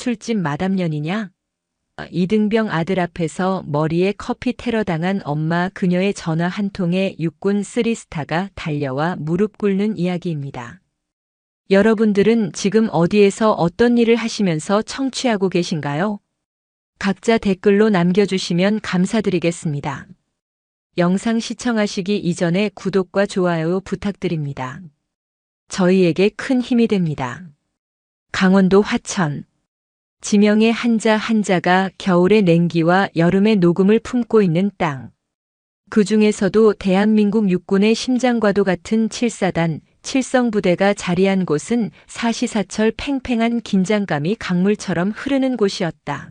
술집 마담년이냐? 이등병 아들 앞에서 머리에 커피 테러 당한 엄마 그녀의 전화 한 통에 육군 쓰리스타가 달려와 무릎 꿇는 이야기입니다. 여러분들은 지금 어디에서 어떤 일을 하시면서 청취하고 계신가요? 각자 댓글로 남겨주시면 감사드리겠습니다. 영상 시청하시기 이전에 구독과 좋아요 부탁드립니다. 저희에게 큰 힘이 됩니다. 강원도 화천. 지명의 한자 한자가 겨울의 냉기와 여름의 녹음을 품고 있는 땅. 그 중에서도 대한민국 육군의 심장과도 같은 7사단, 칠성부대가 자리한 곳은 사시사철 팽팽한 긴장감이 강물처럼 흐르는 곳이었다.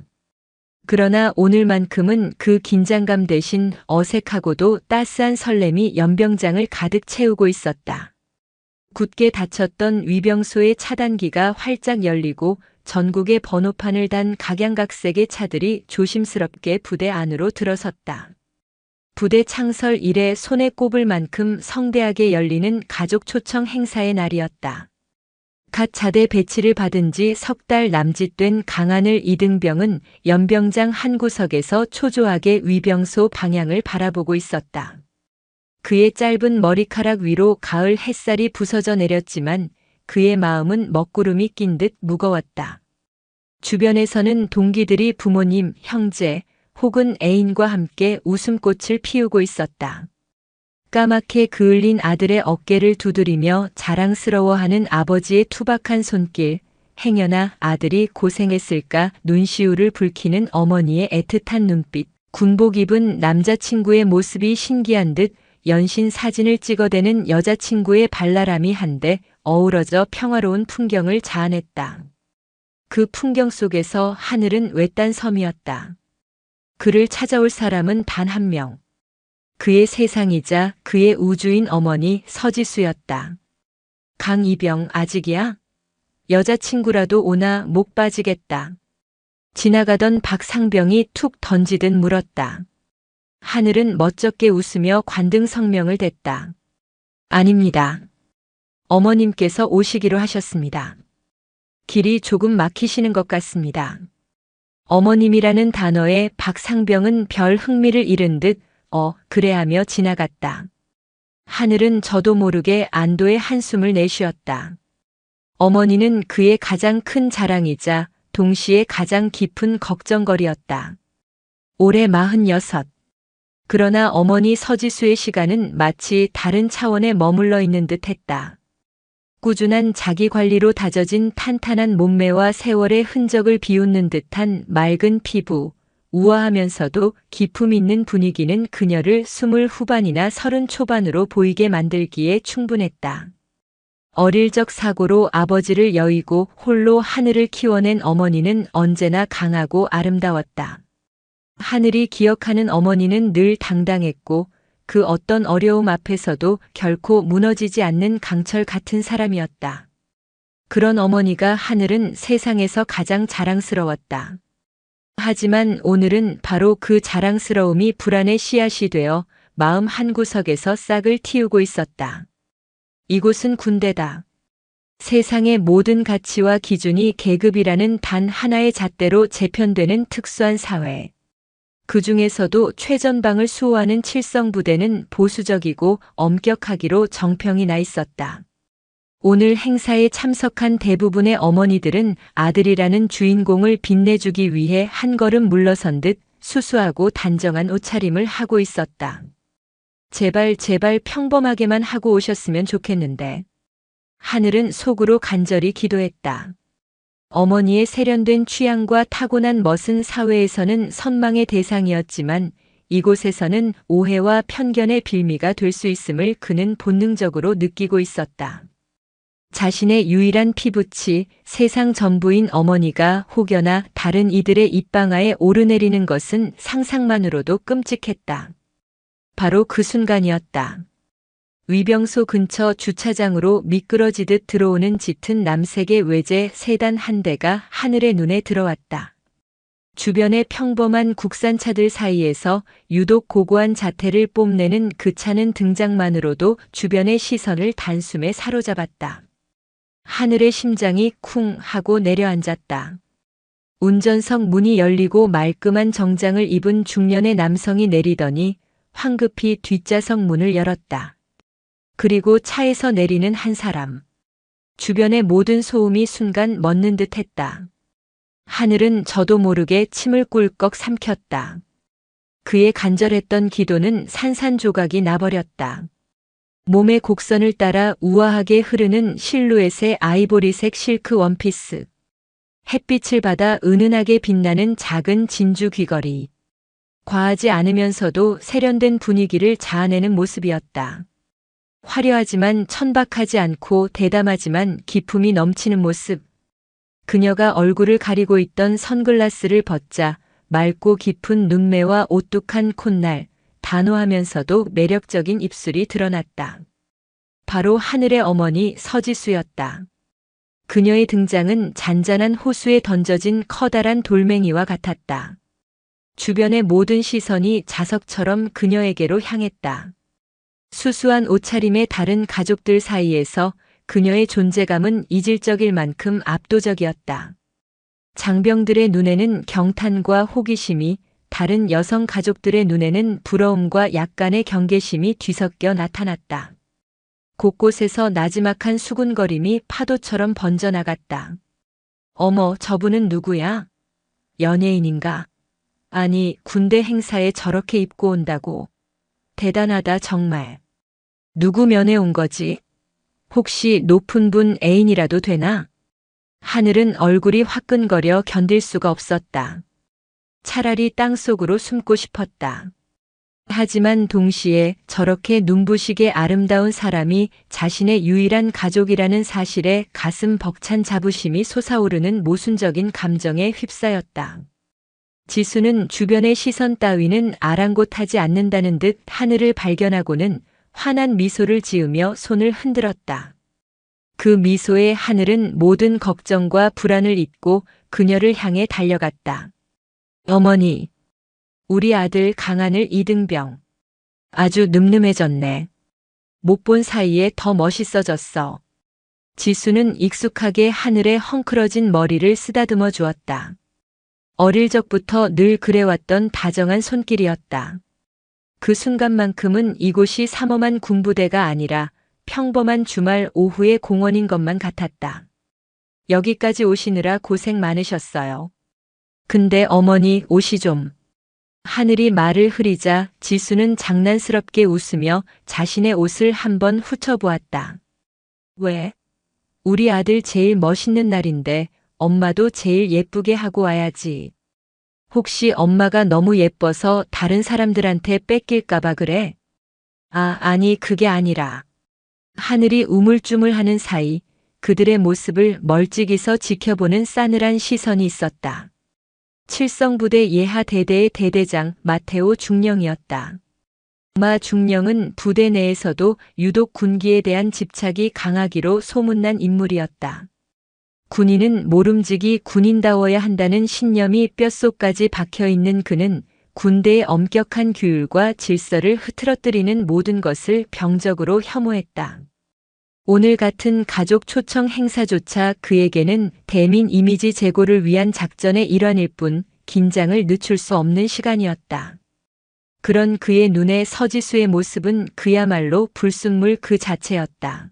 그러나 오늘만큼은 그 긴장감 대신 어색하고도 따스한 설렘이 연병장을 가득 채우고 있었다. 굳게 닫혔던 위병소의 차단기가 활짝 열리고 전국의 번호판을 단 각양각색의 차들이 조심스럽게 부대 안으로 들어섰다. 부대 창설 이래 손에 꼽을 만큼 성대하게 열리는 가족 초청 행사의 날이었다. 갓 자대 배치를 받은 지 석 달 남짓된 강하늘 이등병은 연병장 한 구석에서 초조하게 위병소 방향을 바라보고 있었다. 그의 짧은 머리카락 위로 가을 햇살이 부서져 내렸지만 그의 마음은 먹구름이 낀 듯 무거웠다. 주변에서는 동기들이 부모님, 형제 혹은 애인과 함께 웃음꽃을 피우고 있었다. 까맣게 그을린 아들의 어깨를 두드리며 자랑스러워하는 아버지의 투박한 손길, 행여나 아들이 고생했을까 눈시울을 붉히는 어머니의 애틋한 눈빛, 군복 입은 남자친구의 모습이 신기한 듯 연신 사진을 찍어대는 여자친구의 발랄함이 한데 어우러져 평화로운 풍경을 자아냈다. 그 풍경 속에서 하늘은 외딴 섬이었다. 그를 찾아올 사람은 단 한 명. 그의 세상이자 그의 우주인 어머니 서지수였다. 강이병 아직이야? 여자친구라도 오나 목 빠지겠다. 지나가던 박상병이 툭 던지듯 물었다. 하늘은 멋쩍게 웃으며 관등 성명을 댔다. 아닙니다. 어머님께서 오시기로 하셨습니다. 길이 조금 막히시는 것 같습니다. 어머님이라는 단어에 박상병은 별 흥미를 잃은 듯 그래 하며 지나갔다. 하늘은 저도 모르게 안도의 한숨을 내쉬었다. 어머니는 그의 가장 큰 자랑이자 동시에 가장 깊은 걱정거리였다. 올해 46. 그러나 어머니 서지수의 시간은 마치 다른 차원에 머물러 있는 듯 했다. 꾸준한 자기관리로 다져진 탄탄한 몸매와 세월의 흔적을 비웃는 듯한 맑은 피부, 우아하면서도 기품 있는 분위기는 그녀를 20 후반이나 30 초반으로 보이게 만들기에 충분했다. 어릴 적 사고로 아버지를 여의고 홀로 하늘을 키워낸 어머니는 언제나 강하고 아름다웠다. 하늘이 기억하는 어머니는 늘 당당했고 그 어떤 어려움 앞에서도 결코 무너지지 않는 강철 같은 사람이었다. 그런 어머니가 하늘은 세상에서 가장 자랑스러웠다. 하지만 오늘은 바로 그 자랑스러움이 불안의 씨앗이 되어 마음 한구석에서 싹을 틔우고 있었다. 이곳은 군대다. 세상의 모든 가치와 기준이 계급이라는 단 하나의 잣대로 재편되는 특수한 사회. 그 중에서도 최전방을 수호하는 칠성부대는 보수적이고 엄격하기로 정평이 나 있었다. 오늘 행사에 참석한 대부분의 어머니들은 아들이라는 주인공을 빛내주기 위해 한 걸음 물러선 듯 수수하고 단정한 옷차림을 하고 있었다. 제발 평범하게만 하고 오셨으면 좋겠는데. 하늘은 속으로 간절히 기도했다. 어머니의 세련된 취향과 타고난 멋은 사회에서는 선망의 대상이었지만 이곳에서는 오해와 편견의 빌미가 될 수 있음을 그는 본능적으로 느끼고 있었다. 자신의 유일한 피부치, 세상 전부인 어머니가 혹여나 다른 이들의 입방아에 오르내리는 것은 상상만으로도 끔찍했다. 바로 그 순간이었다. 위병소 근처 주차장으로 미끄러지듯 들어오는 짙은 남색의 외제 세단 한 대가 하늘의 눈에 들어왔다. 주변의 평범한 국산차들 사이에서 유독 고고한 자태를 뽐내는 그 차는 등장만으로도 주변의 시선을 단숨에 사로잡았다. 하늘의 심장이 쿵 하고 내려앉았다. 운전석 문이 열리고 말끔한 정장을 입은 중년의 남성이 내리더니 황급히 뒷좌석 문을 열었다. 그리고 차에서 내리는 한 사람. 주변의 모든 소음이 순간 멎는 듯 했다. 하늘은 저도 모르게 침을 꿀꺽 삼켰다. 그의 간절했던 기도는 산산조각이 나버렸다. 몸의 곡선을 따라 우아하게 흐르는 실루엣의 아이보리색 실크 원피스. 햇빛을 받아 은은하게 빛나는 작은 진주 귀걸이. 과하지 않으면서도 세련된 분위기를 자아내는 모습이었다. 화려하지만 천박하지 않고 대담하지만 기품이 넘치는 모습. 그녀가 얼굴을 가리고 있던 선글라스를 벗자 맑고 깊은 눈매와 오뚝한 콧날, 단호하면서도 매력적인 입술이 드러났다. 바로 하늘의 어머니 서지수였다. 그녀의 등장은 잔잔한 호수에 던져진 커다란 돌멩이와 같았다. 주변의 모든 시선이 자석처럼 그녀에게로 향했다. 수수한 옷차림의 다른 가족들 사이에서 그녀의 존재감은 이질적일 만큼 압도적이었다. 장병들의 눈에는 경탄과 호기심이, 다른 여성 가족들의 눈에는 부러움과 약간의 경계심이 뒤섞여 나타났다. 곳곳에서 나지막한 수군거림이 파도처럼 번져나갔다. 어머, 저분은 누구야? 연예인인가? 아니, 군대 행사에 저렇게 입고 온다고. 대단하다 정말. 누구 면회 온 거지? 혹시 높은 분 애인이라도 되나? 하늘은 얼굴이 화끈거려 견딜 수가 없었다. 차라리 땅속으로 숨고 싶었다. 하지만 동시에 저렇게 눈부시게 아름다운 사람이 자신의 유일한 가족이라는 사실에 가슴 벅찬 자부심이 솟아오르는 모순적인 감정에 휩싸였다. 지수는 주변의 시선 따위는 아랑곳하지 않는다는 듯 하늘을 발견하고는 환한 미소를 지으며 손을 흔들었다. 그 미소의 하늘은 모든 걱정과 불안을 잊고 그녀를 향해 달려갔다. 어머니, 우리 아들 강하늘 이등병. 아주 늠름해졌네. 못 본 사이에 더 멋있어졌어. 지수는 익숙하게 하늘의 헝클어진 머리를 쓰다듬어 주었다. 어릴 적부터 늘 그래왔던 다정한 손길이었다. 그 순간만큼은 이곳이 삼엄한 군부대가 아니라 평범한 주말 오후의 공원인 것만 같았다. 여기까지 오시느라 고생 많으셨어요. 근데 어머니 옷이 좀. 하늘이 말을 흐리자 지수는 장난스럽게 웃으며 자신의 옷을 한번 훑어보았다. 왜? 우리 아들 제일 멋있는 날인데 엄마도 제일 예쁘게 하고 와야지. 혹시 엄마가 너무 예뻐서 다른 사람들한테 뺏길까봐 그래? 아니 그게 아니라. 하늘이 우물쭈물하는 사이 그들의 모습을 멀찍이서 지켜보는 싸늘한 시선이 있었다. 칠성부대 예하 대대의 대대장 마테오 중령이었다. 마 중령은 부대 내에서도 유독 군기에 대한 집착이 강하기로 소문난 인물이었다. 군인은 모름지기 군인다워야 한다는 신념이 뼛속까지 박혀있는 그는 군대의 엄격한 규율과 질서를 흐트러뜨리는 모든 것을 병적으로 혐오했다. 오늘 같은 가족 초청 행사조차 그에게는 대민 이미지 제고를 위한 작전의 일환일 뿐 긴장을 늦출 수 없는 시간이었다. 그런 그의 눈에 서지수의 모습은 그야말로 불순물 그 자체였다.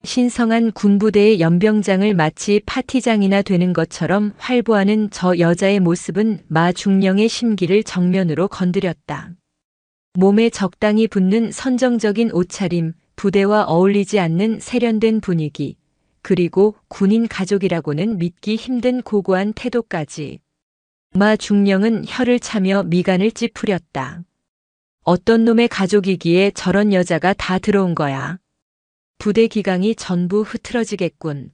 신성한 군부대의 연병장을 마치 파티장이나 되는 것처럼 활보하는 저 여자의 모습은 마 중령의 심기를 정면으로 건드렸다. 몸에 적당히 붙는 선정적인 옷차림, 부대와 어울리지 않는 세련된 분위기, 그리고 군인 가족이라고는 믿기 힘든 고고한 태도까지. 마 중령은 혀를 차며 미간을 찌푸렸다. 어떤 놈의 가족이기에 저런 여자가 다 들어온 거야. 부대 기강이 전부 흐트러지겠군.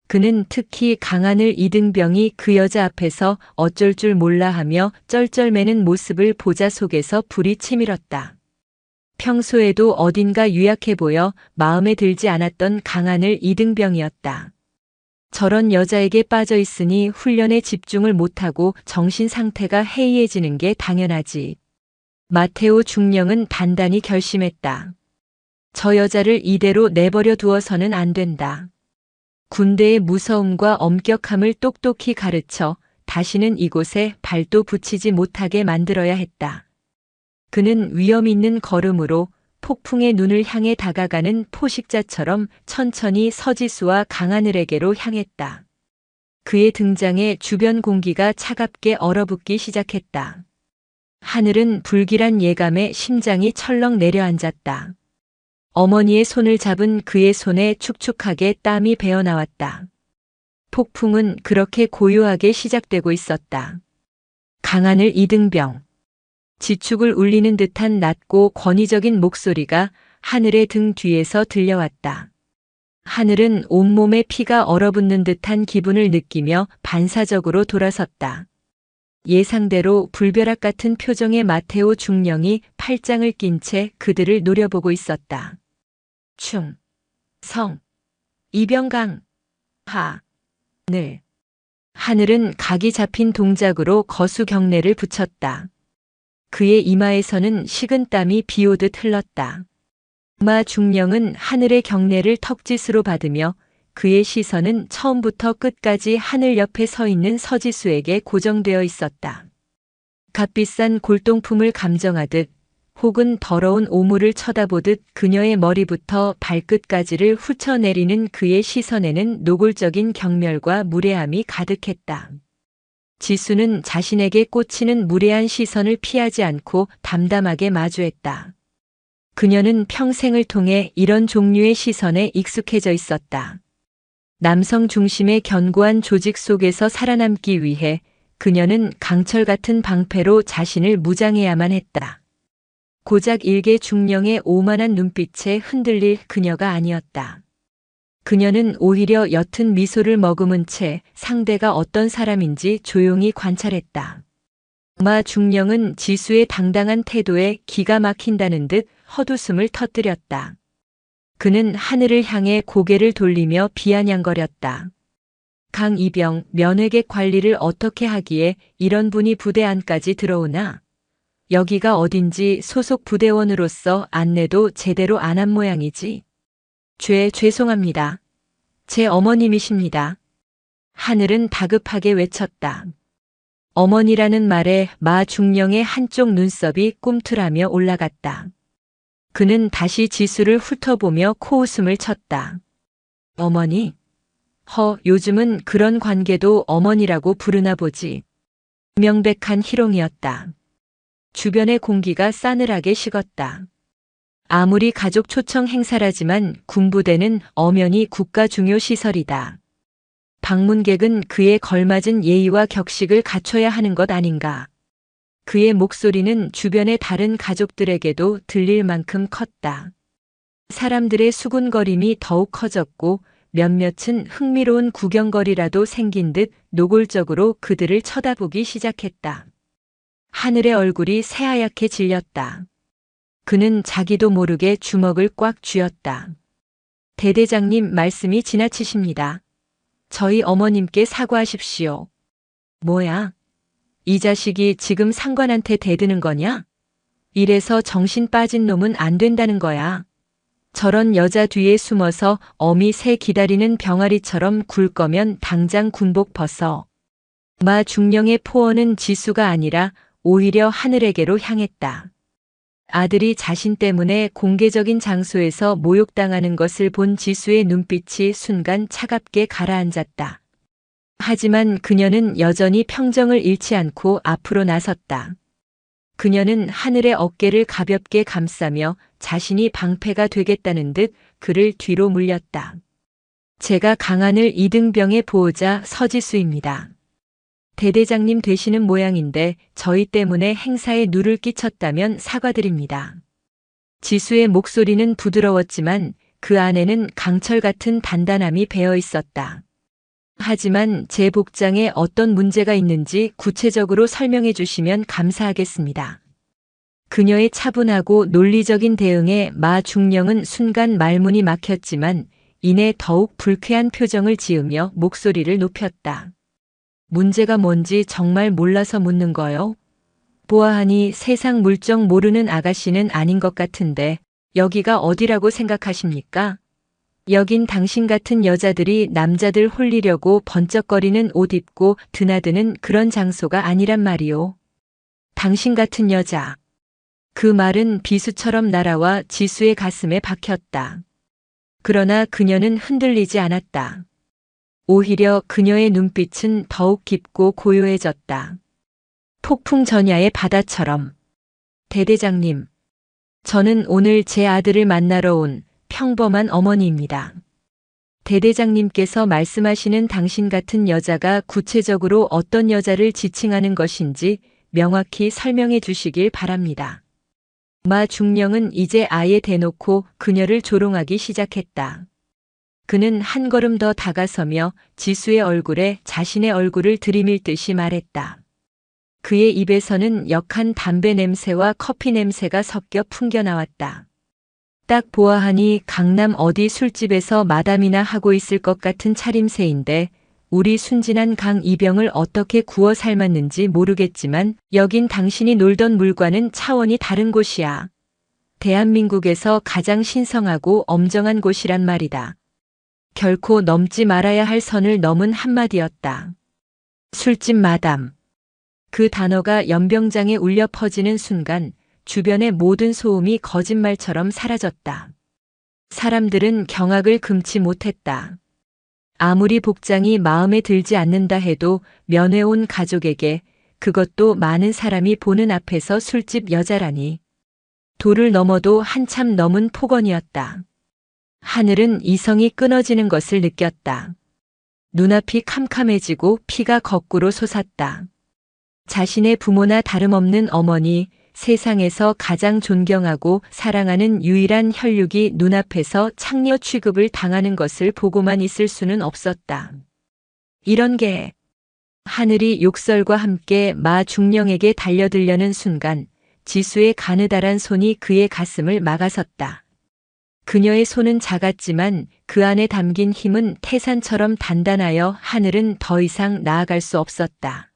그는 특히 강하늘 이등병이 그 여자 앞에서 어쩔 줄 몰라 하며 쩔쩔매는 모습을 보자 속에서 불이 치밀었다. 평소에도 어딘가 유약해 보여 마음에 들지 않았던 강하늘 이등병이었다. 저런 여자에게 빠져 있으니 훈련에 집중을 못하고 정신 상태가 해이해지는 게 당연하지. 마테오 중령은 단단히 결심했다. 저 여자를 이대로 내버려 두어서는 안 된다. 군대의 무서움과 엄격함을 똑똑히 가르쳐 다시는 이곳에 발도 붙이지 못하게 만들어야 했다. 그는 위험 있는 걸음으로 폭풍의 눈을 향해 다가가는 포식자처럼 천천히 서지수와 강하늘에게로 향했다. 그의 등장에 주변 공기가 차갑게 얼어붙기 시작했다. 하늘은 불길한 예감에 심장이 철렁 내려앉았다. 어머니의 손을 잡은 그의 손에 축축하게 땀이 배어나왔다. 폭풍은 그렇게 고요하게 시작되고 있었다. 강하늘 이등병. 지축을 울리는 듯한 낮고 권위적인 목소리가 하늘의 등 뒤에서 들려왔다. 하늘은 온몸에 피가 얼어붙는 듯한 기분을 느끼며 반사적으로 돌아섰다. 예상대로 불벼락 같은 표정의 마테오 중령이 팔짱을 낀 채 그들을 노려보고 있었다. 충, 성, 이병강, 하, 늘. 하늘은 각이 잡힌 동작으로 거수 경례를 붙였다. 그의 이마에서는 식은 땀이 비오듯 흘렀다. 마 중령은 하늘의 경례를 턱짓으로 받으며 그의 시선은 처음부터 끝까지 하늘 옆에 서 있는 서지수에게 고정되어 있었다. 값비싼 골동품을 감정하듯 혹은 더러운 오물을 쳐다보듯 그녀의 머리부터 발끝까지를 훑어내리는 그의 시선에는 노골적인 경멸과 무례함이 가득했다. 지수는 자신에게 꽂히는 무례한 시선을 피하지 않고 담담하게 마주했다. 그녀는 평생을 통해 이런 종류의 시선에 익숙해져 있었다. 남성 중심의 견고한 조직 속에서 살아남기 위해 그녀는 강철 같은 방패로 자신을 무장해야만 했다. 고작 일개 중령의 오만한 눈빛에 흔들릴 그녀가 아니었다. 그녀는 오히려 옅은 미소를 머금은 채 상대가 어떤 사람인지 조용히 관찰했다. 마 중령은 지수의 당당한 태도에 기가 막힌다는 듯 헛웃음을 터뜨렸다. 그는 하늘을 향해 고개를 돌리며 비아냥거렸다. 강이병, 면회객 관리를 어떻게 하기에 이런 분이 부대 안까지 들어오나? 여기가 어딘지 소속 부대원으로서 안내도 제대로 안 한 모양이지. 죄송합니다. 제 어머님이십니다. 하늘은 다급하게 외쳤다. 어머니라는 말에 마 중령의 한쪽 눈썹이 꿈틀하며 올라갔다. 그는 다시 지수를 훑어보며 코웃음을 쳤다. 어머니? 요즘은 그런 관계도 어머니라고 부르나 보지. 명백한 희롱이었다. 주변의 공기가 싸늘하게 식었다. 아무리 가족 초청 행사라지만 군부대는 엄연히 국가 중요 시설이다. 방문객은 그에 걸맞은 예의와 격식을 갖춰야 하는 것 아닌가. 그의 목소리는 주변의 다른 가족들에게도 들릴 만큼 컸다. 사람들의 수군거림이 더욱 커졌고 몇몇은 흥미로운 구경거리라도 생긴 듯 노골적으로 그들을 쳐다보기 시작했다. 하늘의 얼굴이 새하얗게 질렸다. 그는 자기도 모르게 주먹을 꽉 쥐었다. 대대장님 말씀이 지나치십니다. 저희 어머님께 사과하십시오. 뭐야? 이 자식이 지금 상관한테 대드는 거냐? 이래서 정신 빠진 놈은 안 된다는 거야. 저런 여자 뒤에 숨어서 어미 새 기다리는 병아리처럼 굴 거면 당장 군복 벗어. 마 중령의 포언은 지수가 아니라 오히려 하늘에게로 향했다. 아들이 자신 때문에 공개적인 장소에서 모욕당하는 것을 본 지수의 눈빛이 순간 차갑게 가라앉았다. 하지만 그녀는 여전히 평정을 잃지 않고 앞으로 나섰다. 그녀는 하늘의 어깨를 가볍게 감싸며 자신이 방패가 되겠다는 듯 그를 뒤로 물렸다. 제가 강하늘 이등병의 보호자 서지수입니다. 대대장님 되시는 모양인데 저희 때문에 행사에 누를 끼쳤다면 사과드립니다. 지수의 목소리는 부드러웠지만 그 안에는 강철 같은 단단함이 배어 있었다. 하지만 제 복장에 어떤 문제가 있는지 구체적으로 설명해 주시면 감사하겠습니다. 그녀의 차분하고 논리적인 대응에 마 중령은 순간 말문이 막혔지만 이내 더욱 불쾌한 표정을 지으며 목소리를 높였다. 문제가 뭔지 정말 몰라서 묻는 거요? 보아하니 세상 물정 모르는 아가씨는 아닌 것 같은데 여기가 어디라고 생각하십니까? 여긴 당신 같은 여자들이 남자들 홀리려고 번쩍거리는 옷 입고 드나드는 그런 장소가 아니란 말이오. 당신 같은 여자. 그 말은 비수처럼 날아와 지수의 가슴에 박혔다. 그러나 그녀는 흔들리지 않았다. 오히려 그녀의 눈빛은 더욱 깊고 고요해졌다. 폭풍 전야의 바다처럼. 대대장님, 저는 오늘 제 아들을 만나러 온 평범한 어머니입니다. 대대장님께서 말씀하시는 당신 같은 여자가 구체적으로 어떤 여자를 지칭하는 것인지 명확히 설명해 주시길 바랍니다. 마 중령은 이제 아예 대놓고 그녀를 조롱하기 시작했다. 그는 한 걸음 더 다가서며 지수의 얼굴에 자신의 얼굴을 들이밀듯이 말했다. 그의 입에서는 역한 담배 냄새와 커피 냄새가 섞여 풍겨나왔다. 딱 보아하니 강남 어디 술집에서 마담이나 하고 있을 것 같은 차림새인데 우리 순진한 강 이병을 어떻게 구워 삶았는지 모르겠지만 여긴 당신이 놀던 물과는 차원이 다른 곳이야. 대한민국에서 가장 신성하고 엄정한 곳이란 말이다. 결코 넘지 말아야 할 선을 넘은 한마디였다. 술집 마담. 그 단어가 연병장에 울려 퍼지는 순간 주변의 모든 소음이 거짓말처럼 사라졌다. 사람들은 경악을 금치 못했다. 아무리 복장이 마음에 들지 않는다 해도 면회 온 가족에게, 그것도 많은 사람이 보는 앞에서 술집 여자라니. 도를 넘어도 한참 넘은 폭언이었다. 하늘은 이성이 끊어지는 것을 느꼈다. 눈앞이 캄캄해지고 피가 거꾸로 솟았다. 자신의 부모나 다름없는 어머니, 세상에서 가장 존경하고 사랑하는 유일한 혈육이 눈앞에서 창녀 취급을 당하는 것을 보고만 있을 수는 없었다. 이런 게 하늘이 욕설과 함께 마 중령에게 달려들려는 순간 지수의 가느다란 손이 그의 가슴을 막아섰다. 그녀의 손은 작았지만 그 안에 담긴 힘은 태산처럼 단단하여 하늘은 더 이상 나아갈 수 없었다.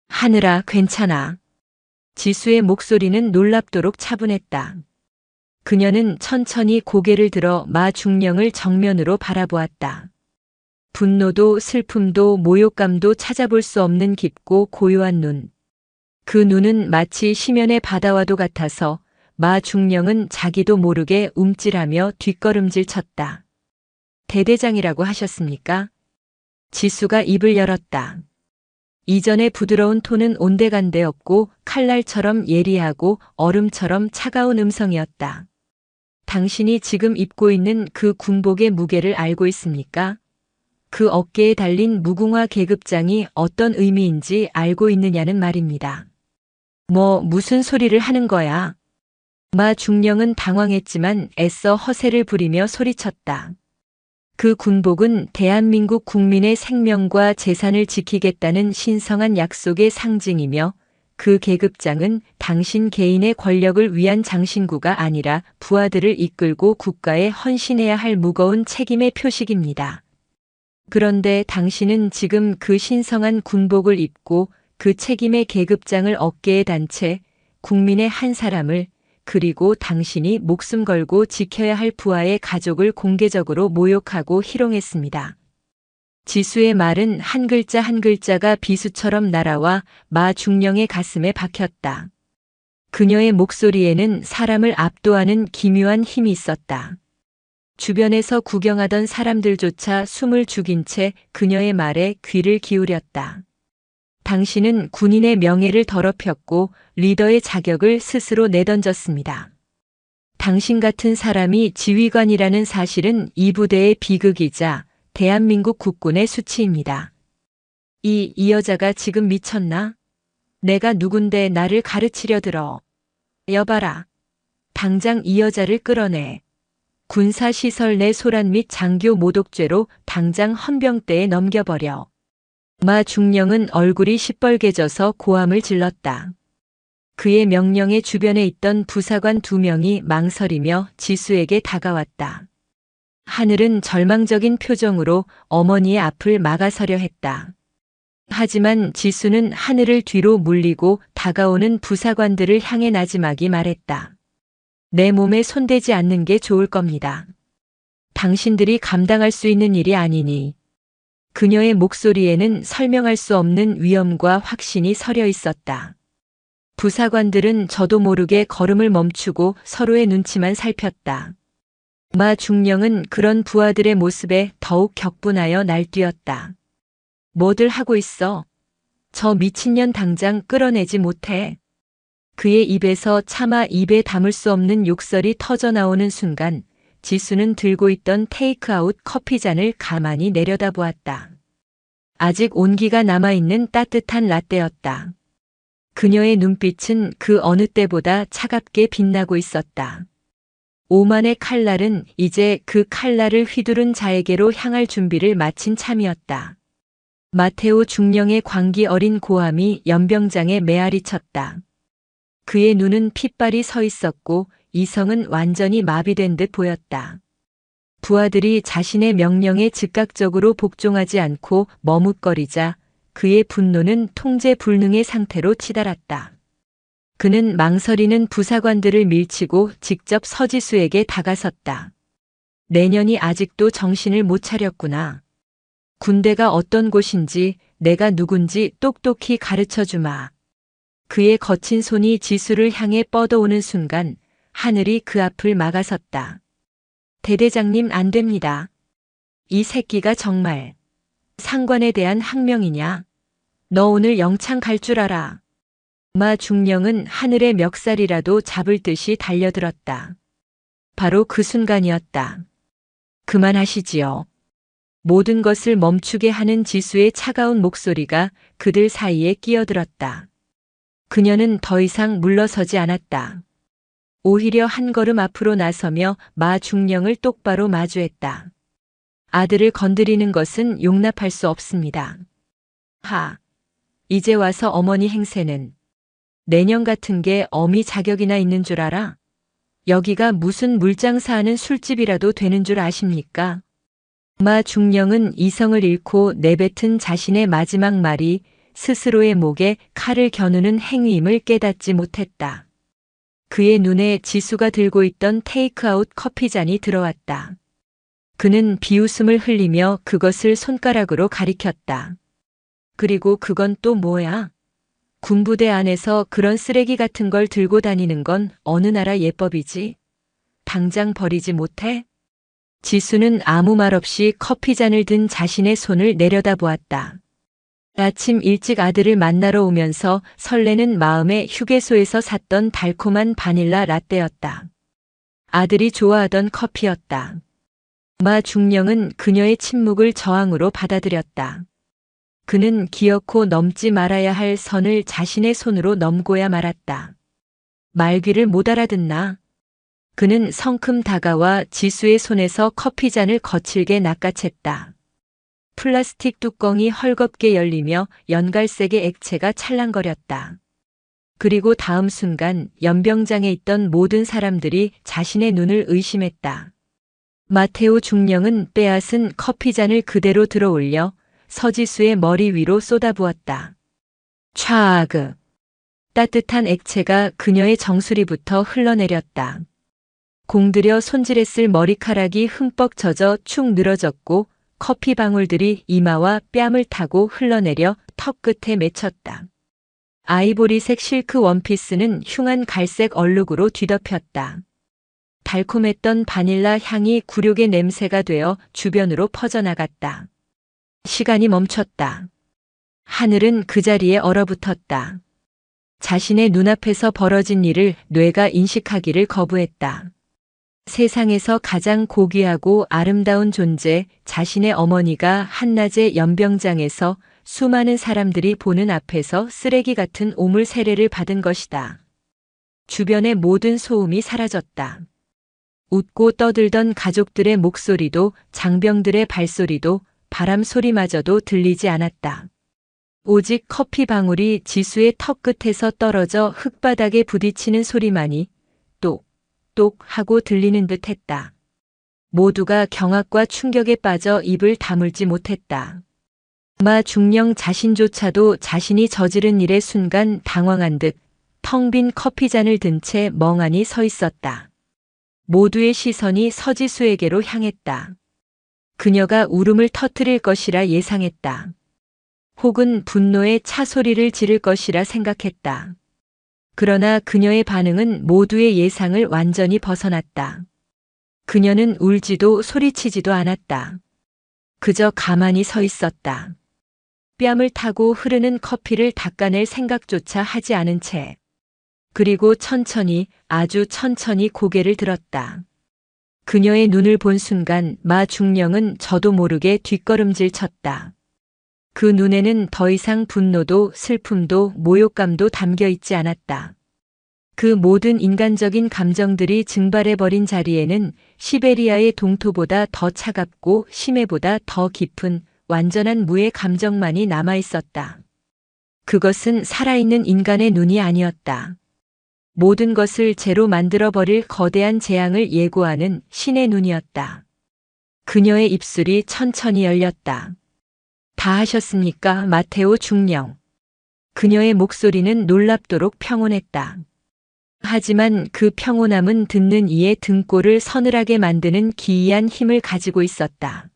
하늘아, 괜찮아. 지수의 목소리는 놀랍도록 차분했다. 그녀는 천천히 고개를 들어 마 중령을 정면으로 바라보았다. 분노도 슬픔도 모욕감도 찾아볼 수 없는 깊고 고요한 눈. 그 눈은 마치 심연의 바다와도 같아서 마 중령은 자기도 모르게 움찔하며 뒷걸음질 쳤다. 대대장이라고 하셨습니까? 지수가 입을 열었다. 이전의 부드러운 톤은 온데간데 없고 칼날처럼 예리하고 얼음처럼 차가운 음성이었다. 당신이 지금 입고 있는 그 군복의 무게를 알고 있습니까? 그 어깨에 달린 무궁화 계급장이 어떤 의미인지 알고 있느냐는 말입니다. 무슨 소리를 하는 거야? 마 중령은 당황했지만 애써 허세를 부리며 소리쳤다. 그 군복은 대한민국 국민의 생명과 재산을 지키겠다는 신성한 약속의 상징이며 그 계급장은 당신 개인의 권력을 위한 장신구가 아니라 부하들을 이끌고 국가에 헌신해야 할 무거운 책임의 표식입니다. 그런데 당신은 지금 그 신성한 군복을 입고 그 책임의 계급장을 어깨에 단 채 국민의 한 사람을, 그리고 당신이 목숨 걸고 지켜야 할 부하의 가족을 공개적으로 모욕하고 희롱했습니다. 지수의 말은 한 글자 한 글자가 비수처럼 날아와 마 중령의 가슴에 박혔다. 그녀의 목소리에는 사람을 압도하는 기묘한 힘이 있었다. 주변에서 구경하던 사람들조차 숨을 죽인 채 그녀의 말에 귀를 기울였다. 당신은 군인의 명예를 더럽혔고 리더의 자격을 스스로 내던졌습니다. 당신 같은 사람이 지휘관이라는 사실은 이 부대의 비극이자 대한민국 국군의 수치입니다. 이 여자가 지금 미쳤나? 내가 누군데 나를 가르치려 들어. 여봐라. 당장 이 여자를 끌어내. 군사시설 내 소란 및 장교 모독죄로 당장 헌병대에 넘겨버려. 마 중령은 얼굴이 시뻘개져서 고함을 질렀다. 그의 명령에 주변에 있던 부사관 2명이 망설이며 지수에게 다가왔다. 하늘은 절망적인 표정으로 어머니의 앞을 막아서려 했다. 하지만 지수는 하늘을 뒤로 물리고 다가오는 부사관들을 향해 나지막이 말했다. 내 몸에 손대지 않는 게 좋을 겁니다. 당신들이 감당할 수 있는 일이 아니니. 그녀의 목소리에는 설명할 수 없는 위엄과 확신이 서려 있었다. 부사관들은 저도 모르게 걸음을 멈추고 서로의 눈치만 살폈다. 마 중령은 그런 부하들의 모습에 더욱 격분하여 날뛰었다. 뭐들 하고 있어? 저 미친년 당장 끌어내지 못해. 그의 입에서 차마 입에 담을 수 없는 욕설이 터져나오는 순간 지수는 들고 있던 테이크아웃 커피잔을 가만히 내려다보았다. 아직 온기가 남아있는 따뜻한 라떼였다. 그녀의 눈빛은 그 어느 때보다 차갑게 빛나고 있었다. 오만의 칼날은 이제 그 칼날을 휘두른 자에게로 향할 준비를 마친 참이었다. 마테오 중령의 광기 어린 고함이 연병장에 메아리 쳤다. 그의 눈은 핏발이 서 있었고 이성은 완전히 마비된 듯 보였다. 부하들이 자신의 명령에 즉각적으로 복종하지 않고 머뭇거리자 그의 분노는 통제 불능의 상태로 치달았다. 그는 망설이는 부사관들을 밀치고 직접 서지수에게 다가섰다. 내년이 아직도 정신을 못 차렸구나. 군대가 어떤 곳인지 내가 누군지 똑똑히 가르쳐 주마. 그의 거친 손이 지수를 향해 뻗어오는 순간 하늘이 그 앞을 막아섰다. 대대장님 안 됩니다. 이 새끼가 정말 상관에 대한 항명이냐? 너 오늘 영창 갈 줄 알아. 마 중령은 하늘의 멱살이라도 잡을 듯이 달려들었다. 바로 그 순간이었다. 그만하시지요. 모든 것을 멈추게 하는 지수의 차가운 목소리가 그들 사이에 끼어들었다. 그녀는 더 이상 물러서지 않았다. 오히려 한 걸음 앞으로 나서며 마 중령을 똑바로 마주했다. 아들을 건드리는 것은 용납할 수 없습니다. 이제 와서 어머니 행세는 내년 같은 게 어미 자격이나 있는 줄 알아? 여기가 무슨 물장사하는 술집이라도 되는 줄 아십니까? 마 중령은 이성을 잃고 내뱉은 자신의 마지막 말이 스스로의 목에 칼을 겨누는 행위임을 깨닫지 못했다. 그의 눈에 지수가 들고 있던 테이크아웃 커피잔이 들어왔다. 그는 비웃음을 흘리며 그것을 손가락으로 가리켰다. 그리고 그건 또 뭐야? 군부대 안에서 그런 쓰레기 같은 걸 들고 다니는 건 어느 나라 예법이지? 당장 버리지 못해? 지수는 아무 말 없이 커피잔을 든 자신의 손을 내려다보았다. 아침 일찍 아들을 만나러 오면서 설레는 마음에 휴게소에서 샀던 달콤한 바닐라 라떼였다. 아들이 좋아하던 커피였다. 마 중령은 그녀의 침묵을 저항으로 받아들였다. 그는 기어코 넘지 말아야 할 선을 자신의 손으로 넘고야 말았다. 말귀를 못 알아듣나? 그는 성큼 다가와 지수의 손에서 커피잔을 거칠게 낚아챘다. 플라스틱 뚜껑이 헐겁게 열리며 연갈색의 액체가 찰랑거렸다. 그리고 다음 순간 연병장에 있던 모든 사람들이 자신의 눈을 의심했다. 마테오 중령은 빼앗은 커피잔을 그대로 들어올려 서지수의 머리 위로 쏟아부었다. 촤아그. 따뜻한 액체가 그녀의 정수리부터 흘러내렸다. 공들여 손질했을 머리카락이 흠뻑 젖어 축 늘어졌고 커피 방울들이 이마와 뺨을 타고 흘러내려 턱 끝에 맺혔다. 아이보리색 실크 원피스는 흉한 갈색 얼룩으로 뒤덮였다. 달콤했던 바닐라 향이 굴욕의 냄새가 되어 주변으로 퍼져나갔다. 시간이 멈췄다. 하늘은 그 자리에 얼어붙었다. 자신의 눈앞에서 벌어진 일을 뇌가 인식하기를 거부했다. 세상에서 가장 고귀하고 아름다운 존재, 자신의 어머니가 한낮의 연병장에서 수많은 사람들이 보는 앞에서 쓰레기 같은 오물 세례를 받은 것이다. 주변의 모든 소음이 사라졌다. 웃고 떠들던 가족들의 목소리도 장병들의 발소리도 바람 소리마저도 들리지 않았다. 오직 커피 방울이 지수의 턱 끝에서 떨어져 흙바닥에 부딪히는 소리만이 똑 하고 들리는 듯 했다. 모두가 경악과 충격에 빠져 입을 다물지 못했다. 마 중령 자신조차도 자신이 저지른 일의 순간 당황한 듯 텅 빈 커피잔을 든 채 멍하니 서 있었다. 모두의 시선이 서지수에게로 향했다. 그녀가 울음을 터뜨릴 것이라 예상했다. 혹은 분노의 차 소리를 지를 것이라 생각했다. 그러나 그녀의 반응은 모두의 예상을 완전히 벗어났다. 그녀는 울지도 소리치지도 않았다. 그저 가만히 서 있었다. 뺨을 타고 흐르는 커피를 닦아낼 생각조차 하지 않은 채. 그리고 천천히, 아주 천천히 고개를 들었다. 그녀의 눈을 본 순간 마 중령은 저도 모르게 뒷걸음질 쳤다. 그 눈에는 더 이상 분노도 슬픔도 모욕감도 담겨 있지 않았다. 그 모든 인간적인 감정들이 증발해버린 자리에는 시베리아의 동토보다 더 차갑고 심해보다 더 깊은 완전한 무의 감정만이 남아있었다. 그것은 살아있는 인간의 눈이 아니었다. 모든 것을 재로 만들어버릴 거대한 재앙을 예고하는 신의 눈이었다. 그녀의 입술이 천천히 열렸다. 다 하셨습니까, 마테오 중령? 그녀의 목소리는 놀랍도록 평온했다. 하지만 그 평온함은 듣는 이의 등골을 서늘하게 만드는 기이한 힘을 가지고 있었다.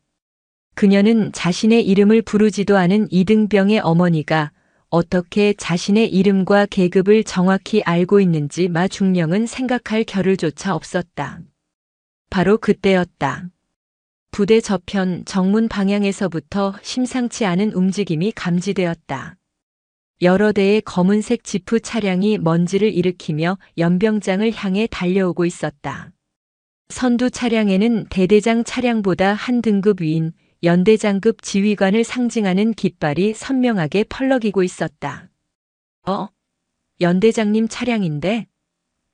그녀는 자신의 이름을 부르지도 않은 이등병의 어머니가 어떻게 자신의 이름과 계급을 정확히 알고 있는지 마 중령은 생각할 겨를조차 없었다. 바로 그때였다. 부대 저편 정문 방향에서부터 심상치 않은 움직임이 감지되었다. 여러 대의 검은색 지프 차량이 먼지를 일으키며 연병장을 향해 달려오고 있었다. 선두 차량에는 대대장 차량보다 한 등급 위인 연대장급 지휘관을 상징하는 깃발이 선명하게 펄럭이고 있었다. 연대장님 차량인데?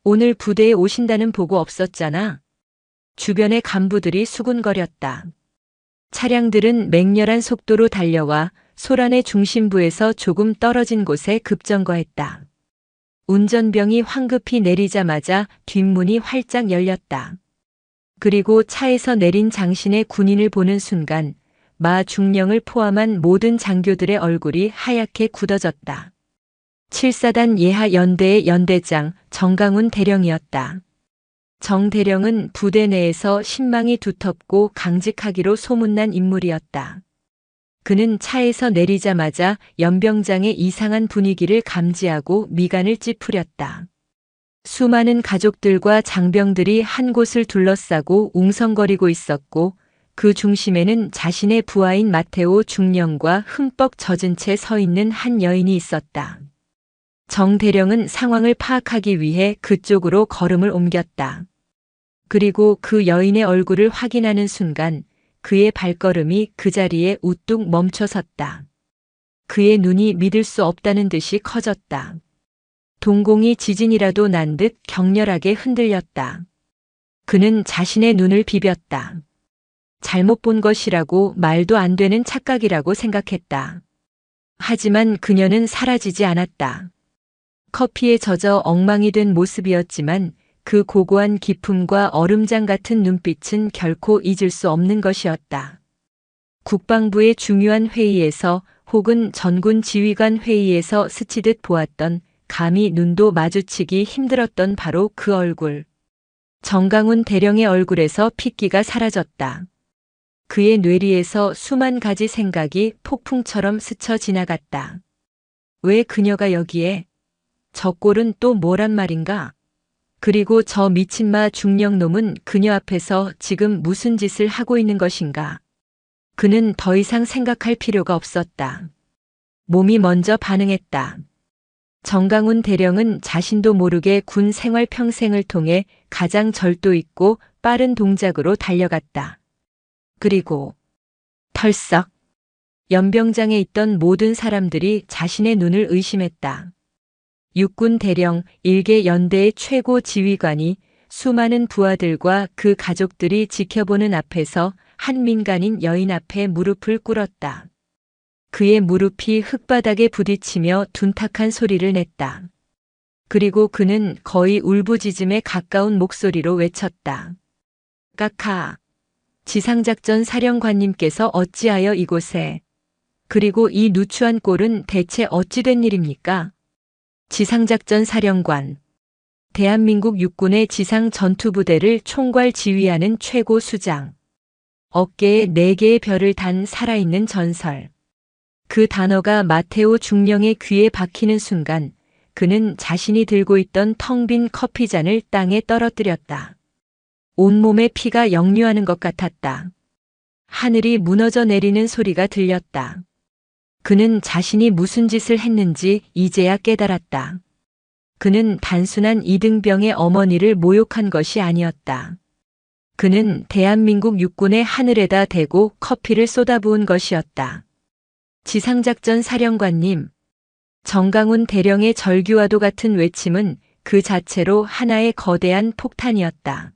오늘 부대에 오신다는 보고 없었잖아. 주변의 간부들이 수군거렸다. 차량들은 맹렬한 속도로 달려와 소란의 중심부에서 조금 떨어진 곳에 급정거했다. 운전병이 황급히 내리자마자 뒷문이 활짝 열렸다. 그리고 차에서 내린 장신의 군인을 보는 순간 마 중령을 포함한 모든 장교들의 얼굴이 하얗게 굳어졌다. 7사단 예하 연대의 연대장 정강훈 대령이었다. 정 대령은 부대 내에서 신망이 두텁고 강직하기로 소문난 인물이었다. 그는 차에서 내리자마자 연병장의 이상한 분위기를 감지하고 미간을 찌푸렸다. 수많은 가족들과 장병들이 한 곳을 둘러싸고 웅성거리고 있었고 그 중심에는 자신의 부하인 마테오 중령과 흠뻑 젖은 채 서 있는 한 여인이 있었다. 정 대령은 상황을 파악하기 위해 그쪽으로 걸음을 옮겼다. 그리고 그 여인의 얼굴을 확인하는 순간 그의 발걸음이 그 자리에 우뚝 멈춰섰다. 그의 눈이 믿을 수 없다는 듯이 커졌다. 동공이 지진이라도 난 듯 격렬하게 흔들렸다. 그는 자신의 눈을 비볐다. 잘못 본 것이라고 말도 안 되는 착각이라고 생각했다. 하지만 그녀는 사라지지 않았다. 커피에 젖어 엉망이 된 모습이었지만 그 고고한 기품과 얼음장 같은 눈빛은 결코 잊을 수 없는 것이었다. 국방부의 중요한 회의에서 혹은 전군 지휘관 회의에서 스치듯 보았던 감히 눈도 마주치기 힘들었던 바로 그 얼굴. 정강훈 대령의 얼굴에서 핏기가 사라졌다. 그의 뇌리에서 수만 가지 생각이 폭풍처럼 스쳐 지나갔다. 왜 그녀가 여기에? 저 꼴은 또 뭐란 말인가? 그리고 저 미친마 중령놈은 그녀 앞에서 지금 무슨 짓을 하고 있는 것인가? 그는 더 이상 생각할 필요가 없었다. 몸이 먼저 반응했다. 정강훈 대령은 자신도 모르게 군 생활 평생을 통해 가장 절도 있고 빠른 동작으로 달려갔다. 그리고 털썩 연병장에 있던 모든 사람들이 자신의 눈을 의심했다. 육군 대령 1개 연대의 최고 지휘관이 수많은 부하들과 그 가족들이 지켜보는 앞에서 한 민간인 여인 앞에 무릎을 꿇었다. 그의 무릎이 흙바닥에 부딪히며 둔탁한 소리를 냈다. 그리고 그는 거의 울부짖음에 가까운 목소리로 외쳤다. 까카, 지상작전 사령관님께서 어찌하여 이곳에, 그리고 이 누추한 꼴은 대체 어찌 된 일입니까? 지상작전 사령관. 대한민국 육군의 지상 전투부대를 총괄 지휘하는 최고 수장. 어깨에 4개의 별을 단 살아있는 전설. 그 단어가 마테오 중령의 귀에 박히는 순간 그는 자신이 들고 있던 텅 빈 커피잔을 땅에 떨어뜨렸다. 온몸에 피가 역류하는 것 같았다. 하늘이 무너져 내리는 소리가 들렸다. 그는 자신이 무슨 짓을 했는지 이제야 깨달았다. 그는 단순한 이등병의 어머니를 모욕한 것이 아니었다. 그는 대한민국 육군의 하늘에다 대고 커피를 쏟아부은 것이었다. 지상작전 사령관님, 정강훈 대령의 절규와도 같은 외침은 그 자체로 하나의 거대한 폭탄이었다.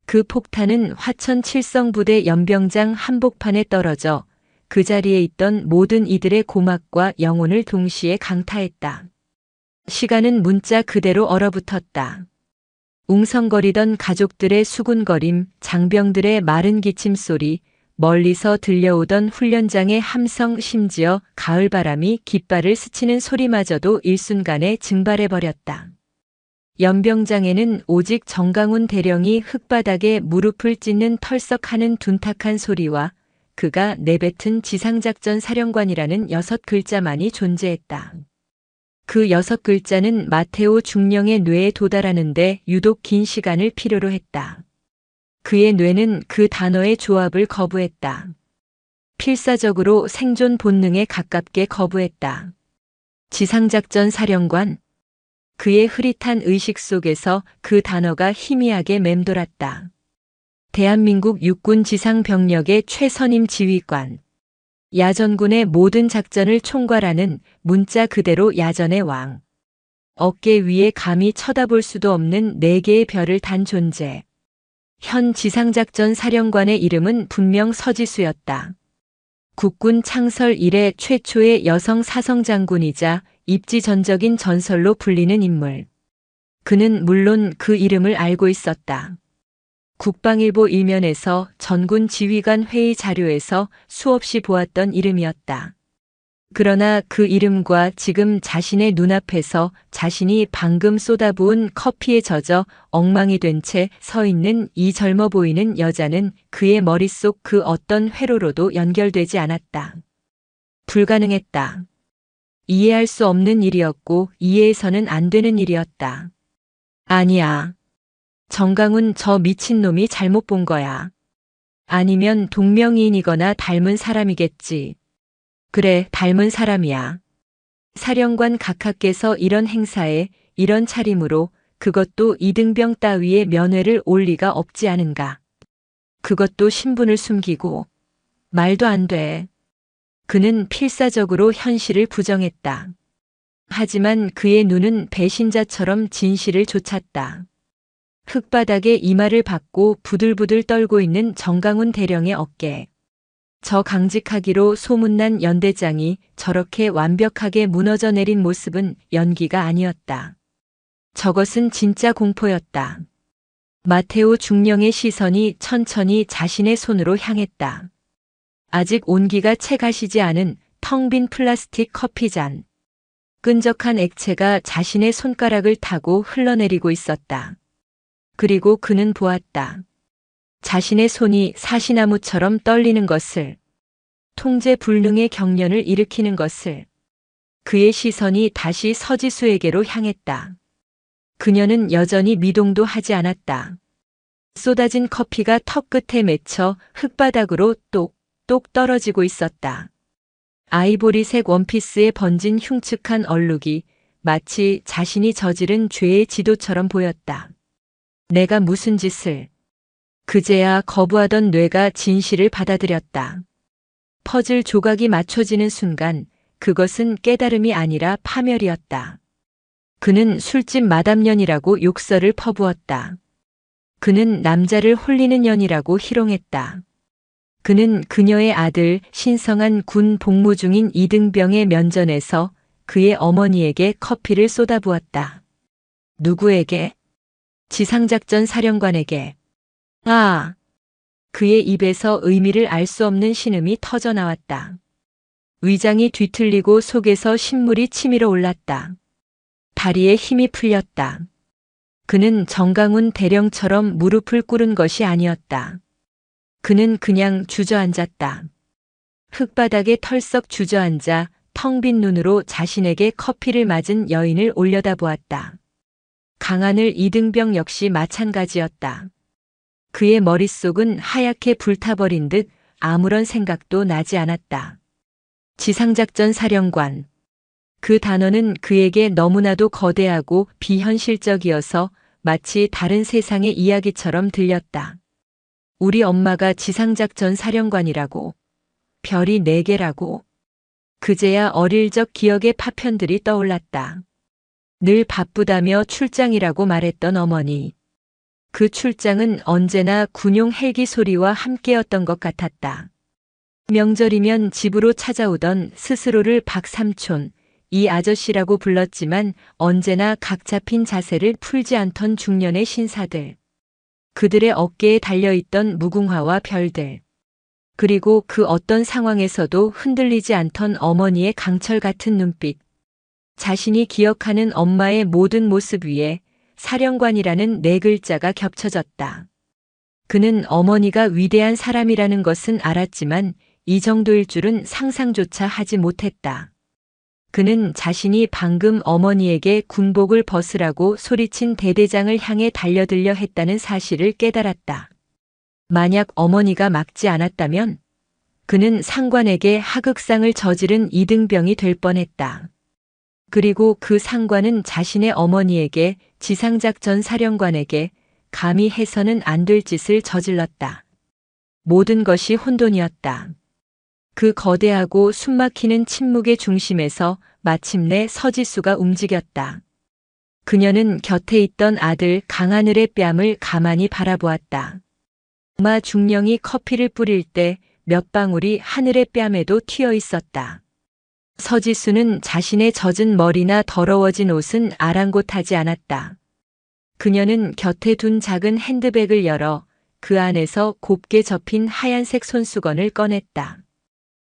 그 폭탄은 화천 칠성부대 연병장 한복판에 떨어져 그 자리에 있던 모든 이들의 고막과 영혼을 동시에 강타했다. 시간은 문자 그대로 얼어붙었다. 웅성거리던 가족들의 수군거림, 장병들의 마른 기침 소리, 멀리서 들려오던 훈련장의 함성, 심지어 가을바람이 깃발을 스치는 소리마저도 일순간에 증발해버렸다. 연병장에는 오직 정강훈 대령이 흙바닥에 무릎을 찢는 털썩하는 둔탁한 소리와 그가 내뱉은 지상작전 사령관이라는 6글자만이 존재했다. 그 6글자는 마테오 중령의 뇌에 도달하는데 유독 긴 시간을 필요로 했다. 그의 뇌는 그 단어의 조합을 거부했다. 필사적으로 생존 본능에 가깝게 거부했다. 지상작전 사령관. 그의 흐릿한 의식 속에서 그 단어가 희미하게 맴돌았다. 대한민국 육군 지상병력의 최선임 지휘관. 야전군의 모든 작전을 총괄하는 문자 그대로 야전의 왕. 어깨 위에 감히 쳐다볼 수도 없는 4개의 별을 단 존재. 현 지상작전 사령관의 이름은 분명 서지수였다. 국군 창설 이래 최초의 여성 사성장군이자 입지전적인 전설로 불리는 인물. 그는 물론 그 이름을 알고 있었다. 국방일보 일면에서 전군 지휘관 회의 자료에서 수없이 보았던 이름이었다. 그러나 그 이름과 지금 자신의 눈앞에서 자신이 방금 쏟아부은 커피에 젖어 엉망이 된 채 서 있는 이 젊어 보이는 여자는 그의 머릿속 그 어떤 회로로도 연결되지 않았다. 불가능했다. 이해할 수 없는 일이었고 이해해서는 안 되는 일이었다. 아니야. 정강훈 저 미친놈이 잘못 본 거야. 아니면 동명이인이거나 닮은 사람이겠지. 그래, 닮은 사람이야. 사령관 각하께서 이런 행사에 이런 차림으로 그것도 이등병 따위의 면회를 올 리가 없지 않은가. 그것도 신분을 숨기고. 말도 안 돼. 그는 필사적으로 현실을 부정했다. 하지만 그의 눈은 배신자처럼 진실을 좇았다. 흙바닥에 이마를 박고 부들부들 떨고 있는 정강훈 대령의 어깨. 저 강직하기로 소문난 연대장이 저렇게 완벽하게 무너져 내린 모습은 연기가 아니었다. 저것은 진짜 공포였다. 마테오 중령의 시선이 천천히 자신의 손으로 향했다. 아직 온기가 채 가시지 않은 텅 빈 플라스틱 커피잔. 끈적한 액체가 자신의 손가락을 타고 흘러내리고 있었다. 그리고 그는 보았다. 자신의 손이 사시나무처럼 떨리는 것을, 통제 불능의 경련을 일으키는 것을. 그의 시선이 다시 서지수에게로 향했다. 그녀는 여전히 미동도 하지 않았다. 쏟아진 커피가 턱 끝에 맺혀 흙바닥으로 똑똑 떨어지고 있었다. 아이보리색 원피스에 번진 흉측한 얼룩이 마치 자신이 저지른 죄의 지도처럼 보였다. 내가 무슨 짓을. 그제야 거부하던 뇌가 진실을 받아들였다. 퍼즐 조각이 맞춰지는 순간 그것은 깨달음이 아니라 파멸이었다. 그는 술집 마담년이라고 욕설을 퍼부었다. 그는 남자를 홀리는 년이라고 희롱했다. 그는 그녀의 아들 신성한 군 복무 중인 이등병의 면전에서 그의 어머니에게 커피를 쏟아부었다. 누구에게? 지상작전 사령관에게. 아! 그의 입에서 의미를 알 수 없는 신음이 터져 나왔다. 위장이 뒤틀리고 속에서 신물이 치밀어 올랐다. 다리에 힘이 풀렸다. 그는 정강훈 대령처럼 무릎을 꿇은 것이 아니었다. 그는 그냥 주저앉았다. 흙바닥에 털썩 주저앉아 텅 빈 눈으로 자신에게 커피를 맞은 여인을 올려다보았다. 강하늘 이등병 역시 마찬가지였다. 그의 머릿속은 하얗게 불타버린 듯 아무런 생각도 나지 않았다. 지상작전 사령관. 그 단어는 그에게 너무나도 거대하고 비현실적이어서 마치 다른 세상의 이야기처럼 들렸다. 우리 엄마가 지상작전 사령관이라고. 별이 4개라고. 그제야 어릴 적 기억의 파편들이 떠올랐다. 늘 바쁘다며 출장이라고 말했던 어머니. 그 출장은 언제나 군용 헬기 소리와 함께였던 것 같았다. 명절이면 집으로 찾아오던 스스로를 박삼촌, 이 아저씨라고 불렀지만 언제나 각 잡힌 자세를 풀지 않던 중년의 신사들. 그들의 어깨에 달려있던 무궁화와 별들. 그리고 그 어떤 상황에서도 흔들리지 않던 어머니의 강철 같은 눈빛. 자신이 기억하는 엄마의 모든 모습 위에 사령관이라는 4글자가 겹쳐졌다. 그는 어머니가 위대한 사람이라는 것은 알았지만 이 정도일 줄은 상상조차 하지 못했다. 그는 자신이 방금 어머니에게 군복을 벗으라고 소리친 대대장을 향해 달려들려 했다는 사실을 깨달았다. 만약 어머니가 막지 않았다면 그는 상관에게 하극상을 저지른 이등병이 될 뻔했다. 그리고 그 상관은 자신의 어머니에게 지상작전 사령관에게 감히 해서는 안 될 짓을 저질렀다. 모든 것이 혼돈이었다. 그 거대하고 숨막히는 침묵의 중심에서 마침내 서지수가 움직였다. 그녀는 곁에 있던 아들 강하늘의 뺨을 가만히 바라보았다. 엄마 중령이 커피를 뿌릴 때 몇 방울이 하늘의 뺨에도 튀어 있었다. 서지수는 자신의 젖은 머리나 더러워진 옷은 아랑곳하지 않았다. 그녀는 곁에 둔 작은 핸드백을 열어 그 안에서 곱게 접힌 하얀색 손수건을 꺼냈다.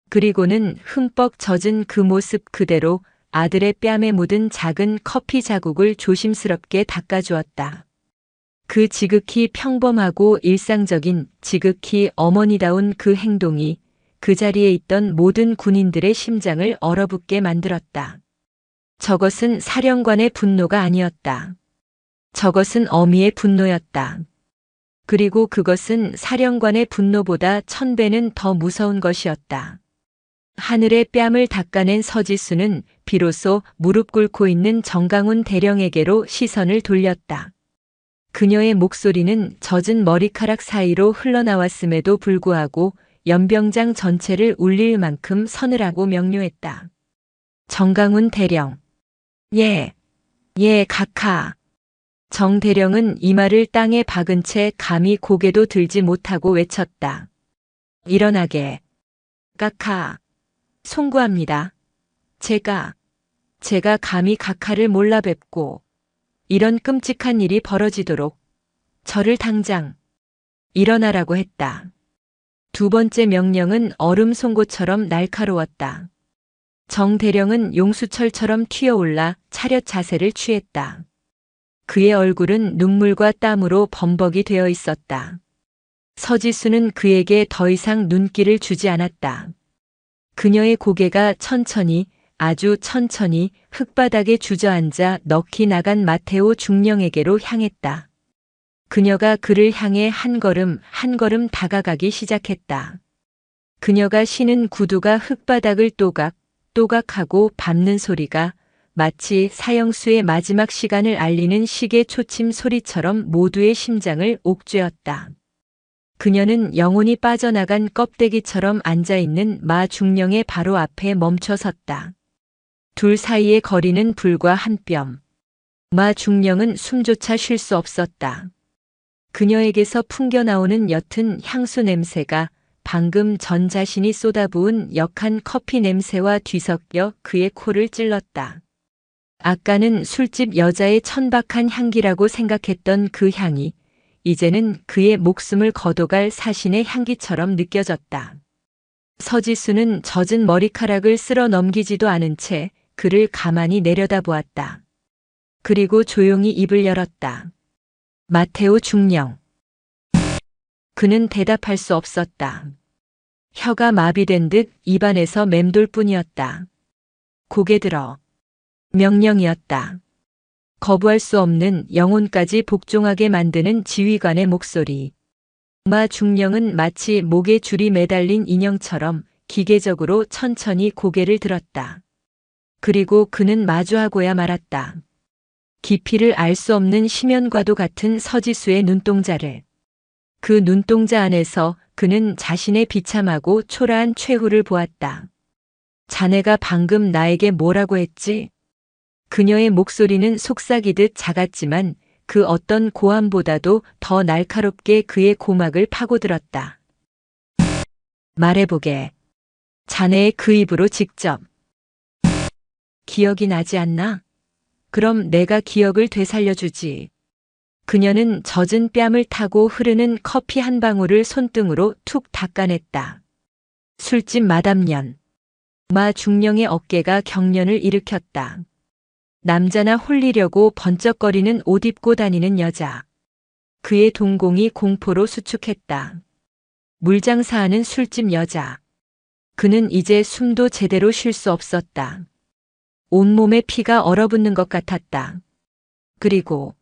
그리고는 흠뻑 젖은 그 모습 그대로 아들의 뺨에 묻은 작은 커피 자국을 조심스럽게 닦아주었다. 그 지극히 평범하고 일상적인 지극히 어머니다운 그 행동이 그 자리에 있던 모든 군인들의 심장을 얼어붙게 만들었다. 저것은 사령관의 분노가 아니었다. 저것은 어미의 분노였다. 그리고 그것은 사령관의 분노보다 1000배는 더 무서운 것이었다. 하늘의 뺨을 닦아낸 서지수는 비로소 무릎 꿇고 있는 정강훈 대령에게로 시선을 돌렸다. 그녀의 목소리는 젖은 머리카락 사이로 흘러나왔음에도 불구하고 연병장 전체를 울릴 만큼 서늘하고 명료했다. 정강훈 대령. 예, 각하. 정 대령은 이마를 땅에 박은 채 감히 고개도 들지 못하고 외쳤다. 일어나게. 각하. 송구합니다. 제가 감히 각하를 몰라 뵙고 이런 끔찍한 일이 벌어지도록 저를 당장 일어나라고 했다. 2번째 명령은 얼음 송곳처럼 날카로웠다. 정 대령은 용수철처럼 튀어올라 차렷 자세를 취했다. 그의 얼굴은 눈물과 땀으로 범벅이 되어 있었다. 서지수는 그에게 더 이상 눈길을 주지 않았다. 그녀의 고개가 천천히, 아주 천천히 흙바닥에 주저앉아 넋이 나간 마테오 중령에게로 향했다. 그녀가 그를 향해 한 걸음 한 걸음 다가가기 시작했다. 그녀가 신은 구두가 흙바닥을 또각또각하고 밟는 소리가 마치 사형수의 마지막 시간을 알리는 시계 초침 소리처럼 모두의 심장을 옥죄었다. 그녀는 영혼이 빠져나간 껍데기처럼 앉아있는 마 중령의 바로 앞에 멈춰 섰다. 둘 사이의 거리는 불과 한 뼘. 마 중령은 숨조차 쉴 수 없었다. 그녀에게서 풍겨나오는 옅은 향수 냄새가 방금 전 자신이 쏟아부은 역한 커피 냄새와 뒤섞여 그의 코를 찔렀다. 아까는 술집 여자의 천박한 향기라고 생각했던 그 향이 이제는 그의 목숨을 거둬갈 사신의 향기처럼 느껴졌다. 서지수는 젖은 머리카락을 쓸어 넘기지도 않은 채 그를 가만히 내려다보았다. 그리고 조용히 입을 열었다. 마테오 중령. 그는 대답할 수 없었다. 혀가 마비된 듯 입안에서 맴돌 뿐이었다. 고개 들어. 명령이었다. 거부할 수 없는 영혼까지 복종하게 만드는 지휘관의 목소리. 마 중령은 마치 목에 줄이 매달린 인형처럼 기계적으로 천천히 고개를 들었다. 그리고 그는 마주하고야 말았다. 깊이를 알 수 없는 심연과도 같은 서지수의 눈동자를. 그 눈동자 안에서 그는 자신의 비참하고 초라한 최후를 보았다. 자네가 방금 나에게 뭐라고 했지? 그녀의 목소리는 속삭이듯 작았지만 그 어떤 고함보다도 더 날카롭게 그의 고막을 파고들었다. 말해보게. 자네의 그 입으로 직접. 기억이 나지 않나? 그럼 내가 기억을 되살려주지. 그녀는 젖은 뺨을 타고 흐르는 커피 한 방울을 손등으로 툭 닦아냈다. 술집 마담년. 마 중령의 어깨가 경련을 일으켰다. 남자나 홀리려고 번쩍거리는 옷 입고 다니는 여자. 그의 동공이 공포로 수축했다. 물장사하는 술집 여자. 그는 이제 숨도 제대로 쉴 수 없었다. 온몸에 피가 얼어붙는 것 같았다. 그리고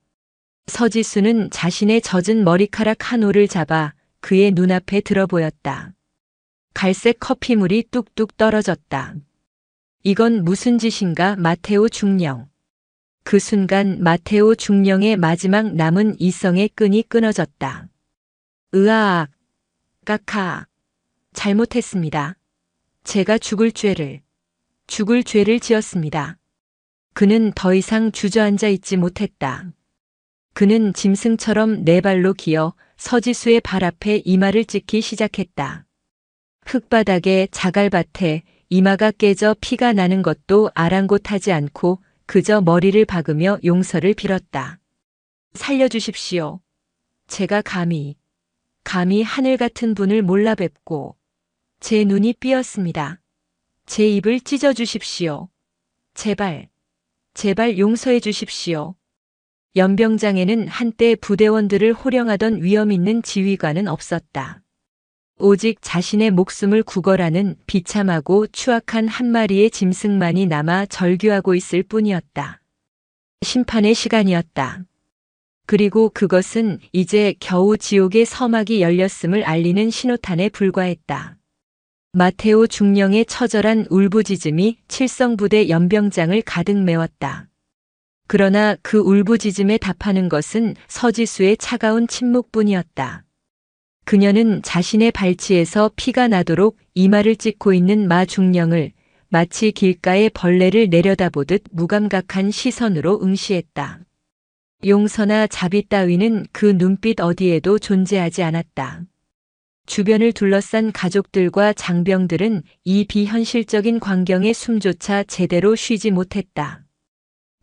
서지수는 자신의 젖은 머리카락 한 올을 잡아 그의 눈앞에 들어보였다. 갈색 커피물이 뚝뚝 떨어졌다. 이건 무슨 짓인가, 마테오 중령. 그 순간 마테오 중령의 마지막 남은 이성의 끈이 끊어졌다. 으아악, 까카. 잘못했습니다. 제가 죽을 죄를 지었습니다. 그는 더 이상 주저앉아 있지 못했다. 그는 짐승처럼 네 발로 기어 서지수의 발 앞에 이마를 찍기 시작했다. 흙바닥에 자갈밭에 이마가 깨져 피가 나는 것도 아랑곳하지 않고 그저 머리를 박으며 용서를 빌었다. 살려주십시오. 제가 감히 하늘 같은 분을 몰라 뵙고 제 눈이 삐었습니다. 제 입을 찢어 주십시오. 제발 용서해 주십시오. 연병장에는 한때 부대원들을 호령하던 위엄 있는 지휘관은 없었다. 오직 자신의 목숨을 구걸하는 비참하고 추악한 한 마리의 짐승만이 남아 절규하고 있을 뿐이었다. 심판의 시간이었다. 그리고 그것은 이제 겨우 지옥의 서막이 열렸음을 알리는 신호탄에 불과했다. 마테오 중령의 처절한 울부짖음이 칠성부대 연병장을 가득 메웠다. 그러나 그 울부짖음에 답하는 것은 서지수의 차가운 침묵뿐이었다. 그녀는 자신의 발치에서 피가 나도록 이마를 찍고 있는 마 중령을 마치 길가의 벌레를 내려다보듯 무감각한 시선으로 응시했다. 용서나 자비 따위는 그 눈빛 어디에도 존재하지 않았다. 주변을 둘러싼 가족들과 장병들은 이 비현실적인 광경에 숨조차 제대로 쉬지 못했다.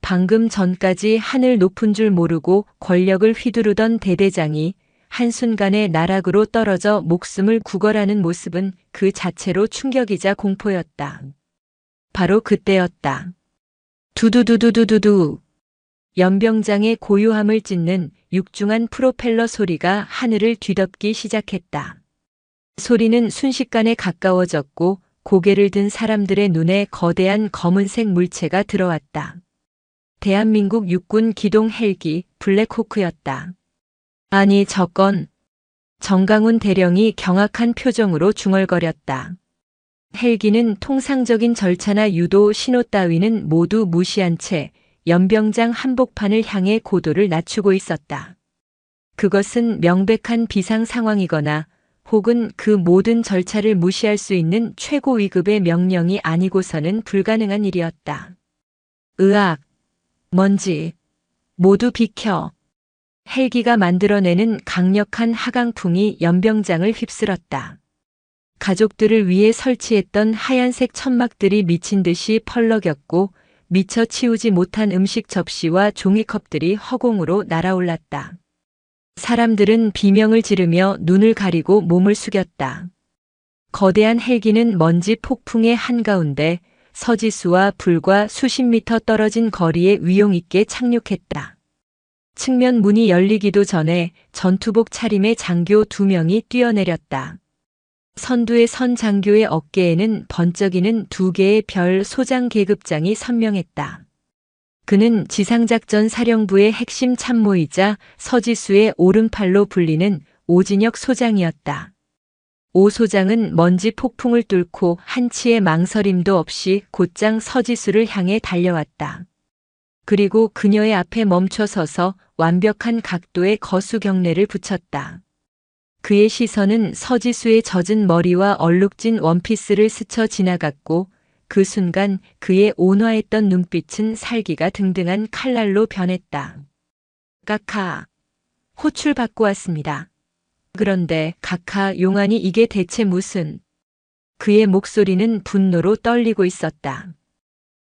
방금 전까지 하늘 높은 줄 모르고 권력을 휘두르던 대대장이 한순간에 나락으로 떨어져 목숨을 구걸하는 모습은 그 자체로 충격이자 공포였다. 바로 그때였다. 두두두두두두두. 연병장의 고요함을 찢는 육중한 프로펠러 소리가 하늘을 뒤덮기 시작했다. 소리는 순식간에 가까워졌고 고개를 든 사람들의 눈에 거대한 검은색 물체가 들어왔다. 대한민국 육군 기동 헬기 블랙호크였다. 아니 저건. 정강훈 대령이 경악한 표정으로 중얼거렸다. 헬기는 통상적인 절차나 유도 신호 따위는 모두 무시한 채 연병장 한복판을 향해 고도를 낮추고 있었다. 그것은 명백한 비상 상황이거나 혹은 그 모든 절차를 무시할 수 있는 최고 위급의 명령이 아니고서는 불가능한 일이었다. 으악! 먼지! 모두 비켜! 헬기가 만들어내는 강력한 하강풍이 연병장을 휩쓸었다. 가족들을 위해 설치했던 하얀색 천막들이 미친 듯이 펄럭였고 미처 치우지 못한 음식 접시와 종이컵들이 허공으로 날아올랐다. 사람들은 비명을 지르며 눈을 가리고 몸을 숙였다. 거대한 헬기는 먼지 폭풍의 한가운데 서지수와 불과 수십 미터 떨어진 거리에 위용 있게 착륙했다. 측면 문이 열리기도 전에 전투복 차림의 장교 2명이 뛰어내렸다. 선두의 선 장교의 어깨에는 번쩍이는 2개의 별 소장 계급장이 선명했다. 그는 지상작전 사령부의 핵심 참모이자 서지수의 오른팔로 불리는 오진혁 소장이었다. 오 소장은 먼지 폭풍을 뚫고 한치의 망설임도 없이 곧장 서지수를 향해 달려왔다. 그리고 그녀의 앞에 멈춰 서서 완벽한 각도의 거수 경례를 붙였다. 그의 시선은 서지수의 젖은 머리와 얼룩진 원피스를 스쳐 지나갔고 그 순간 그의 온화했던 눈빛은 살기가 등등한 칼날로 변했다. 카카, 호출 받고 왔습니다. 그런데 카카 용안이 이게 대체 무슨... 그의 목소리는 분노로 떨리고 있었다.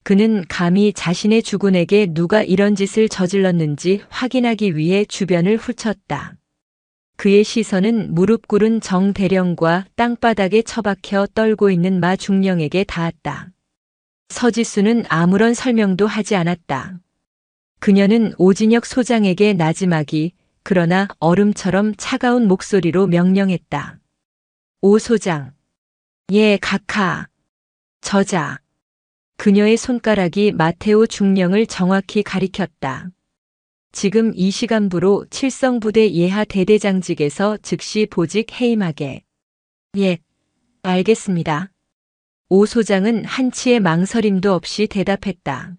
그는 감히 자신의 주군에게 누가 이런 짓을 저질렀는지 확인하기 위해 주변을 훑었다. 그의 시선은 무릎 꿇은 정 대령과 땅바닥에 처박혀 떨고 있는 마 중령에게 닿았다. 서지수는 아무런 설명도 하지 않았다. 그녀는 오진혁 소장에게 나지막이 그러나 얼음처럼 차가운 목소리로 명령했다. 오 소장. 예, 카카. 저자. 그녀의 손가락이 마테오 중령을 정확히 가리켰다. 지금 이 시간부로 칠성부대 예하 대대장직에서 즉시 보직 해임하게. 예, 알겠습니다. 오 소장은 한치의 망설임도 없이 대답했다.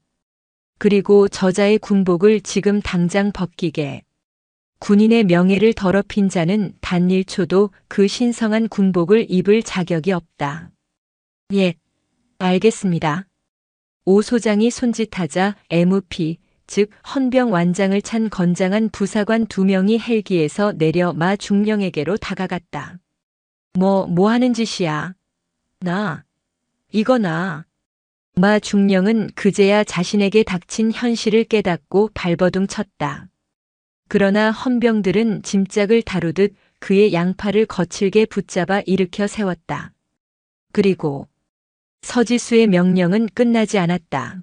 그리고 저자의 군복을 지금 당장 벗기게. 군인의 명예를 더럽힌 자는 단 1초도 그 신성한 군복을 입을 자격이 없다. 예, 알겠습니다. 오 소장이 손짓하자 MP, 즉 헌병 완장을 찬 건장한 부사관 2명이 헬기에서 내려 마 중령에게로 다가갔다. 뭐 하는 짓이야? 이거나. 마 중령은 그제야 자신에게 닥친 현실을 깨닫고 발버둥 쳤다. 그러나 헌병들은 짐짝을 다루듯 그의 양팔을 거칠게 붙잡아 일으켜 세웠다. 그리고 서지수의 명령은 끝나지 않았다.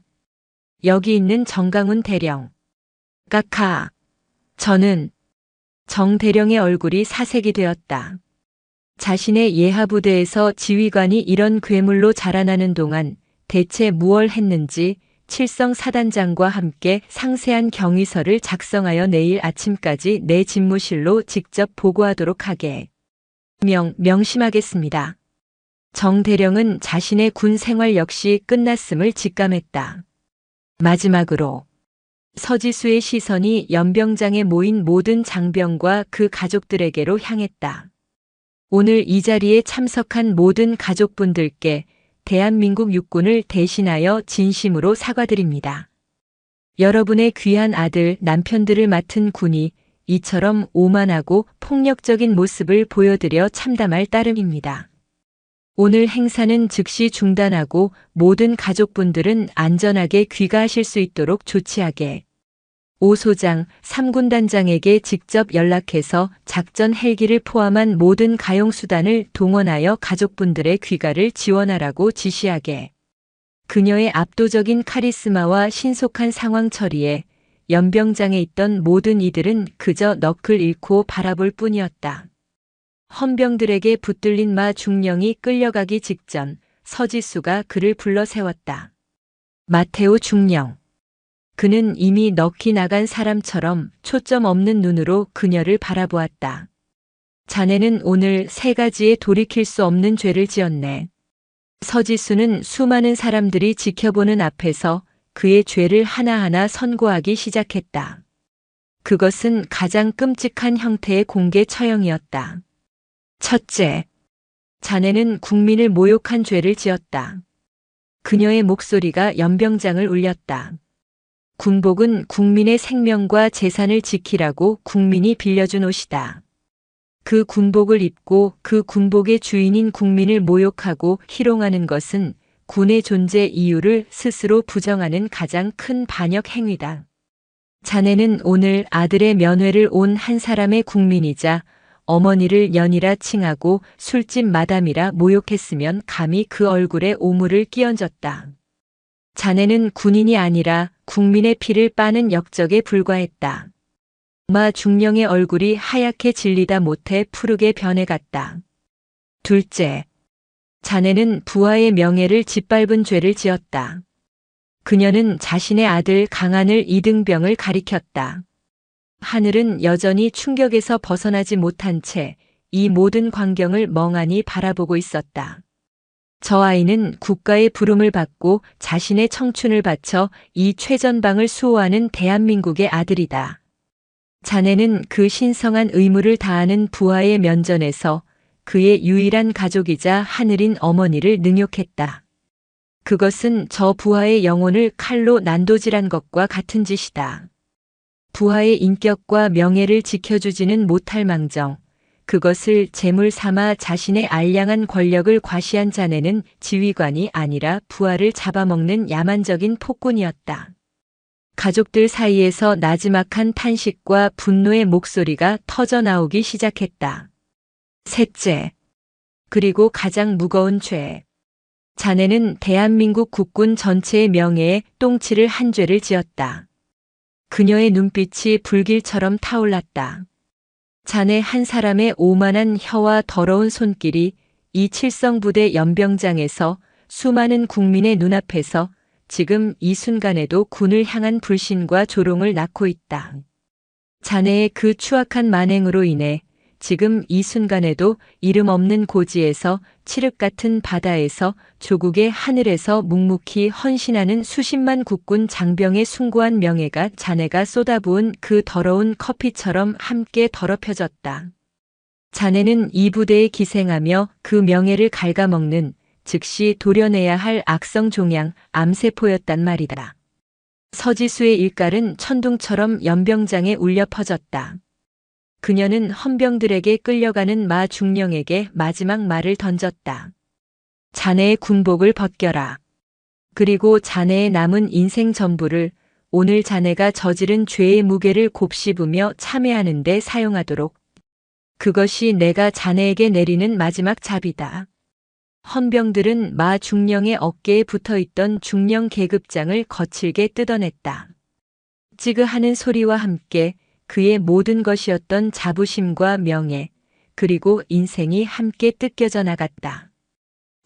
여기 있는 정강훈 대령. 카카. 저는 정 대령의 얼굴이 사색이 되었다. 자신의 예하부대에서 지휘관이 이런 괴물로 자라나는 동안 대체 무얼 했는지 칠성 사단장과 함께 상세한 경위서를 작성하여 내일 아침까지 내 집무실로 직접 보고하도록 하게. 명심하겠습니다. 정 대령은 자신의 군 생활 역시 끝났음을 직감했다. 마지막으로 서지수의 시선이 연병장에 모인 모든 장병과 그 가족들에게로 향했다. 오늘 이 자리에 참석한 모든 가족분들께 대한민국 육군을 대신하여 진심으로 사과드립니다. 여러분의 귀한 아들, 남편들을 맡은 군이 이처럼 오만하고 폭력적인 모습을 보여드려 참담할 따름입니다. 오늘 행사는 즉시 중단하고 모든 가족분들은 안전하게 귀가하실 수 있도록 조치하게. 오 소장, 3군단장에게 직접 연락해서 작전 헬기를 포함한 모든 가용수단을 동원하여 가족분들의 귀가를 지원하라고 지시하게. 그녀의 압도적인 카리스마와 신속한 상황 처리에 연병장에 있던 모든 이들은 그저 넋을 잃고 바라볼 뿐이었다. 헌병들에게 붙들린 마 중령이 끌려가기 직전 서지수가 그를 불러 세웠다. 마테오 중령. 그는 이미 넋이 나간 사람처럼 초점 없는 눈으로 그녀를 바라보았다. 자네는 오늘 3가지의 돌이킬 수 없는 죄를 지었네. 서지수는 수많은 사람들이 지켜보는 앞에서 그의 죄를 하나하나 선고하기 시작했다. 그것은 가장 끔찍한 형태의 공개 처형이었다. 첫째, 자네는 국민을 모욕한 죄를 지었다. 그녀의 목소리가 연병장을 울렸다. 군복은 국민의 생명과 재산을 지키라고 국민이 빌려준 옷이다. 그 군복을 입고 그 군복의 주인인 국민을 모욕하고 희롱하는 것은 군의 존재 이유를 스스로 부정하는 가장 큰 반역 행위다. 자네는 오늘 아들의 면회를 온 한 사람의 국민이자 어머니를 년이라 칭하고 술집 마담이라 모욕했으면 감히 그 얼굴에 오물을 끼얹었다. 자네는 군인이 아니라 국민의 피를 빠는 역적에 불과했다. 마 중령의 얼굴이 하얗게 질리다 못해 푸르게 변해갔다. 둘째, 자네는 부하의 명예를 짓밟은 죄를 지었다. 그녀는 자신의 아들 강한을 이등병을 가리켰다. 하늘은 여전히 충격에서 벗어나지 못한 채 이 모든 광경을 멍하니 바라보고 있었다. 저 아이는 국가의 부름을 받고 자신의 청춘을 바쳐 이 최전방을 수호하는 대한민국의 아들이다. 자네는 그 신성한 의무를 다하는 부하의 면전에서 그의 유일한 가족이자 하늘인 어머니를 능욕했다. 그것은 저 부하의 영혼을 칼로 난도질한 것과 같은 짓이다. 부하의 인격과 명예를 지켜주지는 못할 망정, 그것을 제물 삼아 자신의 알량한 권력을 과시한 자네는 지휘관이 아니라 부하를 잡아먹는 야만적인 폭군이었다. 가족들 사이에서 나지막한 탄식과 분노의 목소리가 터져나오기 시작했다. 셋째, 그리고 가장 무거운 죄. 자네는 대한민국 국군 전체의 명예에 똥칠을 한 죄를 지었다. 그녀의 눈빛이 불길처럼 타올랐다. 자네 한 사람의 오만한 혀와 더러운 손길이 이 칠성부대 연병장에서 수많은 국민의 눈앞에서 지금 이 순간에도 군을 향한 불신과 조롱을 낳고 있다. 자네의 그 추악한 만행으로 인해 지금 이 순간에도 이름 없는 고지에서 칠흑 같은 바다에서 조국의 하늘에서 묵묵히 헌신하는 수십만 국군 장병의 숭고한 명예가 자네가 쏟아부은 그 더러운 커피처럼 함께 더럽혀졌다. 자네는 이 부대에 기생하며 그 명예를 갉아먹는 즉시 도려내야 할 악성 종양 암세포였단 말이다. 서지수의 일갈은 천둥처럼 연병장에 울려 퍼졌다. 그녀는 헌병들에게 끌려가는 마 중령에게 마지막 말을 던졌다. 자네의 군복을 벗겨라. 그리고 자네의 남은 인생 전부를 오늘 자네가 저지른 죄의 무게를 곱씹으며 참회하는 데 사용하도록. 그것이 내가 자네에게 내리는 마지막 잡이다. 헌병들은 마 중령의 어깨에 붙어있던 중령 계급장을 거칠게 뜯어냈다. 찌그하는 소리와 함께 그의 모든 것이었던 자부심과 명예, 그리고 인생이 함께 뜯겨져 나갔다.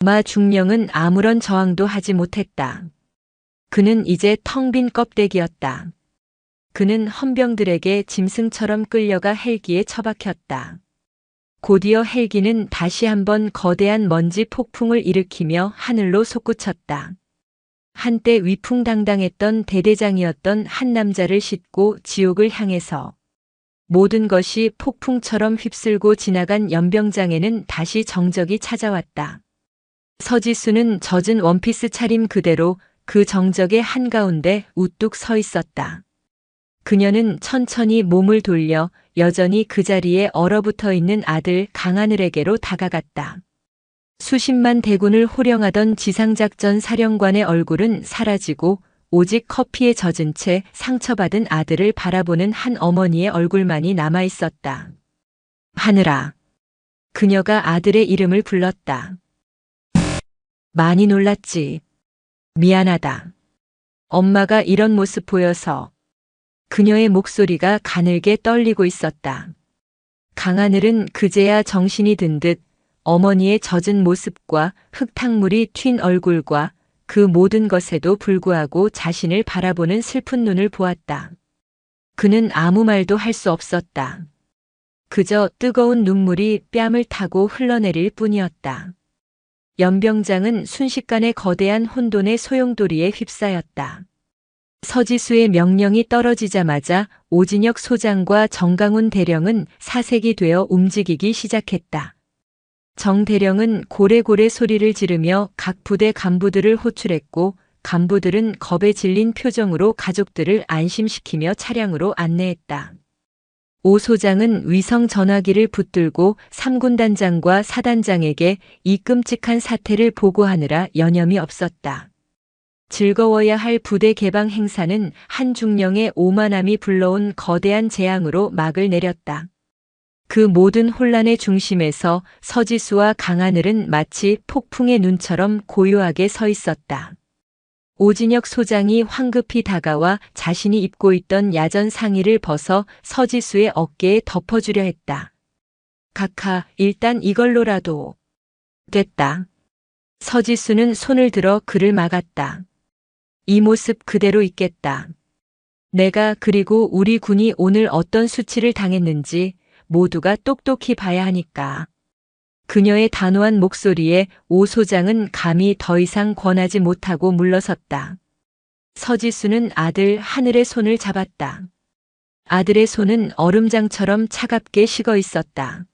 마 중령은 아무런 저항도 하지 못했다. 그는 이제 텅 빈 껍데기였다. 그는 헌병들에게 짐승처럼 끌려가 헬기에 처박혔다. 곧이어 헬기는 다시 한번 거대한 먼지 폭풍을 일으키며 하늘로 솟구쳤다. 한때 위풍당당했던 대대장이었던 한 남자를 싣고 지옥을 향해서 모든 것이 폭풍처럼 휩쓸고 지나간 연병장에는 다시 정적이 찾아왔다. 서지수는 젖은 원피스 차림 그대로 그 정적의 한가운데 우뚝 서 있었다. 그녀는 천천히 몸을 돌려 여전히 그 자리에 얼어붙어 있는 아들 강하늘에게로 다가갔다. 수십만 대군을 호령하던 지상작전 사령관의 얼굴은 사라지고 오직 커피에 젖은 채 상처받은 아들을 바라보는 한 어머니의 얼굴만이 남아있었다. 하늘아. 그녀가 아들의 이름을 불렀다. 많이 놀랐지. 미안하다. 엄마가 이런 모습 보여서. 그녀의 목소리가 가늘게 떨리고 있었다. 강하늘은 그제야 정신이 든 듯 어머니의 젖은 모습과 흙탕물이 튄 얼굴과 그 모든 것에도 불구하고 자신을 바라보는 슬픈 눈을 보았다. 그는 아무 말도 할 수 없었다. 그저 뜨거운 눈물이 뺨을 타고 흘러내릴 뿐이었다. 연병장은 순식간에 거대한 혼돈의 소용돌이에 휩싸였다. 서지수의 명령이 떨어지자마자 오진혁 소장과 정강훈 대령은 사색이 되어 움직이기 시작했다. 정 대령은 고래고래 소리를 지르며 각 부대 간부들을 호출했고 간부들은 겁에 질린 표정으로 가족들을 안심시키며 차량으로 안내했다. 오 소장은 위성 전화기를 붙들고 3군 단장과 사단장에게 이 끔찍한 사태를 보고하느라 여념이 없었다. 즐거워야 할 부대 개방 행사는 한 중령의 오만함이 불러온 거대한 재앙으로 막을 내렸다. 그 모든 혼란의 중심에서 서지수와 강하늘은 마치 폭풍의 눈처럼 고요하게 서 있었다. 오진혁 소장이 황급히 다가와 자신이 입고 있던 야전 상의를 벗어 서지수의 어깨에 덮어주려 했다. 각하, 일단 이걸로라도. 됐다. 서지수는 손을 들어 그를 막았다. 이 모습 그대로 있겠다. 내가 그리고 우리 군이 오늘 어떤 수치를 당했는지 모두가 똑똑히 봐야 하니까. 그녀의 단호한 목소리에 오 소장은 감히 더 이상 권하지 못하고 물러섰다. 서지수는 아들 하늘의 손을 잡았다. 아들의 손은 얼음장처럼 차갑게 식어 있었다.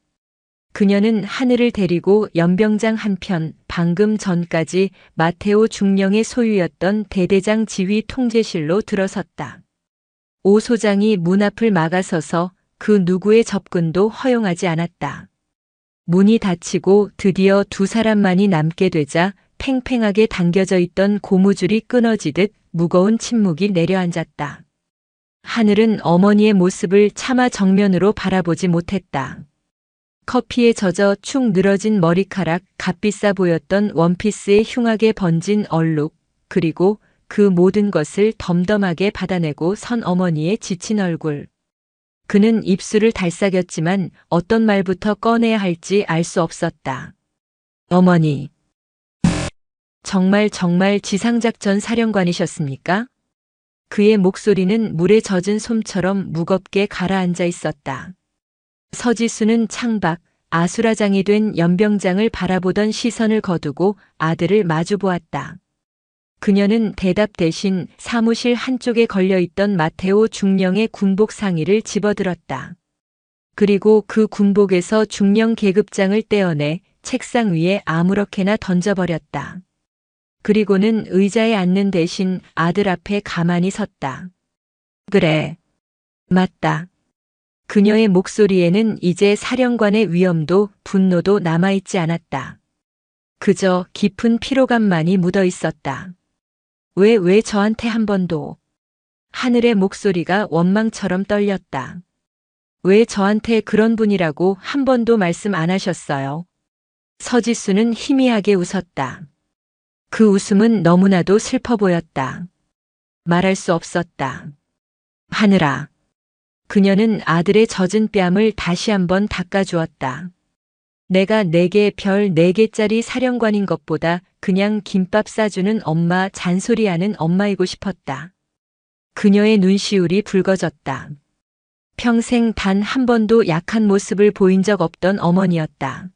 그녀는 하늘을 데리고 연병장 한편 방금 전까지 마테오 중령의 소유였던 대대장 지휘 통제실로 들어섰다. 오 소장이 문 앞을 막아서서 그 누구의 접근도 허용하지 않았다. 문이 닫히고 드디어 두 사람만이 남게 되자 팽팽하게 당겨져 있던 고무줄이 끊어지듯 무거운 침묵이 내려앉았다. 하늘은 어머니의 모습을 차마 정면으로 바라보지 못했다. 커피에 젖어 축 늘어진 머리카락, 값비싸 보였던 원피스에 흉하게 번진 얼룩, 그리고 그 모든 것을 덤덤하게 받아내고 선 어머니의 지친 얼굴. 그는 입술을 달싹였지만 어떤 말부터 꺼내야 할지 알 수 없었다. 어머니. 정말 지상작전 사령관이셨습니까? 그의 목소리는 물에 젖은 솜처럼 무겁게 가라앉아 있었다. 서지수는 창밖, 아수라장이 된 연병장을 바라보던 시선을 거두고 아들을 마주보았다. 그녀는 대답 대신 사무실 한쪽에 걸려있던 마테오 중령의 군복 상의를 집어들었다. 그리고 그 군복에서 중령 계급장을 떼어내 책상 위에 아무렇게나 던져버렸다. 그리고는 의자에 앉는 대신 아들 앞에 가만히 섰다. 그래. 맞다. 그녀의 목소리에는 이제 사령관의 위엄도 분노도 남아있지 않았다. 그저 깊은 피로감만이 묻어 있었다. 왜 저한테 한 번도. 하늘의 목소리가 원망처럼 떨렸다. 왜 저한테 그런 분이라고 한 번도 말씀 안 하셨어요? 서지수는 희미하게 웃었다. 그 웃음은 너무나도 슬퍼 보였다. 말할 수 없었다. 하늘아. 그녀는 아들의 젖은 뺨을 다시 한번 닦아주었다. 내가 4개 별 4개짜리 사령관인 것보다 그냥 김밥 싸주는 엄마 잔소리하는 엄마이고 싶었다. 그녀의 눈시울이 붉어졌다. 평생 단 한 번도 약한 모습을 보인 적 없던 어머니였다.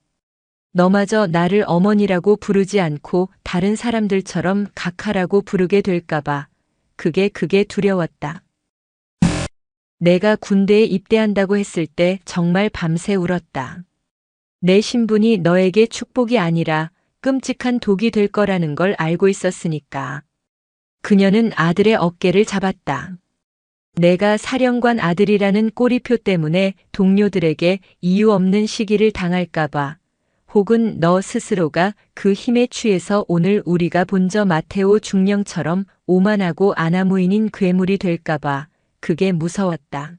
너마저 나를 어머니라고 부르지 않고 다른 사람들처럼 각하라고 부르게 될까봐 그게 두려웠다. 내가 군대에 입대한다고 했을 때 정말 밤새 울었다. 내 신분이 너에게 축복이 아니라 끔찍한 독이 될 거라는 걸 알고 있었으니까. 그녀는 아들의 어깨를 잡았다. 내가 사령관 아들이라는 꼬리표 때문에 동료들에게 이유 없는 시기를 당할까봐, 혹은 너 스스로가 그 힘에 취해서 오늘 우리가 본 저 마테오 중령처럼 오만하고 아나무인인 괴물이 될까봐 그게 무서웠다.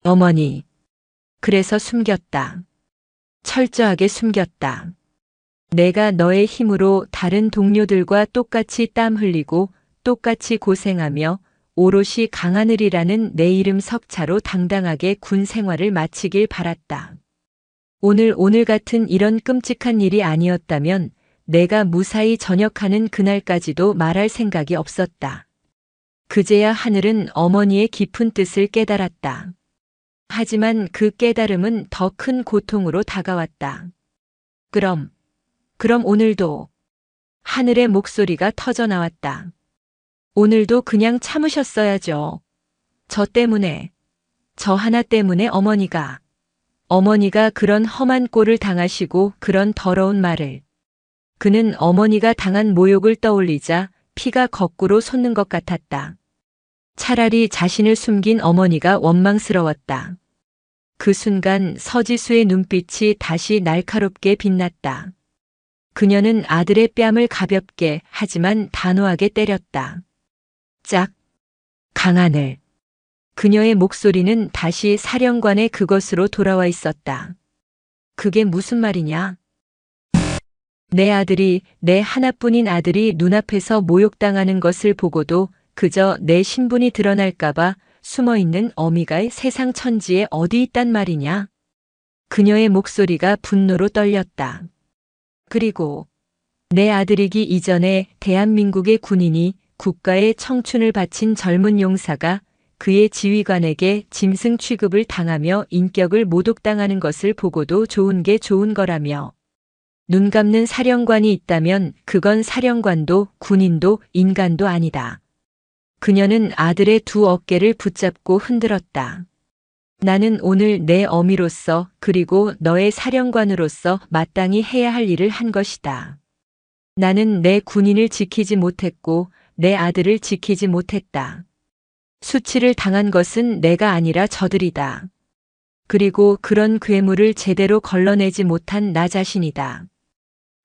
어머니. 그래서 숨겼다. 철저하게 숨겼다. 내가 너의 힘으로 다른 동료들과 똑같이 땀 흘리고 똑같이 고생하며 오롯이 강하늘이라는 내 이름 석자로 당당하게 군 생활을 마치길 바랐다. 오늘 같은 이런 끔찍한 일이 아니었다면 내가 무사히 전역하는 그날까지도 말할 생각이 없었다. 그제야 하늘은 어머니의 깊은 뜻을 깨달았다. 하지만 그 깨달음은 더 큰 고통으로 다가왔다. 그럼 오늘도. 하늘의 목소리가 터져 나왔다. 오늘도 그냥 참으셨어야죠. 저 때문에, 저 하나 때문에 어머니가 그런 험한 꼴을 당하시고 그런 더러운 말을. 그는 어머니가 당한 모욕을 떠올리자 피가 거꾸로 솟는 것 같았다. 차라리 자신을 숨긴 어머니가 원망스러웠다. 그 순간 서지수의 눈빛이 다시 날카롭게 빛났다. 그녀는 아들의 뺨을 가볍게 하지만 단호하게 때렸다. 짝. 강하늘. 그녀의 목소리는 다시 사령관의 그것으로 돌아와 있었다. 그게 무슨 말이냐? 내 아들이, 내 하나뿐인 아들이 눈앞에서 모욕당하는 것을 보고도 그저 내 신분이 드러날까봐 숨어있는 어미가 세상 천지에 어디 있단 말이냐? 그녀의 목소리가 분노로 떨렸다. 그리고 내 아들이기 이전에 대한민국의 군인이 국가의 청춘을 바친 젊은 용사가 그의 지휘관에게 짐승 취급을 당하며 인격을 모독당하는 것을 보고도 좋은 게 좋은 거라며 눈 감는 사령관이 있다면 그건 사령관도 군인도 인간도 아니다. 그녀는 아들의 두 어깨를 붙잡고 흔들었다. 나는 오늘 내 어미로서 그리고 너의 사령관으로서 마땅히 해야 할 일을 한 것이다. 나는 내 군인을 지키지 못했고 내 아들을 지키지 못했다. 수치를 당한 것은 내가 아니라 저들이다. 그리고 그런 괴물을 제대로 걸러내지 못한 나 자신이다.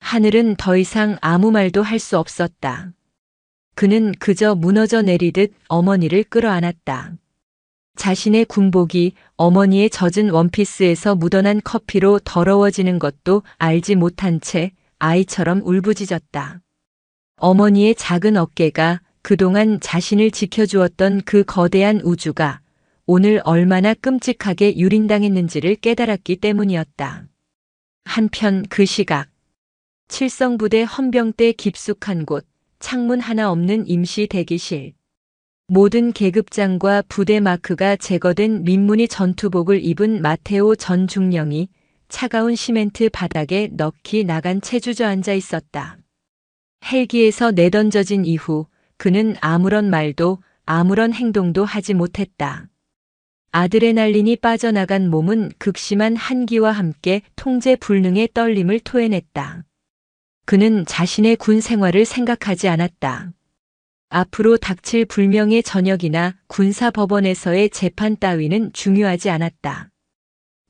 하늘은 더 이상 아무 말도 할 수 없었다. 그는 그저 무너져 내리듯 어머니를 끌어안았다. 자신의 군복이 어머니의 젖은 원피스에서 묻어난 커피로 더러워지는 것도 알지 못한 채 아이처럼 울부짖었다. 어머니의 작은 어깨가 그동안 자신을 지켜주었던 그 거대한 우주가 오늘 얼마나 끔찍하게 유린당했는지를 깨달았기 때문이었다. 한편 그 시각, 칠성부대 헌병대 깊숙한 곳, 창문 하나 없는 임시 대기실. 모든 계급장과 부대 마크가 제거된 민무늬 전투복을 입은 마테오 전 중령이 차가운 시멘트 바닥에 넋이 나간 채 주저앉아 있었다. 헬기에서 내던져진 이후 그는 아무런 말도 아무런 행동도 하지 못했다. 아드레날린이 빠져나간 몸은 극심한 한기와 함께 통제 불능의 떨림을 토해냈다. 그는 자신의 군 생활을 생각하지 않았다. 앞으로 닥칠 불명의 전역이나 군사법원에서의 재판 따위는 중요하지 않았다.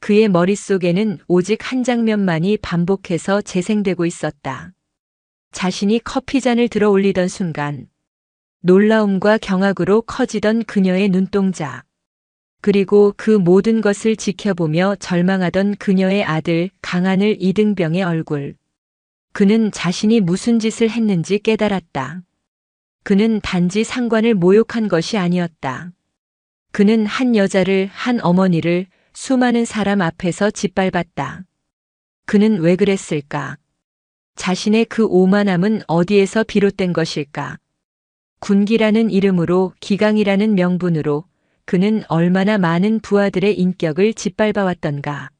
그의 머릿속에는 오직 한 장면만이 반복해서 재생되고 있었다. 자신이 커피잔을 들어 올리던 순간 놀라움과 경악으로 커지던 그녀의 눈동자. 그리고 그 모든 것을 지켜보며 절망하던 그녀의 아들 강하늘 이등병의 얼굴. 그는 자신이 무슨 짓을 했는지 깨달았다. 그는 단지 상관을 모욕한 것이 아니었다. 그는 한 여자를, 한 어머니를 수많은 사람 앞에서 짓밟았다. 그는 왜 그랬을까? 자신의 그 오만함은 어디에서 비롯된 것일까? 군기라는 이름으로, 기강이라는 명분으로 그는 얼마나 많은 부하들의 인격을 짓밟아왔던가.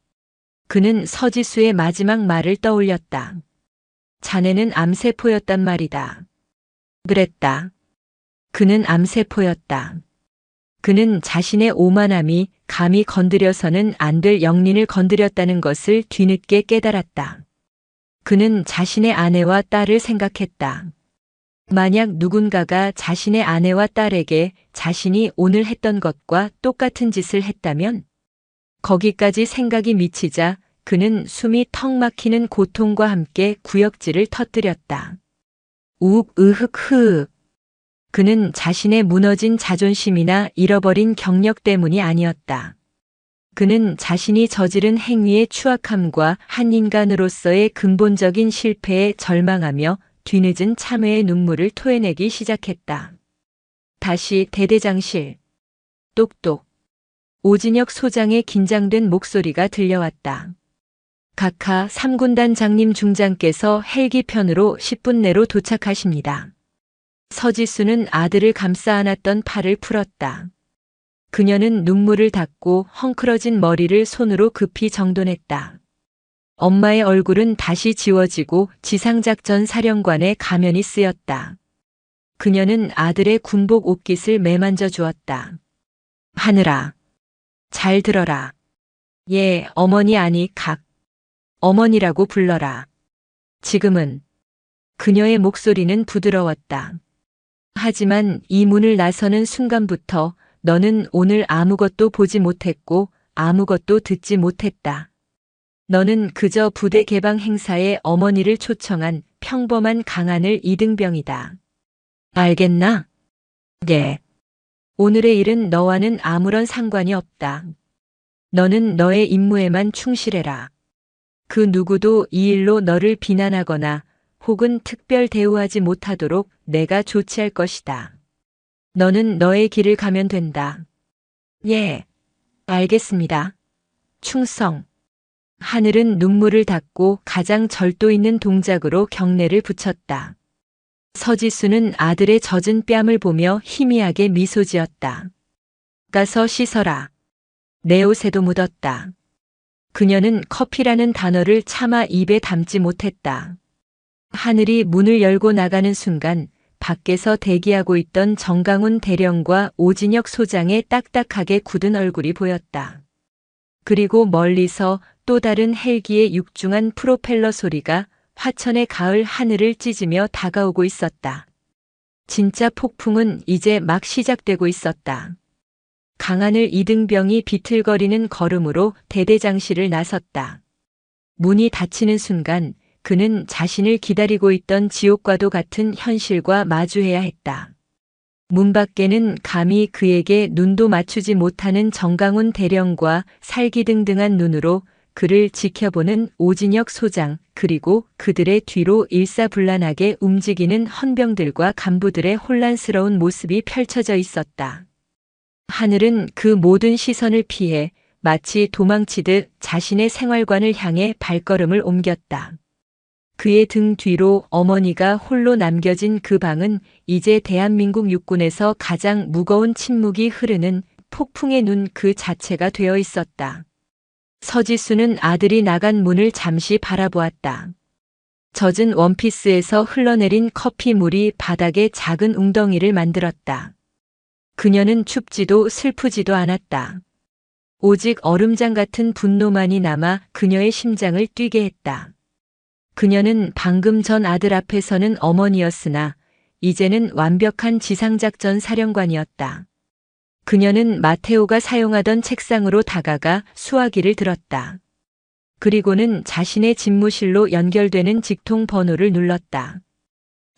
그는 서지수의 마지막 말을 떠올렸다. 자네는 암세포였단 말이다. 그랬다. 그는 암세포였다. 그는 자신의 오만함이 감히 건드려서는 안 될 영린을 건드렸다는 것을 뒤늦게 깨달았다. 그는 자신의 아내와 딸을 생각했다. 만약 누군가가 자신의 아내와 딸에게 자신이 오늘 했던 것과 똑같은 짓을 했다면 거기까지 생각이 미치자 그는 숨이 턱 막히는 고통과 함께 구역질을 터뜨렸다. 우욱 으흑 흐흑. 그는 자신의 무너진 자존심이나 잃어버린 경력 때문이 아니었다. 그는 자신이 저지른 행위의 추악함과 한 인간으로서의 근본적인 실패에 절망하며 뒤늦은 참회의 눈물을 토해내기 시작했다. 다시 대대장실. 똑똑. 오진혁 소장의 긴장된 목소리가 들려왔다. 각하 3군단 장님 중장께서 헬기편으로 10분 내로 도착하십니다. 서지수는 아들을 감싸 안았던 팔을 풀었다. 그녀는 눈물을 닦고 헝클어진 머리를 손으로 급히 정돈했다. 엄마의 얼굴은 다시 지워지고 지상작전 사령관의 가면이 쓰였다. 그녀는 아들의 군복 옷깃을 매만져 주었다. 하늘아, 잘 들어라. 예, 어머니 아니 각. 어머니라고 불러라. 지금은. 그녀의 목소리는 부드러웠다. 하지만 이 문을 나서는 순간부터 너는 오늘 아무것도 보지 못했고 아무것도 듣지 못했다. 너는 그저 부대 개방 행사에 어머니를 초청한 평범한 강하늘 이등병이다. 알겠나? 예. 오늘의 일은 너와는 아무런 상관이 없다. 너는 너의 임무에만 충실해라. 그 누구도 이 일로 너를 비난하거나 혹은 특별 대우하지 못하도록 내가 조치할 것이다. 너는 너의 길을 가면 된다. 예, 알겠습니다. 충성. 하늘은 눈물을 닦고 가장 절도 있는 동작으로 경례를 붙였다. 서지수는 아들의 젖은 뺨을 보며 희미하게 미소 지었다. 가서 씻어라. 내 옷에도 묻었다. 그녀는 커피라는 단어를 차마 입에 담지 못했다. 하늘이 문을 열고 나가는 순간 밖에서 대기하고 있던 정강훈 대령과 오진혁 소장의 딱딱하게 굳은 얼굴이 보였다. 그리고 멀리서 또 다른 헬기의 육중한 프로펠러 소리가 화천의 가을 하늘을 찢으며 다가오고 있었다. 진짜 폭풍은 이제 막 시작되고 있었다. 강하늘 이등병이 비틀거리는 걸음으로 대대장실을 나섰다. 문이 닫히는 순간 그는 자신을 기다리고 있던 지옥과도 같은 현실과 마주해야 했다. 문 밖에는 감히 그에게 눈도 맞추지 못하는 정강훈 대령과 살기등등한 눈으로 그를 지켜보는 오진혁 소장, 그리고 그들의 뒤로 일사불란하게 움직이는 헌병들과 간부들의 혼란스러운 모습이 펼쳐져 있었다. 하늘은 그 모든 시선을 피해 마치 도망치듯 자신의 생활관을 향해 발걸음을 옮겼다. 그의 등 뒤로 어머니가 홀로 남겨진 그 방은 이제 대한민국 육군에서 가장 무거운 침묵이 흐르는 폭풍의 눈 그 자체가 되어 있었다. 서지수는 아들이 나간 문을 잠시 바라보았다. 젖은 원피스에서 흘러내린 커피물이 바닥에 작은 웅덩이를 만들었다. 그녀는 춥지도 슬프지도 않았다. 오직 얼음장 같은 분노만이 남아 그녀의 심장을 뛰게 했다. 그녀는 방금 전 아들 앞에 서는 어머니였으나 이제는 완벽한 지상작전 사령관이었다. 그녀는 마테오가 사용하던 책상으로 다가가 수화기를 들었다. 그리고는 자신의 집무실로 연결되는 직통 번호를 눌렀다.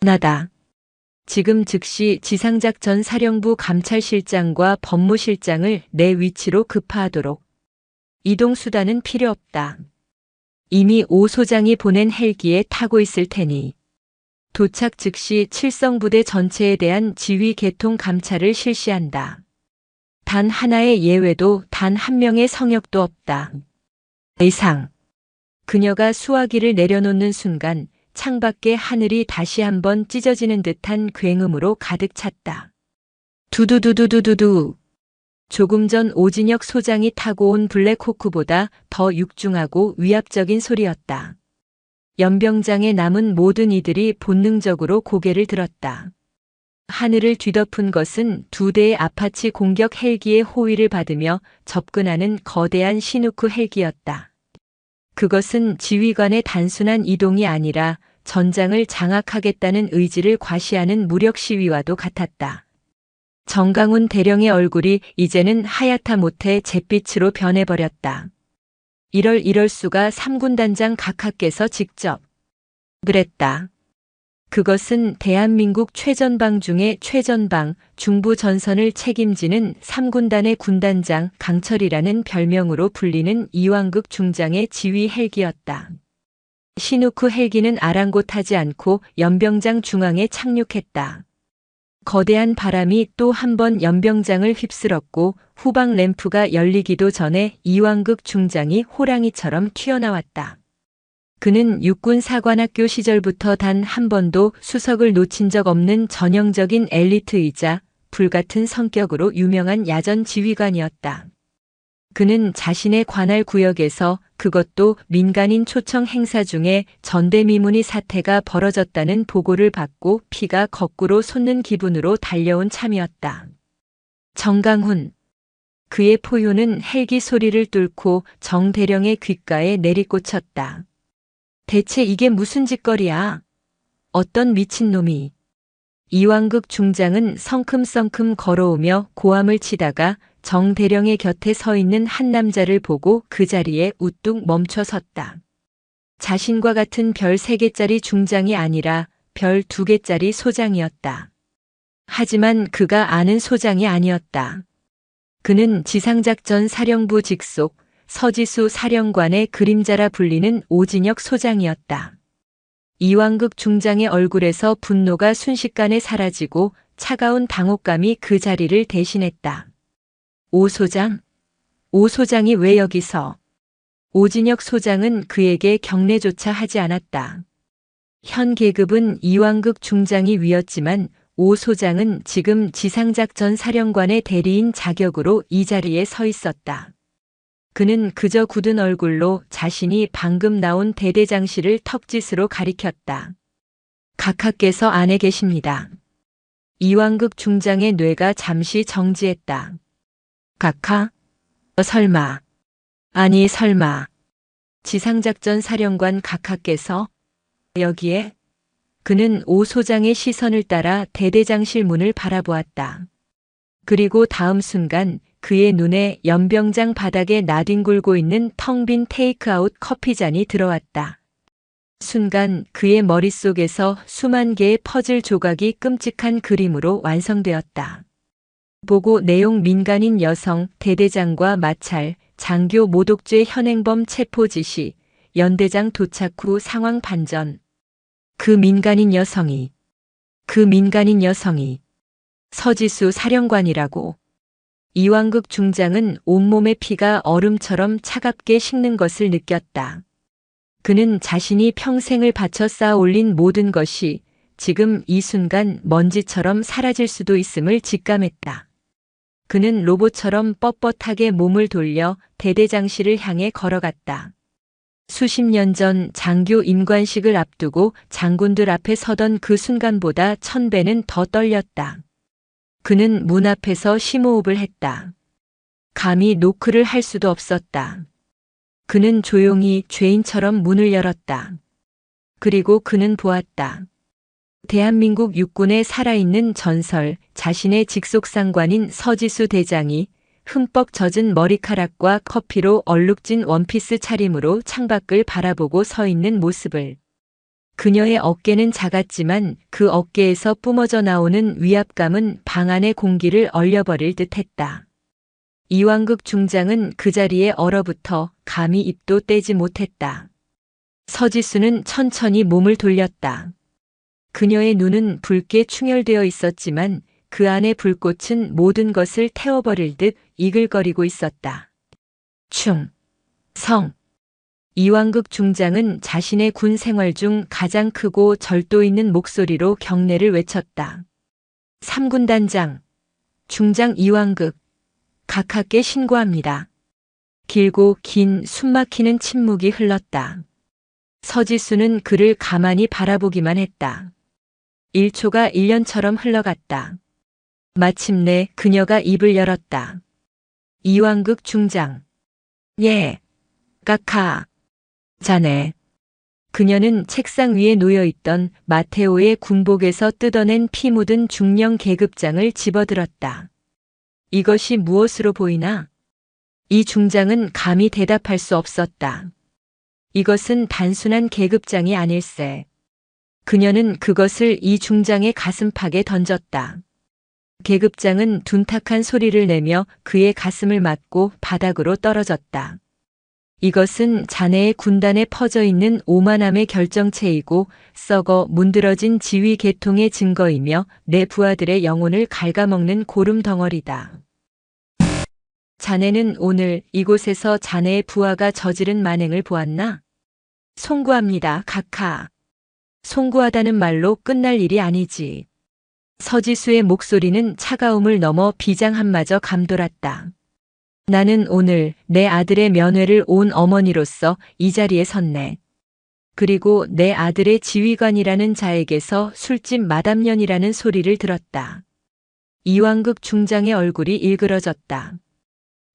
나다. 지금 즉시 지상작전 사령부 감찰실장과 법무실장을 내 위치로 급파하도록. 이동수단은 필요 없다. 이미 오 소장이 보낸 헬기에 타고 있을 테니. 도착 즉시 칠성부대 전체에 대한 지휘 개통 감찰을 실시한다. 단 하나의 예외도 단 한 명의 성역도 없다. 이상. 그녀가 수화기를 내려놓는 순간 창밖의 하늘이 다시 한번 찢어지는 듯한 굉음으로 가득 찼다. 두두두두두두두. 조금 전 오진혁 소장이 타고 온 블랙호크보다 더 육중하고 위압적인 소리였다. 연병장에 남은 모든 이들이 본능적으로 고개를 들었다. 하늘을 뒤덮은 것은 두 대의 아파치 공격 헬기의 호위를 받으며 접근하는 거대한 시누크 헬기였다. 그것은 지휘관의 단순한 이동이 아니라 전장을 장악하겠다는 의지를 과시하는 무력 시위와도 같았다. 정강훈 대령의 얼굴이 이제는 하얗다 못해 잿빛으로 변해버렸다. 이럴 수가 3군단장 각하께서 직접 그랬다. 그것은 대한민국 최전방 중의 최전방, 중부 전선을 책임지는 3군단의 군단장 강철이라는 별명으로 불리는 이완극 중장의 지휘 헬기였다. 시누크 헬기는 아랑곳하지 않고 연병장 중앙에 착륙했다. 거대한 바람이 또 한 번 연병장을 휩쓸었고 후방 램프가 열리기도 전에 이완극 중장이 호랑이처럼 튀어나왔다. 그는 육군 사관학교 시절부터 단 한 번도 수석을 놓친 적 없는 전형적인 엘리트이자 불같은 성격으로 유명한 야전 지휘관이었다. 그는 자신의 관할 구역에서, 그것도 민간인 초청 행사 중에 전대미문이 사태가 벌어졌다는 보고를 받고 피가 거꾸로 솟는 기분으로 달려온 참이었다. 정강훈. 그의 포효는 헬기 소리를 뚫고 정 대령의 귓가에 내리꽂혔다. 대체 이게 무슨 짓거리야? 어떤 미친놈이. 이완극 중장은 성큼성큼 걸어오며 고함을 치다가 정 대령의 곁에 서 있는 한 남자를 보고 그 자리에 우뚝 멈춰 섰다. 자신과 같은 별 3개짜리 중장이 아니라 별 2개짜리 소장이었다. 하지만 그가 아는 소장이 아니었다. 그는 지상작전 사령부 직속 서지수 사령관의 그림자라 불리는 오진혁 소장이었다. 이완극 중장의 얼굴에서 분노가 순식간에 사라지고 차가운 당혹감이 그 자리를 대신했다. 오 소장? 오 소장이 왜 여기서? 오진혁 소장은 그에게 경례조차 하지 않았다. 현 계급은 이완극 중장이 위였지만 오 소장은 지금 지상작전 사령관의 대리인 자격으로 이 자리에 서 있었다. 그는 그저 굳은 얼굴로 자신이 방금 나온 대대장실을 턱짓으로 가리켰다. 각하께서 안에 계십니다. 이완극 중장의 뇌가 잠시 정지했다. 각하? 설마. 아니 설마. 지상작전 사령관 각하께서 여기에? 그는 오 소장의 시선을 따라 대대장실 문을 바라보았다. 그리고 다음 순간 그의 눈에 연병장 바닥에 나뒹굴고 있는 텅 빈 테이크아웃 커피잔이 들어왔다. 순간 그의 머릿속에서 수만 개의 퍼즐 조각이 끔찍한 그림으로 완성되었다. 보고 내용 민간인 여성, 대대장과 마찰, 장교 모독죄 현행범 체포 지시, 연대장 도착 후 상황 반전. 그 민간인 여성이 서지수 사령관이라고. 이완극 중장은 온몸의 피가 얼음처럼 차갑게 식는 것을 느꼈다. 그는 자신이 평생을 바쳐 쌓아 올린 모든 것이 지금 이 순간 먼지처럼 사라질 수도 있음을 직감했다. 그는 로봇처럼 뻣뻣하게 몸을 돌려 대대장실을 향해 걸어갔다. 수십 년 전 장교 임관식을 앞두고 장군들 앞에 서던 그 순간보다 1000배는 더 떨렸다. 그는 문 앞에서 심호흡을 했다. 감히 노크를 할 수도 없었다. 그는 조용히 죄인처럼 문을 열었다. 그리고 그는 보았다. 대한민국 육군의 살아있는 전설, 자신의 직속상관인 서지수 대장이 흠뻑 젖은 머리카락과 커피로 얼룩진 원피스 차림으로 창밖을 바라보고 서 있는 모습을. 그녀의 어깨는 작았지만 그 어깨에서 뿜어져 나오는 위압감은 방 안의 공기를 얼려버릴 듯했다. 이완극 중장은 그 자리에 얼어붙어 감히 입도 떼지 못했다. 서지수는 천천히 몸을 돌렸다. 그녀의 눈은 붉게 충혈되어 있었지만 그 안의 불꽃은 모든 것을 태워버릴 듯 이글거리고 있었다. 충성. 이완극 중장은 자신의 군 생활 중 가장 크고 절도 있는 목소리로 경례를 외쳤다. 3군단장, 중장 이완극, 각하께 신고합니다. 길고 긴 숨막히는 침묵이 흘렀다. 서지수는 그를 가만히 바라보기만 했다. 1초가 1년처럼 흘러갔다. 마침내 그녀가 입을 열었다. 이완극 중장. 예, 각하. 자네. 그녀는 책상 위에 놓여있던 마테오의 군복에서 뜯어낸 피 묻은 중령 계급장을 집어들었다. 이것이 무엇으로 보이나? 이 중장은 감히 대답할 수 없었다. 이것은 단순한 계급장이 아닐세. 그녀는 그것을 이 중장의 가슴팍에 던졌다. 계급장은 둔탁한 소리를 내며 그의 가슴을 맞고 바닥으로 떨어졌다. 이것은 자네의 군단에 퍼져 있는 오만함의 결정체이고 썩어 문드러진 지위 계통의 증거이며 내 부하들의 영혼을 갉아먹는 고름 덩어리다. 자네는 오늘 이곳에서 자네의 부하가 저지른 만행을 보았나? 송구합니다, 각하. 송구하다는 말로 끝날 일이 아니지. 서지수의 목소리는 차가움을 넘어 비장함마저 감돌았다. 나는 오늘 내 아들의 면회를 온 어머니로서 이 자리에 섰네. 그리고 내 아들의 지휘관이라는 자에게서 술집 마담년이라는 소리를 들었다. 이완극 중장의 얼굴이 일그러졌다.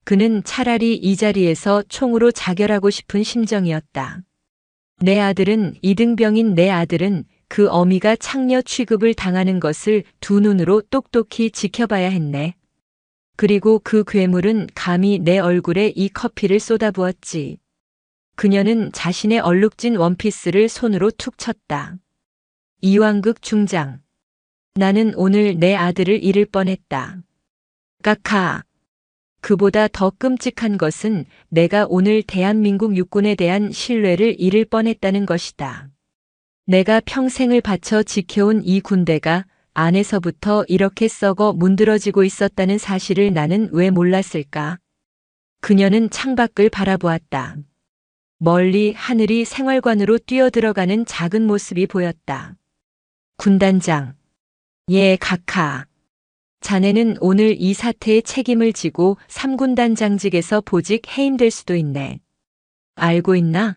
그는 차라리 이 자리에서 총으로 자결하고 싶은 심정이었다. 내 아들은 이등병인 내 아들은 그 어미가 창녀 취급을 당하는 것을 두 눈으로 똑똑히 지켜봐야 했네. 그리고 그 괴물은 감히 내 얼굴에 이 커피를 쏟아부었지. 그녀는 자신의 얼룩진 원피스를 손으로 툭 쳤다. 이완극 중장. 나는 오늘 내 아들을 잃을 뻔했다. 각하. 그보다 더 끔찍한 것은 내가 오늘 대한민국 육군에 대한 신뢰를 잃을 뻔했다는 것이다. 내가 평생을 바쳐 지켜온 이 군대가 안에서부터 이렇게 썩어 문드러지고 있었다는 사실을 나는 왜 몰랐을까? 그녀는 창밖을 바라보았다. 멀리 하늘이 생활관으로 뛰어들어가는 작은 모습이 보였다. 군단장. 예, 각하. 자네는 오늘 이 사태의 책임을 지고 3군단장직에서 보직 해임될 수도 있네. 알고 있나?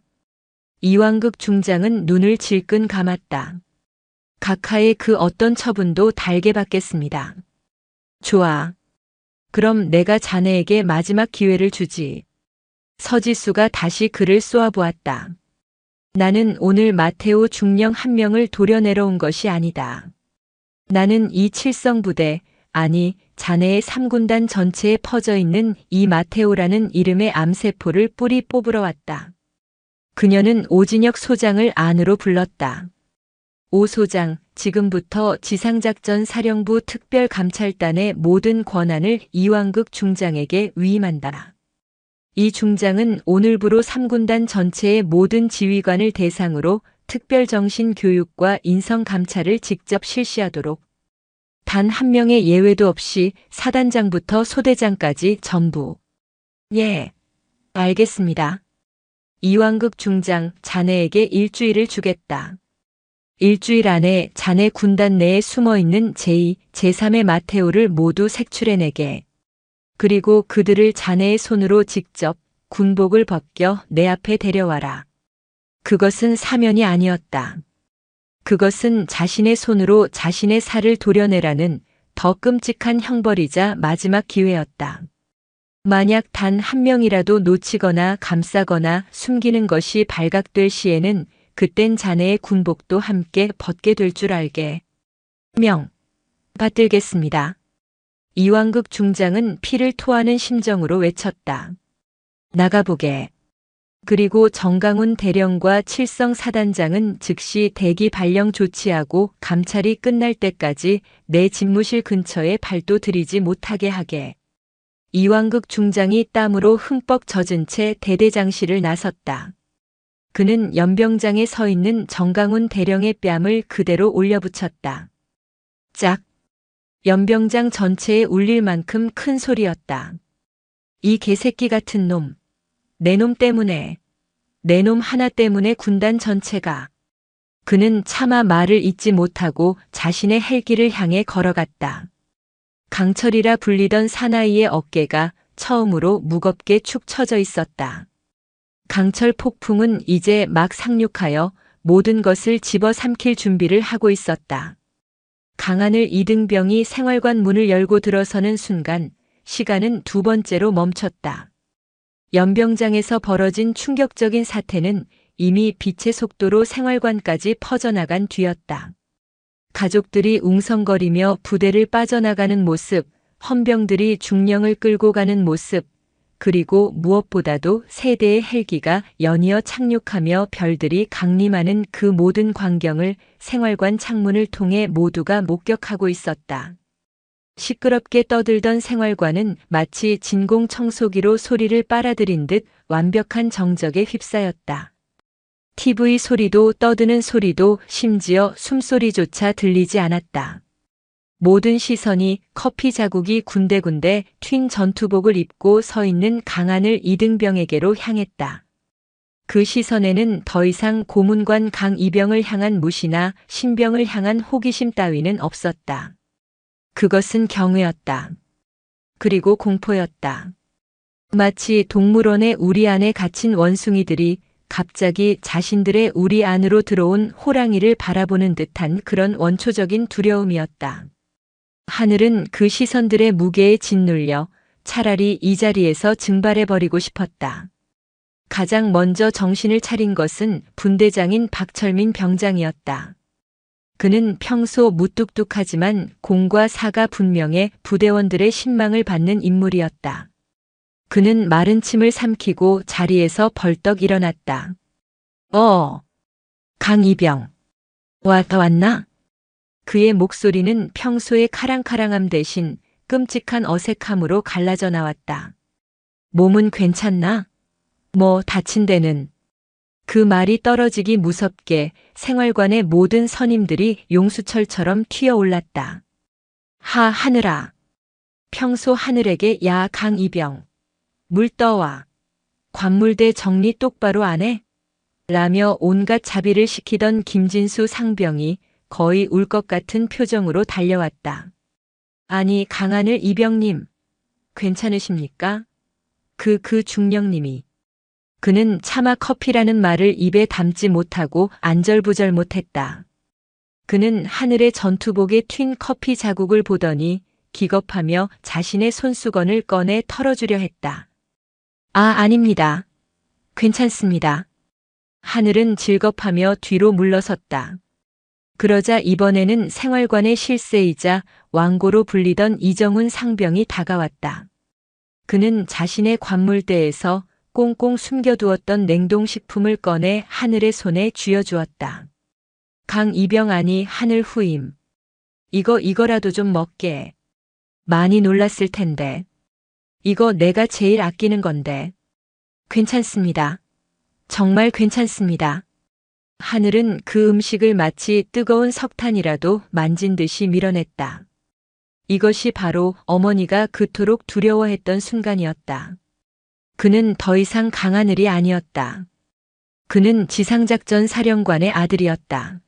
이완극 중장은 눈을 질끈 감았다. 각하의 그 어떤 처분도 달게 받겠습니다. 좋아. 그럼 내가 자네에게 마지막 기회를 주지. 서지수가 다시 그를 쏘아보았다. 나는 오늘 마테오 중령 한 명을 도려내러 온 것이 아니다. 나는 이 칠성부대, 아니 자네의 3군단 전체에 퍼져 있는 이 마테오라는 이름의 암세포를 뿌리 뽑으러 왔다. 그녀는 오진혁 소장을 안으로 불렀다. 오 소장, 지금부터 지상작전 사령부 특별감찰단의 모든 권한을 이완극 중장에게 위임한다. 이 중장은 오늘부로 3군단 전체의 모든 지휘관을 대상으로 특별정신교육과 인성감찰을 직접 실시하도록 단 한 명의 예외도 없이 사단장부터 소대장까지 전부. 예, 알겠습니다. 이완극 중장, 자네에게 일주일을 주겠다. 일주일 안에 자네 군단 내에 숨어있는 제2, 제3의 마테오를 모두 색출해내게. 그리고 그들을 자네의 손으로 직접 군복을 벗겨 내 앞에 데려와라. 그것은 사면이 아니었다. 그것은 자신의 손으로 자신의 살을 도려내라는 더 끔찍한 형벌이자 마지막 기회였다. 만약 단 한 명이라도 놓치거나 감싸거나 숨기는 것이 발각될 시에는 그땐 자네의 군복도 함께 벗게 될 줄 알게. 명. 받들겠습니다. 이완극 중장은 피를 토하는 심정으로 외쳤다. 나가보게. 그리고 정강훈 대령과 칠성 사단장은 즉시 대기 발령 조치하고 감찰이 끝날 때까지 내 집무실 근처에 발도 들이지 못하게 하게. 이완극 중장이 땀으로 흠뻑 젖은 채 대대장실을 나섰다. 그는 연병장에 서 있는 정강훈 대령의 뺨을 그대로 올려붙였다. 짝! 연병장 전체에 울릴 만큼 큰 소리였다. 이 개새끼 같은 놈. 내 놈 때문에. 내 놈 하나 때문에 군단 전체가. 그는 차마 말을 잇지 못하고 자신의 헬기를 향해 걸어갔다. 강철이라 불리던 사나이의 어깨가 처음으로 무겁게 축 처져 있었다. 강철 폭풍은 이제 막 상륙하여 모든 것을 집어삼킬 준비를 하고 있었다. 강하늘 이등병이 생활관 문을 열고 들어서는 순간 시간은 두 번째로 멈췄다. 연병장에서 벌어진 충격적인 사태는 이미 빛의 속도로 생활관까지 퍼져나간 뒤였다. 가족들이 웅성거리며 부대를 빠져나가는 모습, 헌병들이 중령을 끌고 가는 모습, 그리고 무엇보다도 세 대의 헬기가 연이어 착륙하며 별들이 강림하는 그 모든 광경을 생활관 창문을 통해 모두가 목격하고 있었다. 시끄럽게 떠들던 생활관은 마치 진공 청소기로 소리를 빨아들인 듯 완벽한 정적에 휩싸였다. TV 소리도 떠드는 소리도 심지어 숨소리조차 들리지 않았다. 모든 시선이 커피 자국이 군데군데 튄 전투복을 입고 서 있는 강하늘 이등병에게로 향했다. 그 시선에는 더 이상 고문관 강이병을 향한 무시나 신병을 향한 호기심 따위는 없었다. 그것은 경외였다. 그리고 공포였다. 마치 동물원의 우리 안에 갇힌 원숭이들이 갑자기 자신들의 우리 안으로 들어온 호랑이를 바라보는 듯한 그런 원초적인 두려움이었다. 하늘은 그 시선들의 무게에 짓눌려 차라리 이 자리에서 증발해버리고 싶었다. 가장 먼저 정신을 차린 것은 분대장인 박철민 병장이었다. 그는 평소 무뚝뚝하지만 공과 사가 분명해 부대원들의 신망을 받는 인물이었다. 그는 마른 침을 삼키고 자리에서 벌떡 일어났다. 강이병. 왔나? 그의 목소리는 평소의 카랑카랑함 대신 끔찍한 어색함으로 갈라져 나왔다. 몸은 괜찮나? 뭐 다친 데는? 그 말이 떨어지기 무섭게 생활관의 모든 선임들이 용수철처럼 튀어올랐다. 하늘아. 평소 하늘에게 야 강이병. 물 떠와. 관물대 정리 똑바로 안 해? 라며 온갖 자비를 시키던 김진수 상병이 거의 울 것 같은 표정으로 달려왔다. 아니 강하늘 이병님. 괜찮으십니까? 그 중령님이. 그는 차마 커피라는 말을 입에 담지 못하고 안절부절 못했다. 그는 하늘의 전투복에 튄 커피 자국을 보더니 기겁하며 자신의 손수건을 꺼내 털어주려 했다. 아닙니다. 괜찮습니다. 하늘은 질겁하며 뒤로 물러섰다. 그러자 이번에는 생활관의 실세이자 왕고로 불리던 이정훈 상병이 다가왔다. 그는 자신의 관물대에서 꽁꽁 숨겨두었던 냉동식품을 꺼내 하늘의 손에 쥐어주었다. 강이병 아니 하늘 후임. 이거라도 좀 먹게. 많이 놀랐을 텐데. 이거 내가 제일 아끼는 건데. 괜찮습니다. 정말 괜찮습니다. 하늘은 그 음식을 마치 뜨거운 석탄이라도 만진 듯이 밀어냈다. 이것이 바로 어머니가 그토록 두려워했던 순간이었다. 그는 더 이상 강하늘이 아니었다. 그는 지상작전 사령관의 아들이었다.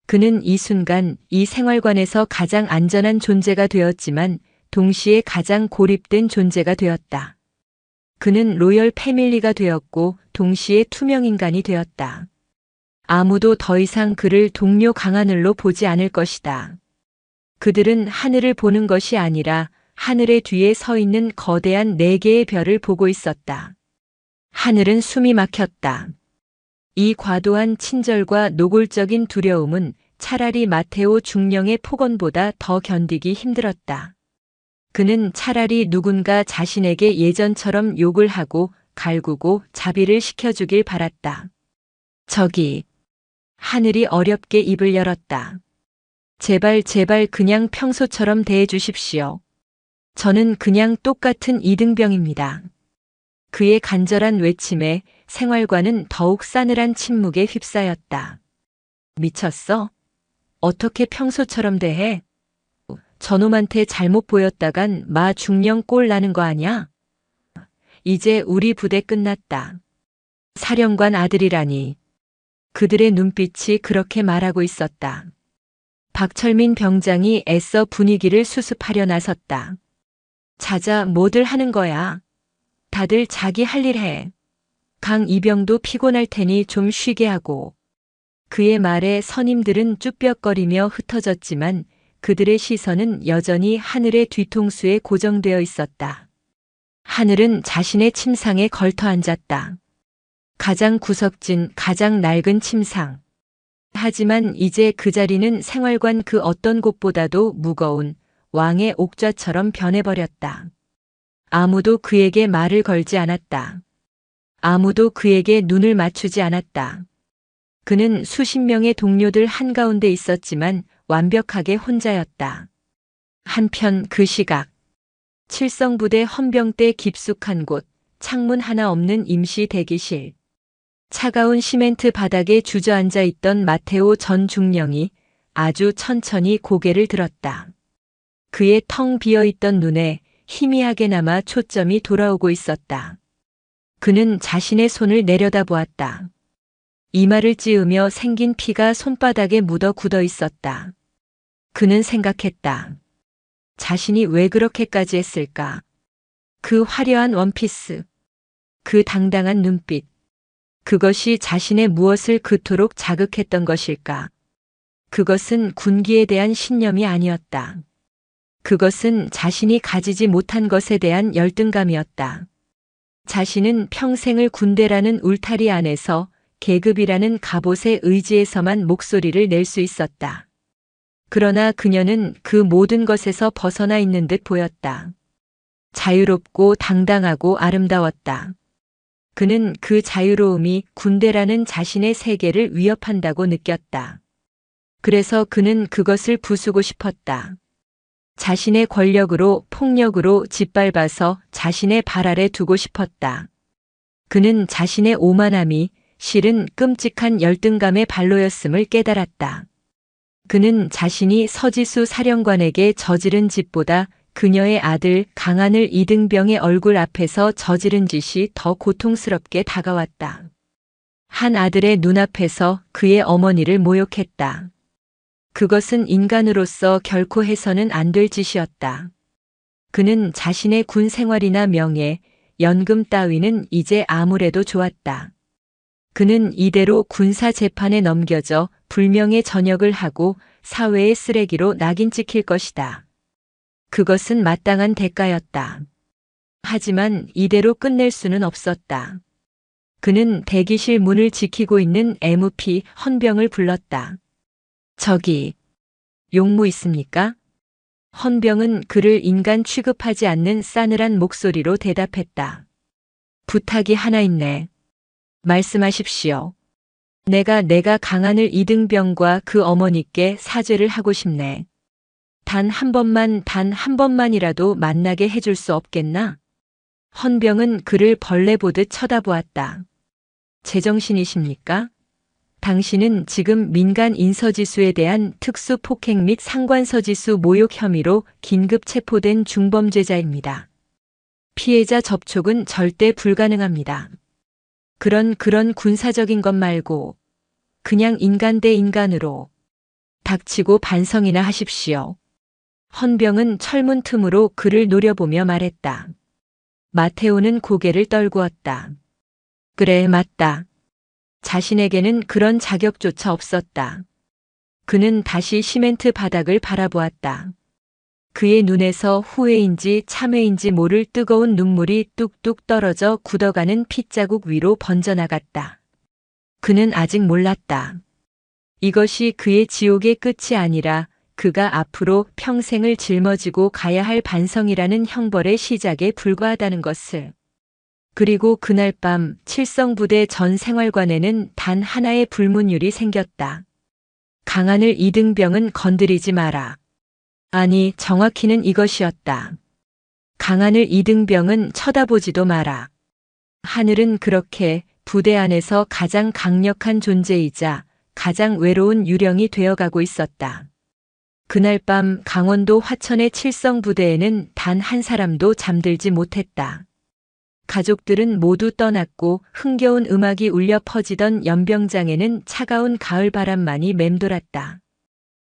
그는 이 순간 이 생활관에서 가장 안전한 존재가 되었지만 동시에 가장 고립된 존재가 되었다. 그는 로열 패밀리가 되었고 동시에 투명인간이 되었다. 아무도 더 이상 그를 동료 강하늘로 보지 않을 것이다. 그들은 하늘을 보는 것이 아니라 하늘의 뒤에 서 있는 거대한 4개의 별을 보고 있었다. 하늘은 숨이 막혔다. 이 과도한 친절과 노골적인 두려움은 차라리 마테오 중령의 폭언보다 더 견디기 힘들었다. 그는 차라리 누군가 자신에게 예전처럼 욕을 하고 갈구고 자비를 시켜주길 바랐다. 저기. 하늘이 어렵게 입을 열었다. 제발 그냥 평소처럼 대해 주십시오. 저는 그냥 똑같은 이등병입니다. 그의 간절한 외침에 생활관은 더욱 싸늘한 침묵에 휩싸였다. 미쳤어? 어떻게 평소처럼 대해? 저놈한테 잘못 보였다간 마 중령 꼴 나는 거 아냐? 이제 우리 부대 끝났다. 사령관 아들이라니. 그들의 눈빛이 그렇게 말하고 있었다. 박철민 병장이 애써 분위기를 수습하려 나섰다. 자자, 뭐들 하는 거야? 다들 자기 할 일 해. 강이병도 피곤할 테니 좀 쉬게 하고. 그의 말에 선임들은 쭈뼛거리며 흩어졌지만 그들의 시선은 여전히 하늘의 뒤통수에 고정되어 있었다. 하늘은 자신의 침상에 걸터 앉았다. 가장 구석진, 가장 낡은 침상. 하지만 이제 그 자리는 생활관 그 어떤 곳보다도 무거운 왕의 옥좌처럼 변해버렸다. 아무도 그에게 말을 걸지 않았다. 아무도 그에게 눈을 맞추지 않았다. 그는 수십 명의 동료들 한가운데 있었지만 완벽하게 혼자였다. 한편 그 시각. 칠성부대 헌병대 깊숙한 곳, 창문 하나 없는 임시 대기실. 차가운 시멘트 바닥에 주저앉아 있던 마테오 전 중령이 아주 천천히 고개를 들었다. 그의 텅 비어있던 눈에 희미하게나마 초점이 돌아오고 있었다. 그는 자신의 손을 내려다보았다. 이마를 찌으며 생긴 피가 손바닥에 묻어 굳어 있었다. 그는 생각했다. 자신이 왜 그렇게까지 했을까? 그 화려한 원피스, 그 당당한 눈빛, 그것이 자신의 무엇을 그토록 자극했던 것일까? 그것은 군기에 대한 신념이 아니었다. 그것은 자신이 가지지 못한 것에 대한 열등감이었다. 자신은 평생을 군대라는 울타리 안에서 계급이라는 갑옷의 의지에서만 목소리를 낼 수 있었다. 그러나 그녀는 그 모든 것에서 벗어나 있는 듯 보였다. 자유롭고 당당하고 아름다웠다. 그는 그 자유로움이 군대라는 자신의 세계를 위협한다고 느꼈다. 그래서 그는 그것을 부수고 싶었다. 자신의 권력으로 폭력으로 짓밟아서 자신의 발 아래 두고 싶었다. 그는 자신의 오만함이 실은 끔찍한 열등감의 발로였음을 깨달았다. 그는 자신이 서지수 사령관에게 저지른 짓보다 그녀의 아들 강하늘 이등병의 얼굴 앞에서 저지른 짓이 더 고통스럽게 다가왔다. 한 아들의 눈앞에서 그의 어머니를 모욕했다. 그것은 인간으로서 결코 해서는 안 될 짓이었다. 그는 자신의 군 생활이나 명예, 연금 따위는 이제 아무래도 좋았다. 그는 이대로 군사 재판에 넘겨져 불명예 전역을 하고 사회의 쓰레기로 낙인 찍힐 것이다. 그것은 마땅한 대가였다. 하지만 이대로 끝낼 수는 없었다. 그는 대기실 문을 지키고 있는 MP 헌병을 불렀다. 저기, 용무 있습니까? 헌병은 그를 인간 취급하지 않는 싸늘한 목소리로 대답했다. 부탁이 하나 있네. 말씀하십시오. 내가 강하늘 이등병과 그 어머니께 사죄를 하고 싶네. 단 한 번만이라도 만나게 해줄 수 없겠나? 헌병은 그를 벌레 보듯 쳐다보았다. 제정신이십니까? 당신은 지금 민간 인서지수에 대한 특수 폭행 및 상관서지수 모욕 혐의로 긴급 체포된 중범죄자입니다. 피해자 접촉은 절대 불가능합니다. 그런 군사적인 것 말고 그냥 인간 대 인간으로 닥치고 반성이나 하십시오. 헌병은 철문 틈으로 그를 노려보며 말했다. 마테오는 고개를 떨구었다. 그래, 맞다. 자신에게는 그런 자격조차 없었다. 그는 다시 시멘트 바닥을 바라보았다. 그의 눈에서 후회인지 참회인지 모를 뜨거운 눈물이 뚝뚝 떨어져 굳어가는 핏자국 위로 번져나갔다. 그는 아직 몰랐다. 이것이 그의 지옥의 끝이 아니라 그가 앞으로 평생을 짊어지고 가야 할 반성이라는 형벌의 시작에 불과하다는 것을. 그리고 그날 밤 칠성부대 전 생활관에는 단 하나의 불문율이 생겼다. 강하늘 이등병은 건드리지 마라. 아니, 정확히는 이것이었다. 강하늘 이등병은 쳐다보지도 마라. 하늘은 그렇게 부대 안에서 가장 강력한 존재이자 가장 외로운 유령이 되어가고 있었다. 그날 밤 강원도 화천의 칠성부대에는 단 한 사람도 잠들지 못했다. 가족들은 모두 떠났고 흥겨운 음악이 울려 퍼지던 연병장에는 차가운 가을 바람만이 맴돌았다.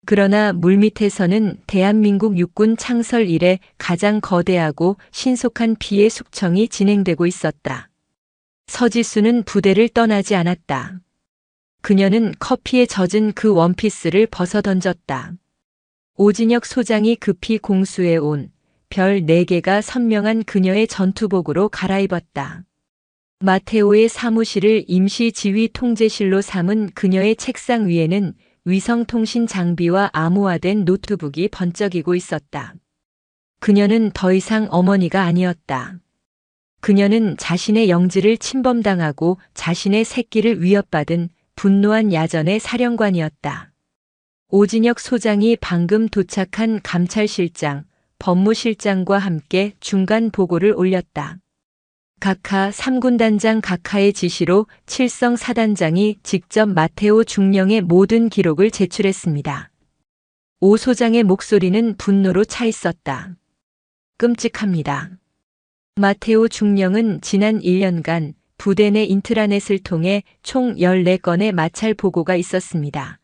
그러나 물밑에서는 대한민국 육군 창설 이래 가장 거대하고 신속한 피해 숙청이 진행되고 있었다. 서지수는 부대를 떠나지 않았다. 그녀는 커피에 젖은 그 원피스를 벗어던졌다. 오진혁 소장이 급히 공수해 온 별 4개가 선명한 그녀의 전투복으로 갈아입었다. 마테오의 사무실을 임시 지휘 통제실로 삼은 그녀의 책상 위에는 위성통신 장비와 암호화된 노트북이 번쩍이고 있었다. 그녀는 더 이상 어머니가 아니었다. 그녀는 자신의 영지를 침범당하고 자신의 새끼를 위협받은 분노한 야전의 사령관이었다. 오진혁 소장이 방금 도착한 감찰실장, 법무실장과 함께 중간 보고를 올렸다. 각하 3군단장 각하의 지시로 칠성 사단장이 직접 마테오 중령의 모든 기록을 제출했습니다. 오 소장의 목소리는 분노로 차 있었다. 끔찍합니다. 마테오 중령은 지난 1년간 부대 내 인트라넷을 통해 총 14건의 마찰 보고가 있었습니다.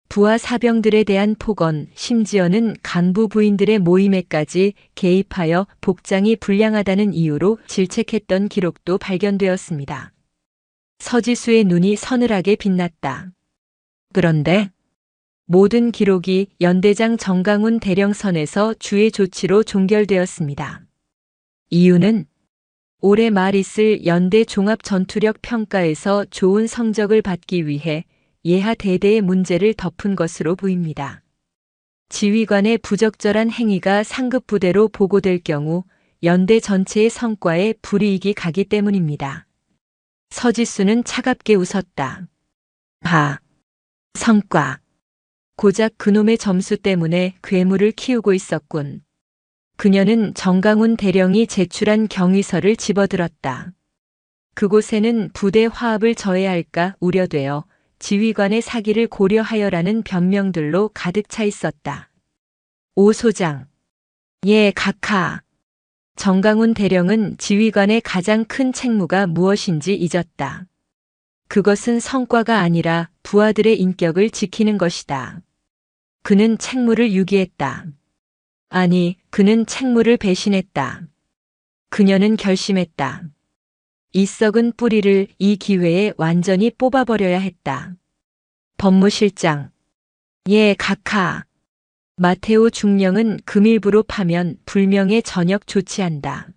부하 사병들에 대한 폭언, 심지어는 간부 부인들의 모임에까지 개입하여 복장이 불량하다는 이유로 질책했던 기록도 발견되었습니다. 서지수의 눈이 서늘하게 빛났다. 그런데 모든 기록이 연대장 정강훈 대령선에서 주의 조치로 종결되었습니다. 이유는 올해 말 있을 연대 종합전투력 평가에서 좋은 성적을 받기 위해 예하 대대의 문제를 덮은 것으로 보입니다. 지휘관의 부적절한 행위가 상급 부대로 보고될 경우 연대 전체의 성과에 불이익이 가기 때문입니다. 서지수는 차갑게 웃었다. 성과. 고작 그놈의 점수 때문에 괴물을 키우고 있었군. 그녀는 정강훈 대령이 제출한 경위서를 집어들었다. 그곳에는 부대 화합을 저해야 할까 우려되어 지휘관의 사기를 고려하여라는 변명들로 가득 차 있었다. 오 소장. 예, 각하. 정강훈 대령은 지휘관의 가장 큰 책무가 무엇인지 잊었다. 그것은 성과가 아니라 부하들의 인격을 지키는 것이다. 그는 책무를 유기했다. 아니, 그는 책무를 배신했다. 그녀는 결심했다. 이 썩은 뿌리를 이 기회에 완전히 뽑아버려야 했다. 법무실장. 예, 각하. 마테오 중령은 금일부로 파면 불명예 전역 조치한다.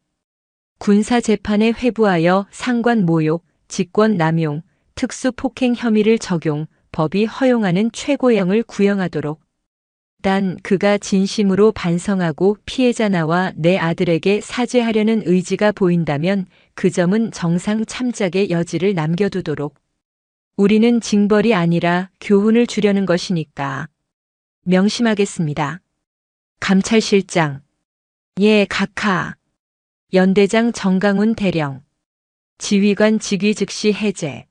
군사재판에 회부하여 상관 모욕, 직권 남용, 특수폭행 혐의를 적용, 법이 허용하는 최고형을 구형하도록. 단 그가 진심으로 반성하고 피해자 나와 내 아들에게 사죄하려는 의지가 보인다면 그 점은 정상 참작의 여지를 남겨두도록. 우리는 징벌이 아니라 교훈을 주려는 것이니까. 명심하겠습니다. 감찰실장. 예, 각하. 연대장 정강훈 대령. 지휘관 직위 즉시 해제.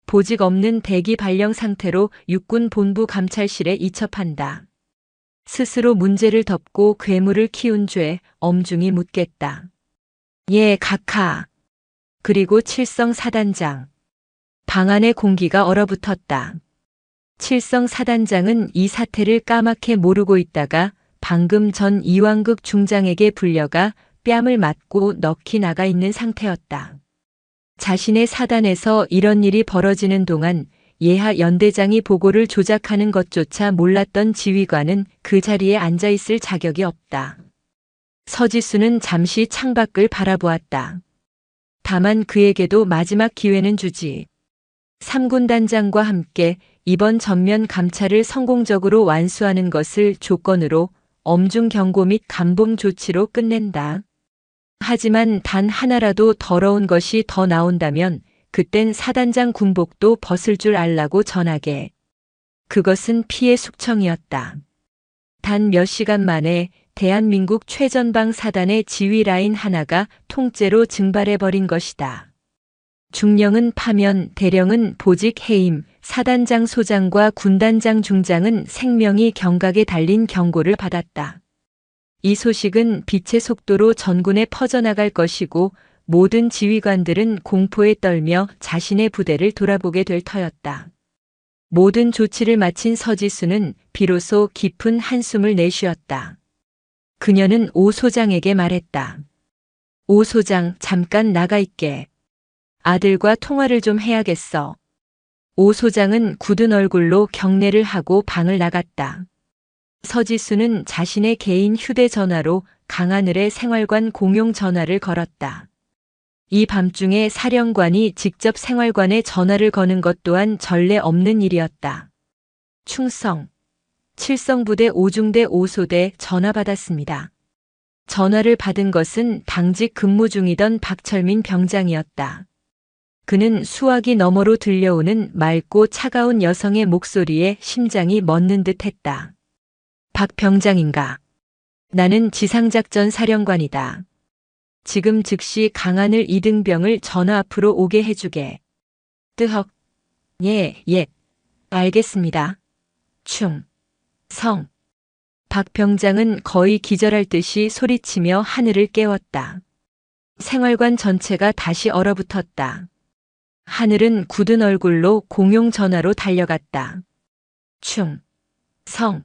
보직 없는 대기 발령 상태로 육군 본부 감찰실에 이첩한다. 스스로 문제를 덮고 괴물을 키운 죄 엄중히 묻겠다. 예, 각하. 그리고 칠성 사단장. 방 안의 공기가 얼어붙었다. 칠성 사단장은 이 사태를 까맣게 모르고 있다가 방금 전 이왕극 중장에게 불려가 뺨을 맞고 넋이 나가 있는 상태였다. 자신의 사단에서 이런 일이 벌어지는 동안 예하 연대장이 보고를 조작하는 것조차 몰랐던 지휘관은 그 자리에 앉아 있을 자격이 없다. 서지수는 잠시 창밖을 바라보았다. 다만 그에게도 마지막 기회는 주지. 3군단장과 함께 이번 전면 감찰을 성공적으로 완수하는 것을 조건으로 엄중 경고 및 감봉 조치로 끝낸다. 하지만 단 하나라도 더러운 것이 더 나온다면 그땐 사단장 군복도 벗을 줄 알라고 전하게. 그것은 피해 숙청이었다. 단 몇 시간 만에 대한민국 최전방 사단의 지휘 라인 하나가 통째로 증발해버린 것이다. 중령은 파면, 대령은 보직 해임, 사단장 소장과 군단장 중장은 생명이 경각에 달린 경고를 받았다. 이 소식은 빛의 속도로 전군에 퍼져나갈 것이고 모든 지휘관들은 공포에 떨며 자신의 부대를 돌아보게 될 터였다. 모든 조치를 마친 서지수는 비로소 깊은 한숨을 내쉬었다. 그녀는 오 소장에게 말했다. 오 소장, 잠깐 나가 있게. 아들과 통화를 좀 해야겠어. 오 소장은 굳은 얼굴로 경례를 하고 방을 나갔다. 서지수는 자신의 개인 휴대전화로 강하늘의 생활관 공용 전화를 걸었다. 이 밤중에 사령관이 직접 생활관에 전화를 거는 것 또한 전례 없는 일이었다. 충성. 칠성부대 5중대 5소대 전화 받았습니다. 전화를 받은 것은 당직 근무 중이던 박철민 병장이었다. 그는 수화기 너머로 들려오는 맑고 차가운 여성의 목소리에 심장이 멎는 듯 했다. 박 병장인가? 나는 지상작전 사령관이다. 지금 즉시 강하늘 이등병을 전화 앞으로 오게 해주게. 뜨헉. 예, 알겠습니다. 성. 박 병장은 거의 기절할 듯이 소리치며 하늘을 깨웠다. 생활관 전체가 다시 얼어붙었다. 하늘은 굳은 얼굴로 공용 전화로 달려갔다. 성.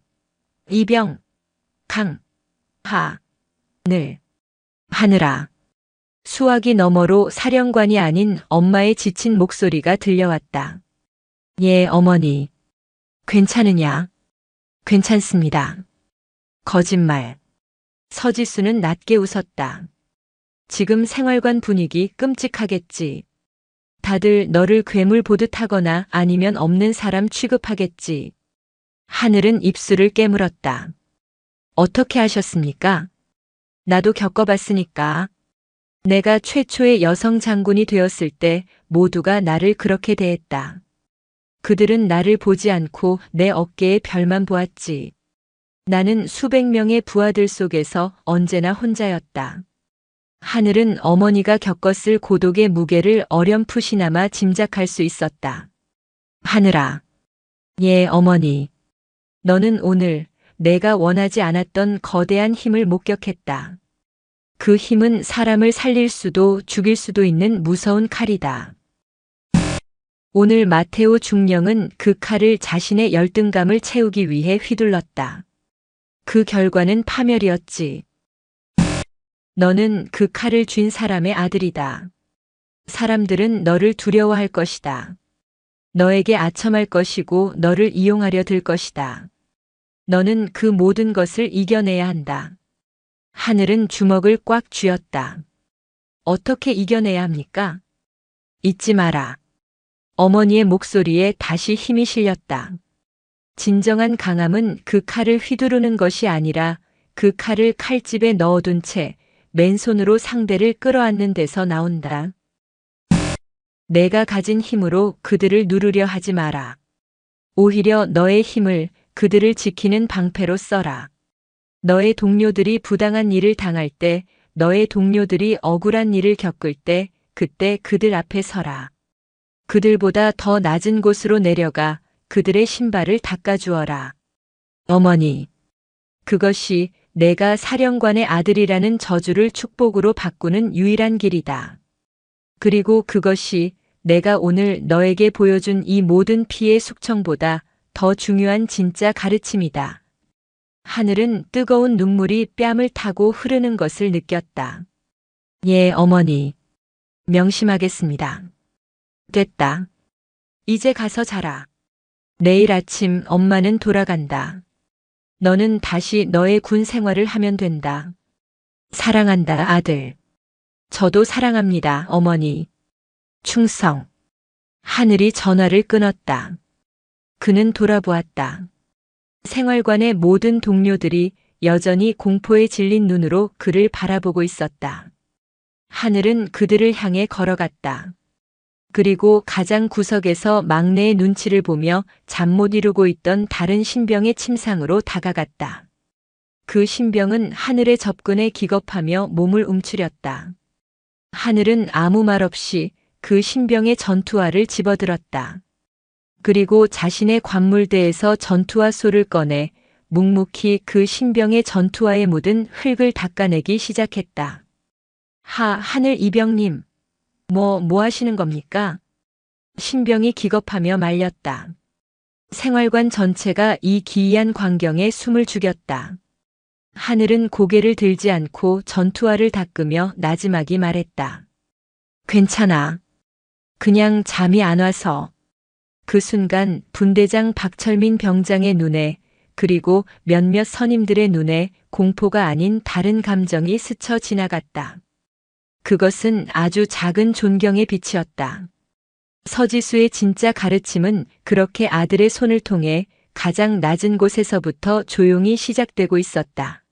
이병. 늘. 하늘아. 수화기 너머로 사령관이 아닌 엄마의 지친 목소리가 들려왔다. 예, 어머니. 괜찮으냐? 괜찮습니다. 거짓말. 서지수는 낮게 웃었다. 지금 생활관 분위기 끔찍하겠지. 다들 너를 괴물 보듯 하거나 아니면 없는 사람 취급하겠지. 하늘은 입술을 깨물었다. 어떻게 하셨습니까? 나도 겪어봤으니까. 내가 최초의 여성 장군이 되었을 때 모두가 나를 그렇게 대했다. 그들은 나를 보지 않고 내 어깨에 별만 보았지. 나는 수백 명의 부하들 속에서 언제나 혼자였다. 하늘은 어머니가 겪었을 고독의 무게를 어렴풋이나마 짐작할 수 있었다. 하늘아. 예, 어머니. 너는 오늘 내가 원하지 않았던 거대한 힘을 목격했다. 그 힘은 사람을 살릴 수도 죽일 수도 있는 무서운 칼이다. 오늘 마테오 중령은 그 칼을 자신의 열등감을 채우기 위해 휘둘렀다. 그 결과는 파멸이었지. 너는 그 칼을 쥔 사람의 아들이다. 사람들은 너를 두려워할 것이다. 너에게 아첨할 것이고 너를 이용하려 들 것이다. 너는 그 모든 것을 이겨내야 한다. 하늘은 주먹을 꽉 쥐었다. 어떻게 이겨내야 합니까? 잊지 마라. 어머니의 목소리에 다시 힘이 실렸다. 진정한 강함은 그 칼을 휘두르는 것이 아니라 그 칼을 칼집에 넣어둔 채 맨손으로 상대를 끌어안는 데서 나온다. 내가 가진 힘으로 그들을 누르려 하지 마라. 오히려 너의 힘을 그들을 지키는 방패로 써라. 너의 동료들이 부당한 일을 당할 때, 너의 동료들이 억울한 일을 겪을 때, 그때 그들 앞에 서라. 그들보다 더 낮은 곳으로 내려가 그들의 신발을 닦아주어라. 어머니. 그것이 내가 사령관의 아들이라는 저주를 축복으로 바꾸는 유일한 길이다. 그리고 그것이 내가 오늘 너에게 보여준 이 모든 피의 숙청보다 더 중요한 진짜 가르침이다. 하늘은 뜨거운 눈물이 뺨을 타고 흐르는 것을 느꼈다. 예, 어머니. 명심하겠습니다. 됐다. 이제 가서 자라. 내일 아침 엄마는 돌아간다. 너는 다시 너의 군 생활을 하면 된다. 사랑한다, 아들. 저도 사랑합니다, 어머니. 충성. 하늘이 전화를 끊었다. 그는 돌아보았다. 생활관의 모든 동료들이 여전히 공포에 질린 눈으로 그를 바라보고 있었다. 하늘은 그들을 향해 걸어갔다. 그리고 가장 구석에서 막내의 눈치를 보며 잠 못 이루고 있던 다른 신병의 침상으로 다가갔다. 그 신병은 하늘의 접근에 기겁하며 몸을 움츠렸다. 하늘은 아무 말 없이 그 신병의 전투화를 집어들었다. 그리고 자신의 관물대에서 전투화 소를 꺼내 묵묵히 그 신병의 전투화에 묻은 흙을 닦아내기 시작했다. 하늘 이병님, 뭐 하시는 겁니까? 신병이 기겁하며 말렸다. 생활관 전체가 이 기이한 광경에 숨을 죽였다. 하늘은 고개를 들지 않고 전투화를 닦으며 나지막이 말했다. 괜찮아. 그냥 잠이 안 와서. 그 순간 분대장 박철민 병장의 눈에 그리고 몇몇 선임들의 눈에 공포가 아닌 다른 감정이 스쳐 지나갔다. 그것은 아주 작은 존경의 빛이었다. 서지수의 진짜 가르침은 그렇게 아들의 손을 통해 가장 낮은 곳에서부터 조용히 시작되고 있었다.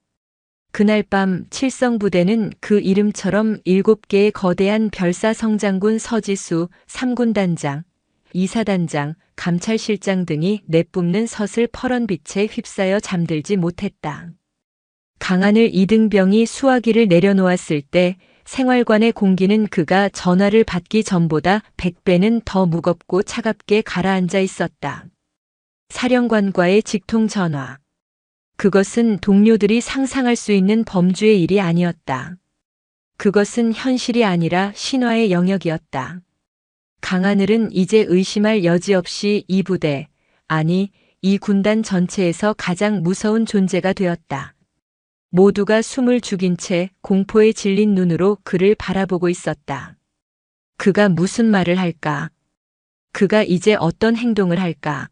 그날 밤 칠성부대는 그 이름처럼 7개의 거대한 별사성장군 서지수 3군단장, 이사단장, 감찰실장 등이 내뿜는 서슬 퍼런 빛에 휩싸여 잠들지 못했다. 강하늘 이등병이 수화기를 내려놓았을 때 생활관의 공기는 그가 전화를 받기 전보다 100배는 더 무겁고 차갑게 가라앉아 있었다. 사령관과의 직통 전화. 그것은 동료들이 상상할 수 있는 범주의 일이 아니었다. 그것은 현실이 아니라 신화의 영역이었다. 강하늘은 이제 의심할 여지 없이 이 부대, 아니, 이 군단 전체에서 가장 무서운 존재가 되었다. 모두가 숨을 죽인 채 공포에 질린 눈으로 그를 바라보고 있었다. 그가 무슨 말을 할까? 그가 이제 어떤 행동을 할까?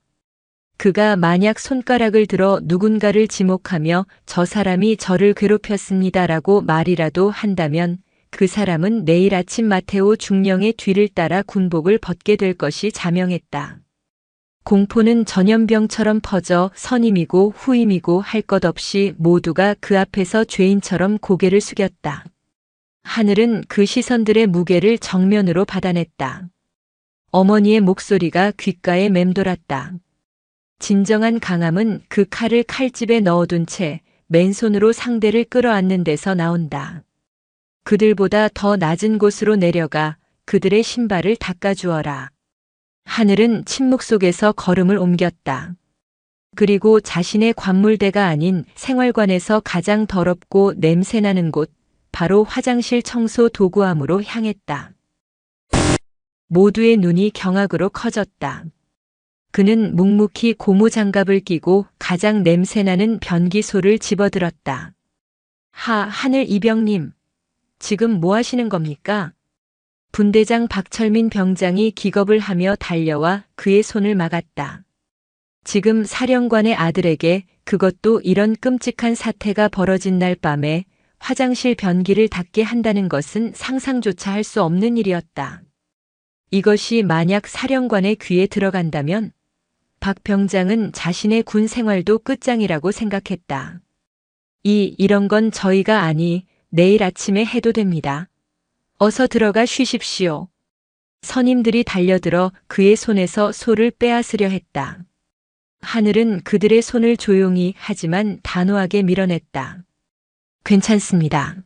그가 만약 손가락을 들어 누군가를 지목하며 저 사람이 저를 괴롭혔습니다라고 말이라도 한다면 그 사람은 내일 아침 마테오 중령의 뒤를 따라 군복을 벗게 될 것이 자명했다. 공포는 전염병처럼 퍼져 선임이고 후임이고 할 것 없이 모두가 그 앞에서 죄인처럼 고개를 숙였다. 하늘은 그 시선들의 무게를 정면으로 받아냈다. 어머니의 목소리가 귓가에 맴돌았다. 진정한 강함은 그 칼을 칼집에 넣어둔 채 맨손으로 상대를 끌어안는 데서 나온다. 그들보다 더 낮은 곳으로 내려가 그들의 신발을 닦아주어라. 하늘은 침묵 속에서 걸음을 옮겼다. 그리고 자신의 관물대가 아닌 생활관에서 가장 더럽고 냄새나는 곳, 바로 화장실 청소 도구함으로 향했다. 모두의 눈이 경악으로 커졌다. 그는 묵묵히 고무장갑을 끼고 가장 냄새나는 변기소를 집어들었다. 하늘 이병님, 지금 뭐 하시는 겁니까? 분대장 박철민 병장이 기겁을 하며 달려와 그의 손을 막았다. 지금 사령관의 아들에게, 그것도 이런 끔찍한 사태가 벌어진 날 밤에 화장실 변기를 닦게 한다는 것은 상상조차 할 수 없는 일이었다. 이것이 만약 사령관의 귀에 들어간다면 박 병장은 자신의 군 생활도 끝장이라고 생각했다. 이런 건 저희가 아니 내일 아침에 해도 됩니다. 어서 들어가 쉬십시오. 선임들이 달려들어 그의 손에서 소를 빼앗으려 했다. 하늘은 그들의 손을 조용히 하지만 단호하게 밀어냈다. 괜찮습니다.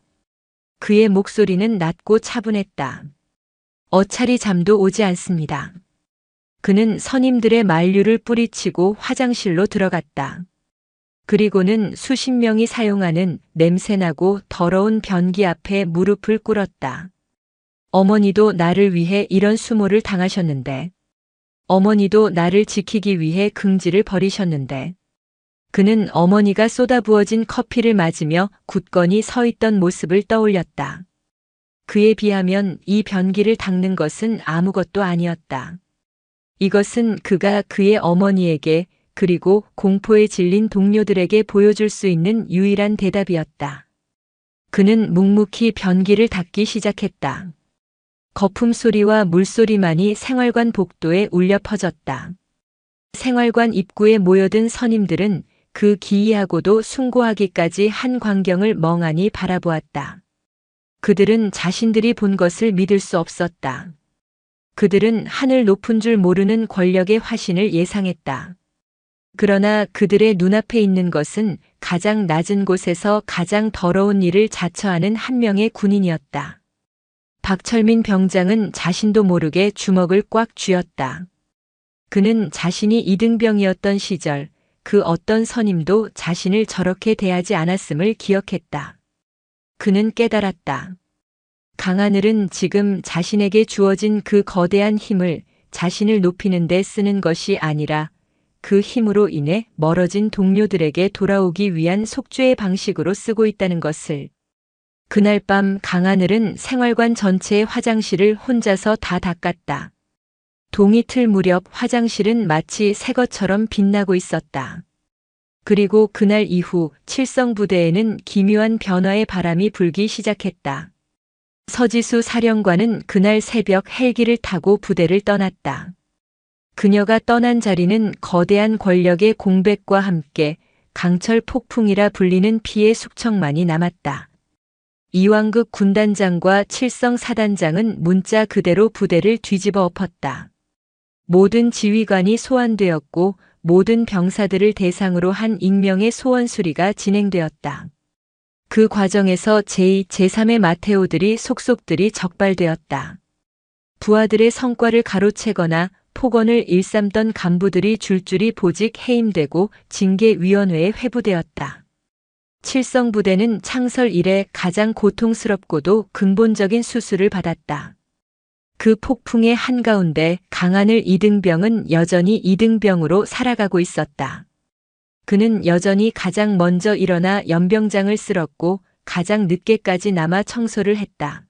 그의 목소리는 낮고 차분했다. 어차리 잠도 오지 않습니다. 그는 선임들의 만류를 뿌리치고 화장실로 들어갔다. 그리고는 수십 명이 사용하는 냄새나고 더러운 변기 앞에 무릎을 꿇었다. 어머니도 나를 위해 이런 수모를 당하셨는데, 어머니도 나를 지키기 위해 긍지를 버리셨는데, 그는 어머니가 쏟아부어진 커피를 맞으며 굳건히 서 있던 모습을 떠올렸다. 그에 비하면 이 변기를 닦는 것은 아무것도 아니었다. 이것은 그가 그의 어머니에게 그리고 공포에 질린 동료들에게 보여줄 수 있는 유일한 대답이었다. 그는 묵묵히 변기를 닦기 시작했다. 거품 소리와 물소리만이 생활관 복도에 울려 퍼졌다. 생활관 입구에 모여든 선임들은 그 기이하고도 숭고하기까지 한 광경을 멍하니 바라보았다. 그들은 자신들이 본 것을 믿을 수 없었다. 그들은 하늘 높은 줄 모르는 권력의 화신을 예상했다. 그러나 그들의 눈앞에 있는 것은 가장 낮은 곳에서 가장 더러운 일을 자처하는 한 명의 군인이었다. 박철민 병장은 자신도 모르게 주먹을 꽉 쥐었다. 그는 자신이 이등병이었던 시절 그 어떤 선임도 자신을 저렇게 대하지 않았음을 기억했다. 그는 깨달았다. 강하늘은 지금 자신에게 주어진 그 거대한 힘을 자신을 높이는 데 쓰는 것이 아니라 그 힘으로 인해 멀어진 동료들에게 돌아오기 위한 속죄의 방식으로 쓰고 있다는 것을. 그날 밤 강하늘은 생활관 전체의 화장실을 혼자서 다 닦았다. 동이틀 무렵 화장실은 마치 새 것처럼 빛나고 있었다. 그리고 그날 이후 칠성부대에는 기묘한 변화의 바람이 불기 시작했다. 서지수 사령관은 그날 새벽 헬기를 타고 부대를 떠났다. 그녀가 떠난 자리는 거대한 권력의 공백과 함께 강철 폭풍이라 불리는 피의 숙청만이 남았다. 이왕극 군단장과 칠성 사단장은 문자 그대로 부대를 뒤집어 엎었다. 모든 지휘관이 소환되었고 모든 병사들을 대상으로 한 익명의 소원 수리가 진행되었다. 그 과정에서 제2, 제3의 마테오들이 속속들이 적발되었다. 부하들의 성과를 가로채거나 폭언을 일삼던 간부들이 줄줄이 보직 해임되고 징계위원회에 회부되었다. 칠성부대는 창설 이래 가장 고통스럽고도 근본적인 수술을 받았다. 그 폭풍의 한가운데 강하늘 이등병은 여전히 이등병으로 살아가고 있었다. 그는 여전히 가장 먼저 일어나 연병장을 쓸었고 가장 늦게까지 남아 청소를 했다.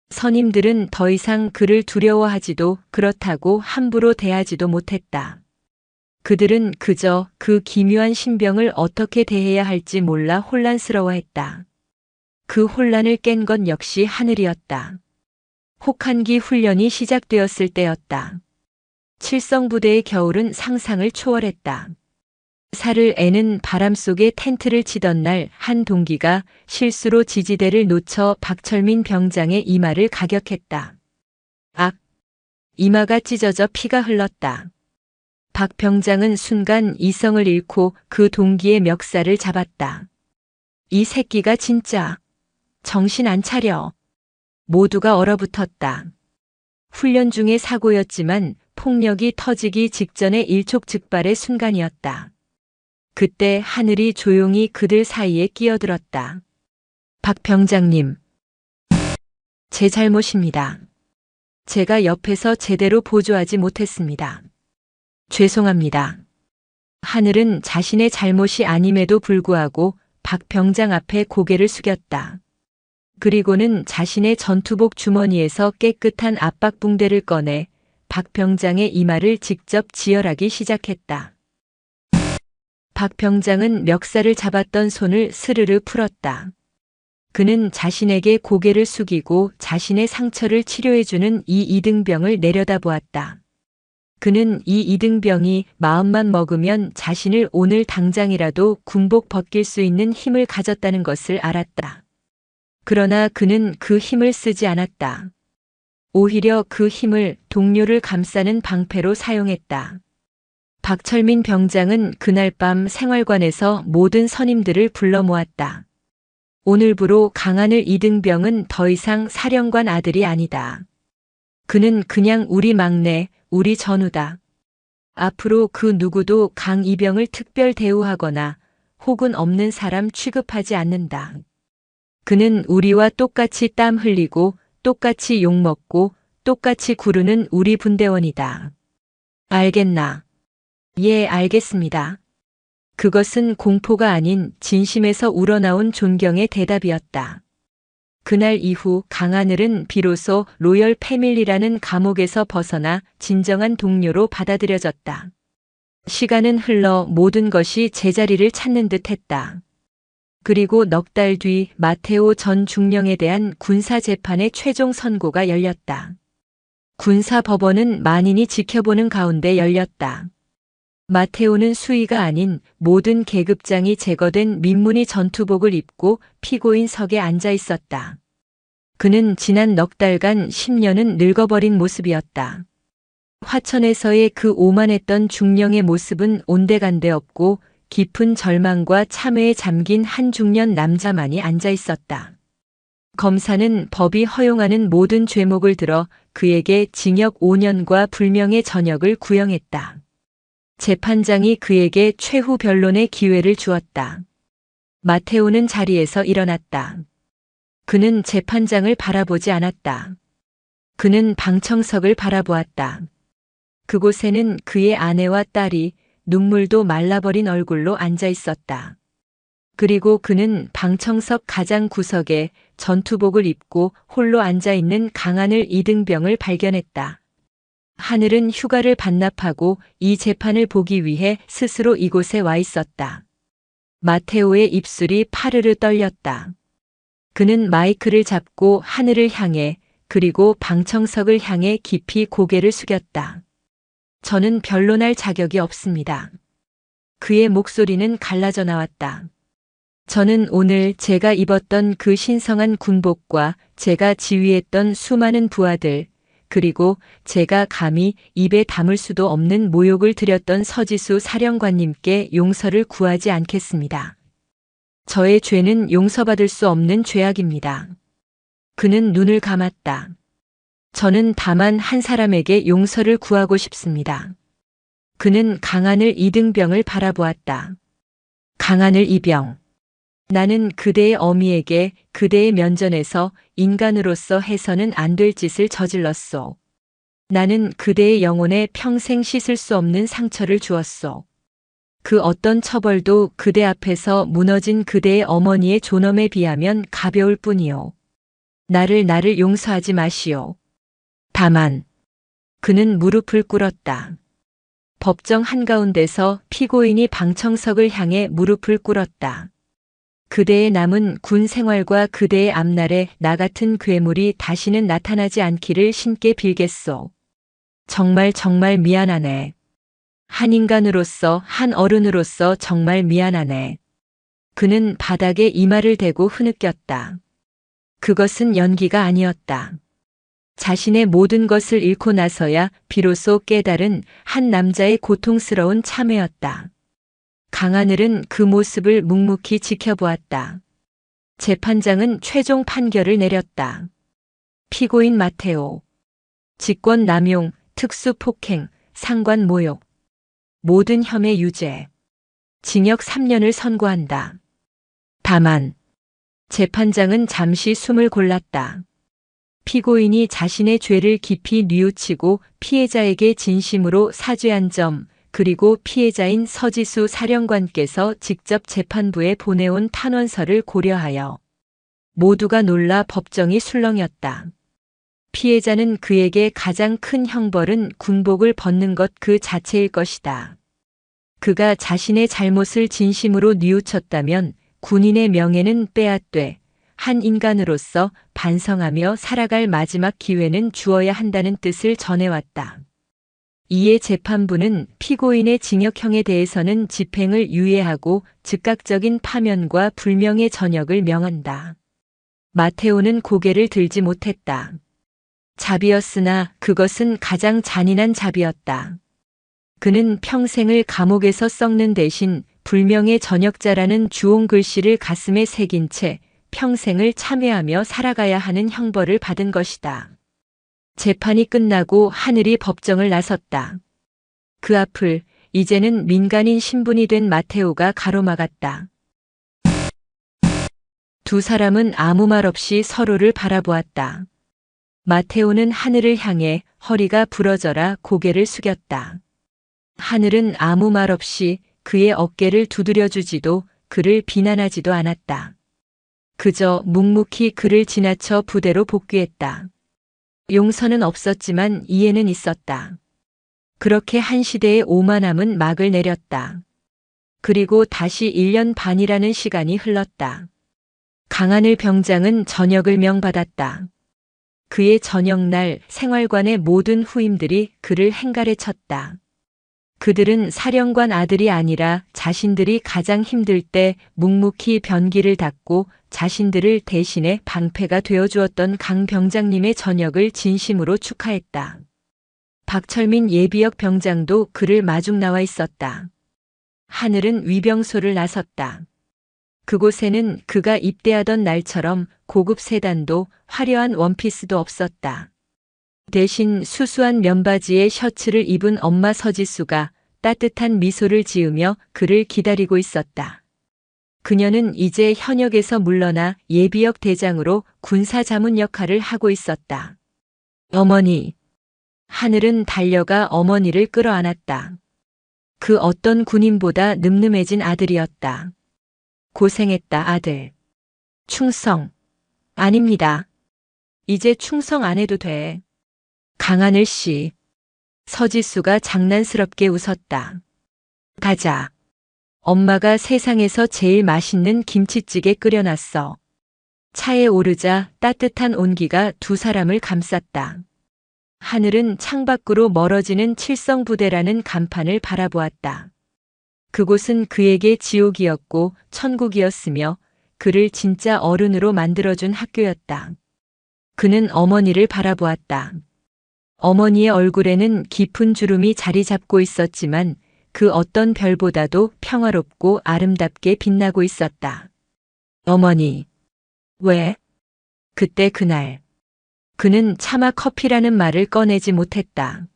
선임들은 더 이상 그를 두려워하지도 그렇다고 함부로 대하지도 못했다. 그들은 그저 그 기묘한 신병을 어떻게 대해야 할지 몰라 혼란스러워했다. 그 혼란을 깬 건 역시 하늘이었다. 혹한기 훈련이 시작되었을 때였다. 칠성부대의 겨울은 상상을 초월했다. 살을 애는 바람 속에 텐트를 치던 날 한 동기가 실수로 지지대를 놓쳐 박철민 병장의 이마를 가격했다. 악! 이마가 찢어져 피가 흘렀다. 박 병장은 순간 이성을 잃고 그 동기의 멱살을 잡았다. 이 새끼가 진짜 정신 안 차려. 모두가 얼어붙었다. 훈련 중의 사고였지만 폭력이 터지기 직전의 일촉즉발의 순간이었다. 그때 하늘이 조용히 그들 사이에 끼어들었다. 박 병장님, 제 잘못입니다. 제가 옆에서 제대로 보조하지 못했습니다. 죄송합니다. 하늘은 자신의 잘못이 아님에도 불구하고 박 병장 앞에 고개를 숙였다. 그리고는 자신의 전투복 주머니에서 깨끗한 압박붕대를 꺼내 박 병장의 이마를 직접 지혈하기 시작했다. 박 병장은 멱살을 잡았던 손을 스르르 풀었다. 그는 자신에게 고개를 숙이고 자신의 상처를 치료해주는 이 이등병을 내려다보았다. 그는 이 이등병이 마음만 먹으면 자신을 오늘 당장이라도 군복 벗길 수 있는 힘을 가졌다는 것을 알았다. 그러나 그는 그 힘을 쓰지 않았다. 오히려 그 힘을 동료를 감싸는 방패로 사용했다. 박철민 병장은 그날 밤 생활관에서 모든 선임들을 불러 모았다. 오늘부로 강하늘 이등병은 더 이상 사령관 아들이 아니다. 그는 그냥 우리 막내, 우리 전우다. 앞으로 그 누구도 강 이병을 특별 대우하거나 혹은 없는 사람 취급하지 않는다. 그는 우리와 똑같이 땀 흘리고 똑같이 욕먹고 똑같이 구르는 우리 분대원이다. 알겠나? 예, 알겠습니다. 그것은 공포가 아닌 진심에서 우러나온 존경의 대답이었다. 그날 이후 강하늘은 비로소 로열 패밀리라는 감옥에서 벗어나 진정한 동료로 받아들여졌다. 시간은 흘러 모든 것이 제자리를 찾는 듯 했다. 그리고 넉 달 뒤 마테오 전 중령에 대한 군사재판의 최종 선고가 열렸다. 군사법원은 만인이 지켜보는 가운데 열렸다. 마테오는 수의가 아닌 모든 계급장이 제거된 민무늬 전투복을 입고 피고인석에 앉아 있었다. 그는 지난 넉 달간 10년은 늙어버린 모습이었다. 화천에서의 그 오만했던 중령의 모습은 온데간데 없고 깊은 절망과 참회에 잠긴 한 중년 남자만이 앉아 있었다. 검사는 법이 허용하는 모든 죄목을 들어 그에게 징역 5년과 불명예 전역을 구형했다. 재판장이 그에게 최후 변론의 기회를 주었다. 마테오는 자리에서 일어났다. 그는 재판장을 바라보지 않았다. 그는 방청석을 바라보았다. 그곳에는 그의 아내와 딸이 눈물도 말라버린 얼굴로 앉아 있었다. 그리고 그는 방청석 가장 구석에 전투복을 입고 홀로 앉아 있는 강하늘 이등병을 발견했다. 하늘은 휴가를 반납하고 이 재판을 보기 위해 스스로 이곳에 와 있었다. 마테오의 입술이 파르르 떨렸다. 그는 마이크를 잡고 하늘을 향해 그리고 방청석을 향해 깊이 고개를 숙였다. 저는 변론할 자격이 없습니다. 그의 목소리는 갈라져 나왔다. 저는 오늘 제가 입었던 그 신성한 군복과 제가 지휘했던 수많은 부하들, 그리고 제가 감히 입에 담을 수도 없는 모욕을 드렸던 서지수 사령관님께 용서를 구하지 않겠습니다. 저의 죄는 용서받을 수 없는 죄악입니다. 그는 눈을 감았다. 저는 다만 한 사람에게 용서를 구하고 싶습니다. 그는 강하늘 이등병을 바라보았다. 강하늘 이병. 나는 그대의 어미에게 그대의 면전에서 인간으로서 해서는 안 될 짓을 저질렀소. 나는 그대의 영혼에 평생 씻을 수 없는 상처를 주었소. 그 어떤 처벌도 그대 앞에서 무너진 그대의 어머니의 존엄에 비하면 가벼울 뿐이요. 나를 용서하지 마시오. 다만 그는 무릎을 꿇었다. 법정 한가운데서 피고인이 방청석을 향해 무릎을 꿇었다. 그대의 남은 군 생활과 그대의 앞날에 나 같은 괴물이 다시는 나타나지 않기를 신께 빌겠소. 정말 미안하네. 한 인간으로서 한 어른으로서 정말 미안하네. 그는 바닥에 이마를 대고 흐느꼈다. 그것은 연기가 아니었다. 자신의 모든 것을 잃고 나서야 비로소 깨달은 한 남자의 고통스러운 참회였다. 강하늘은 그 모습을 묵묵히 지켜보았다. 재판장은 최종 판결을 내렸다. 피고인 마테오. 직권 남용, 특수 폭행, 상관 모욕. 모든 혐의 유죄. 징역 3년을 선고한다. 다만 재판장은 잠시 숨을 골랐다. 피고인이 자신의 죄를 깊이 뉘우치고 피해자에게 진심으로 사죄한 점, 그리고 피해자인 서지수 사령관께서 직접 재판부에 보내온 탄원서를 고려하여 모두가 놀라 법정이 술렁였다. 피해자는 그에게 가장 큰 형벌은 군복을 벗는 것 그 자체일 것이다. 그가 자신의 잘못을 진심으로 뉘우쳤다면 군인의 명예는 빼앗돼 한 인간으로서 반성하며 살아갈 마지막 기회는 주어야 한다는 뜻을 전해왔다. 이에 재판부는 피고인의 징역형에 대해서는 집행을 유예하고 즉각적인 파면과 불명예 전역을 명한다. 마테오는 고개를 들지 못했다. 자비였으나 그것은 가장 잔인한 자비였다. 그는 평생을 감옥에서 썩는 대신 불명예 전역자라는 주홍 글씨를 가슴에 새긴 채 평생을 참회하며 살아가야 하는 형벌을 받은 것이다. 재판이 끝나고 하늘이 법정을 나섰다. 그 앞을 이제는 민간인 신분이 된 마테오가 가로막았다. 두 사람은 아무 말 없이 서로를 바라보았다. 마테오는 하늘을 향해 허리가 부러져라 고개를 숙였다. 하늘은 아무 말 없이 그의 어깨를 두드려주지도 그를 비난하지도 않았다. 그저 묵묵히 그를 지나쳐 부대로 복귀했다. 용서는 없었지만 이해는 있었다. 그렇게 한 시대의 오만함은 막을 내렸다. 그리고 다시 1년 반이라는 시간이 흘렀다. 강하늘 병장은 전역을 명받았다. 그의 전역날 생활관의 모든 후임들이 그를 행가래 쳤다. 그들은 사령관 아들이 아니라 자신들이 가장 힘들 때 묵묵히 변기를 닦고 자신들을 대신해 방패가 되어주었던 강 병장님의 전역을 진심으로 축하했다. 박철민 예비역 병장도 그를 마중 나와 있었다. 하늘은 위병소를 나섰다. 그곳에는 그가 입대하던 날처럼 고급 세단도 화려한 원피스도 없었다. 대신 수수한 면바지에 셔츠를 입은 엄마 서지수가 따뜻한 미소를 지으며 그를 기다리고 있었다. 그녀는 이제 현역에서 물러나 예비역 대장으로 군사자문 역할을 하고 있었다. 어머니. 하늘은 달려가 어머니를 끌어안았다. 그 어떤 군인보다 늠름해진 아들이었다. 고생했다, 아들. 충성. 아닙니다. 이제 충성 안 해도 돼. 강하늘 씨. 서지수가 장난스럽게 웃었다. 가자. 엄마가 세상에서 제일 맛있는 김치찌개 끓여놨어. 차에 오르자 따뜻한 온기가 두 사람을 감쌌다. 하늘은 창밖으로 멀어지는 칠성부대라는 간판을 바라보았다. 그곳은 그에게 지옥이었고 천국이었으며 그를 진짜 어른으로 만들어준 학교였다. 그는 어머니를 바라보았다. 어머니의 얼굴에는 깊은 주름이 자리 잡고 있었지만 그 어떤 별보다도 평화롭고 아름답게 빛나고 있었다. 어머니. 왜? 그때 그날. 그는 차마 커피라는 말을 꺼내지 못했다.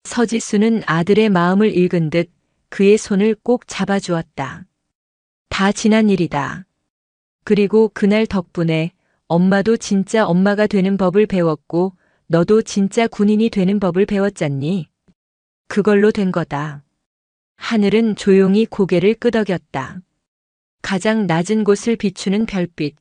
서지수는 아들의 마음을 읽은 듯 그의 손을 꼭 잡아주었다. 다 지난 일이다. 그리고 그날 덕분에 엄마도 진짜 엄마가 되는 법을 배웠고 너도 진짜 군인이 되는 법을 배웠잖니. 그걸로 된 거다. 하늘은 조용히 고개를 끄덕였다. 가장 낮은 곳을 비추는 별빛.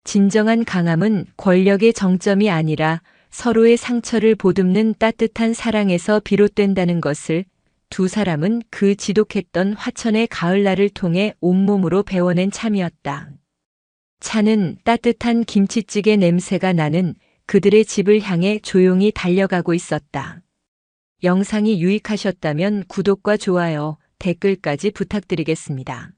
진정한 강함은 권력의 정점이 아니라 서로의 상처를 보듬는 따뜻한 사랑에서 비롯된다는 것을 두 사람은 그 지독했던 화천의 가을날을 통해 온몸으로 배워낸 참이었다. 차는 따뜻한 김치찌개 냄새가 나는 그들의 집을 향해 조용히 달려가고 있었다. 영상이 유익하셨다면 구독과 좋아요, 댓글까지 부탁드리겠습니다.